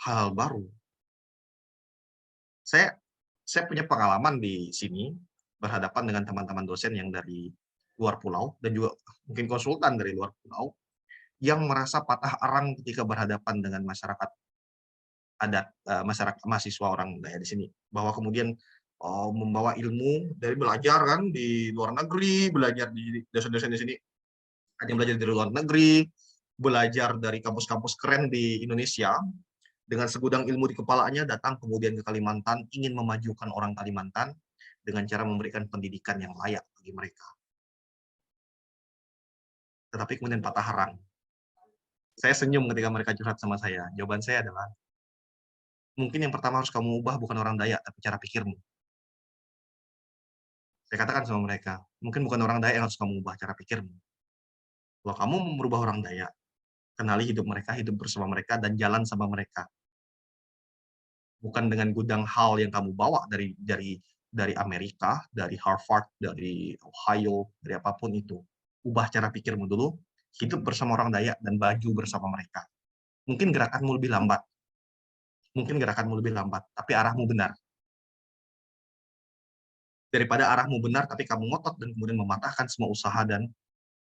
hal baru. Saya punya pengalaman di sini, berhadapan dengan teman-teman dosen yang dari luar pulau, dan juga mungkin konsultan dari luar pulau, yang merasa patah arang ketika berhadapan dengan masyarakat adat, masyarakat mahasiswa orang Dayak di sini. Bahwa kemudian membawa ilmu dari belajar kan di luar negeri, belajar di dosen-dosen di sini, ada yang belajar dari luar negeri, belajar dari kampus-kampus keren di Indonesia, dengan segudang ilmu di kepalanya, datang kemudian ke Kalimantan, ingin memajukan orang Kalimantan dengan cara memberikan pendidikan yang layak bagi mereka. Tetapi kemudian patah arang. Saya senyum ketika mereka curhat sama saya. Jawaban saya adalah, mungkin yang pertama harus kamu ubah bukan orang Dayak, tapi cara pikirmu. Saya katakan sama mereka, mungkin bukan orang Dayak yang harus kamu ubah, cara pikirmu. Kalau kamu merubah orang Dayak, kenali hidup mereka, hidup bersama mereka, dan jalan sama mereka. Bukan dengan gudang hal yang kamu bawa dari Amerika, dari Harvard, dari Ohio, dari apapun itu. Ubah cara pikirmu dulu, hidup bersama orang Dayak, dan baju bersama mereka. Mungkin gerakanmu lebih lambat, tapi arahmu benar. Daripada arahmu benar, tapi kamu ngotot dan kemudian mematahkan semua usaha dan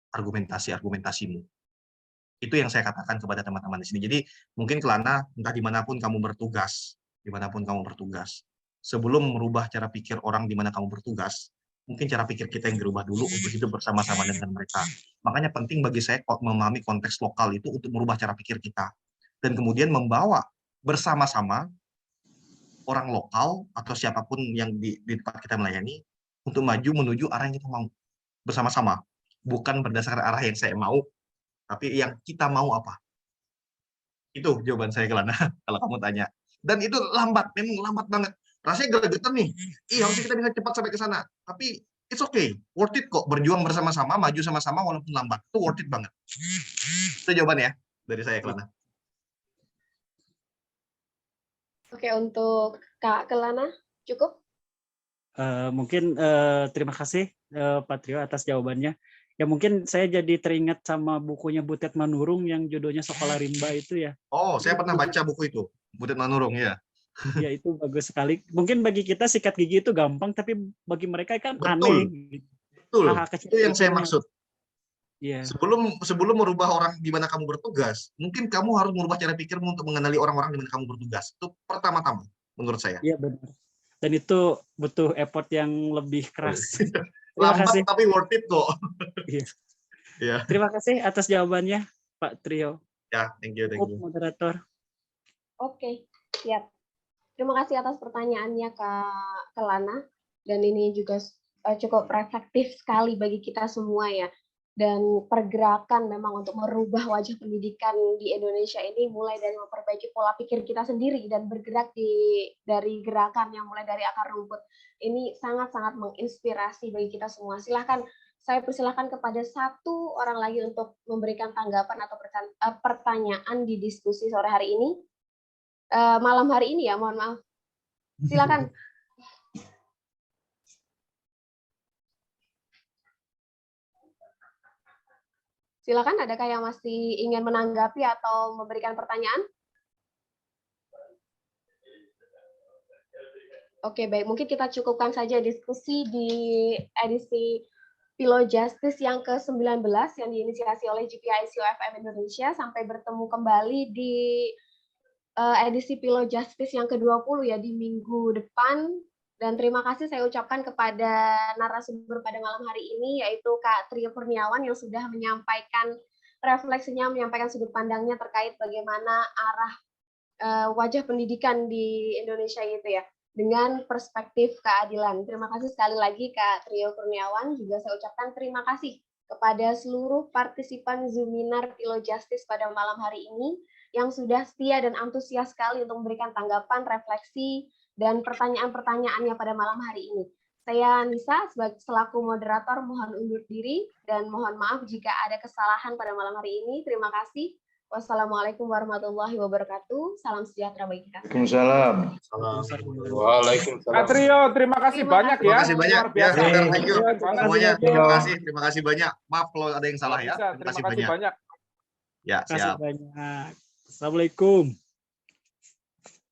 argumentasimu. Itu yang saya katakan kepada teman-teman di sini. Jadi mungkin Kelana, entah dimanapun kamu bertugas, sebelum merubah cara pikir orang di mana kamu bertugas, mungkin cara pikir kita yang dirubah dulu untuk hidup bersama-sama dengan mereka. Makanya penting bagi saya memahami konteks lokal itu untuk merubah cara pikir kita. Dan kemudian membawa bersama-sama orang lokal atau siapapun yang di tempat kita melayani untuk maju menuju arah yang kita mau bersama-sama, bukan berdasarkan arah yang saya mau, tapi yang kita mau apa. Itu jawaban saya, Kelana, kalau kamu tanya. Dan itu lambat, memang lambat banget. Rasanya gelegetan nih. Harusnya kita bisa cepat sampai ke sana. Tapi it's okay, worth it kok. Berjuang bersama-sama, maju sama-sama walaupun lambat. Itu worth it banget. Itu jawaban ya dari saya, Kelana. Oke, untuk Kak Kelana cukup? Mungkin terima kasih Pak Trio atas jawabannya. Ya mungkin saya jadi teringat sama bukunya Butet Manurung yang judulnya Sekolah Rimba itu ya. Oh, saya pernah baca buku itu, Butet Manurung ya. Ya itu bagus sekali. Mungkin bagi kita sikat gigi itu gampang, tapi bagi mereka kan Betul. aneh. Betul, Hal-hal kecil itu yang saya maksud. Iya. Sebelum merubah orang di mana kamu bertugas, mungkin kamu harus merubah cara pikirmu untuk mengenali orang-orang di mana kamu bertugas. Itu pertama-tama, menurut saya. Iya benar. Dan itu butuh effort yang lebih keras. Terima Lambat kasih. tapi worth it kok. Iya. Ya, Terima kasih atas jawabannya, Pak Trio. ya, thank you. Moderator. Oke, siap. Terima kasih atas pertanyaannya Kak Kelana. Dan ini juga cukup reflektif sekali bagi kita semua ya. Dan pergerakan memang untuk merubah wajah pendidikan di Indonesia ini mulai dari memperbaiki pola pikir kita sendiri dan bergerak dari gerakan yang mulai dari akar rumput. Ini sangat-sangat menginspirasi bagi kita semua. Silahkan, saya persilahkan kepada satu orang lagi untuk memberikan tanggapan atau pertanyaan di diskusi sore hari ini. Malam hari ini ya, mohon maaf. Silakan. Silakan, adakah yang masih ingin menanggapi atau memberikan pertanyaan? Oke, baik. Mungkin kita cukupkan saja diskusi di edisi Philo Justice yang ke-19 yang diinisiasi oleh GPIC UFM Indonesia. Sampai bertemu kembali di edisi Philo Justice yang ke-20 ya di minggu depan. Dan terima kasih saya ucapkan kepada narasumber pada malam hari ini, yaitu Kak Trio Kurniawan yang sudah menyampaikan refleksinya, menyampaikan sudut pandangnya terkait bagaimana arah wajah pendidikan di Indonesia gitu ya, dengan perspektif keadilan. Terima kasih sekali lagi Kak Trio Kurniawan. Juga saya ucapkan terima kasih kepada seluruh partisipan Zoominar Philo Justice pada malam hari ini yang sudah setia dan antusias sekali untuk memberikan tanggapan, refleksi, dan pertanyaan-pertanyaannya pada malam hari ini. Saya Nisa, selaku moderator, mohon undur diri dan mohon maaf jika ada kesalahan pada malam hari ini. Terima kasih. Wassalamualaikum warahmatullahi wabarakatuh. Salam sejahtera bagi kita. Waalaikumsalam. Waalaikumsalam. Kak Trio, terima kasih banyak ya. Terima kasih banyak. Luar biasa. Ya, thank you semuanya. Banyak. Terima kasih banyak. Maaf kalau ada yang salah ya. Terima kasih banyak. Ya, Terima kasih siap. banyak. Assalamualaikum.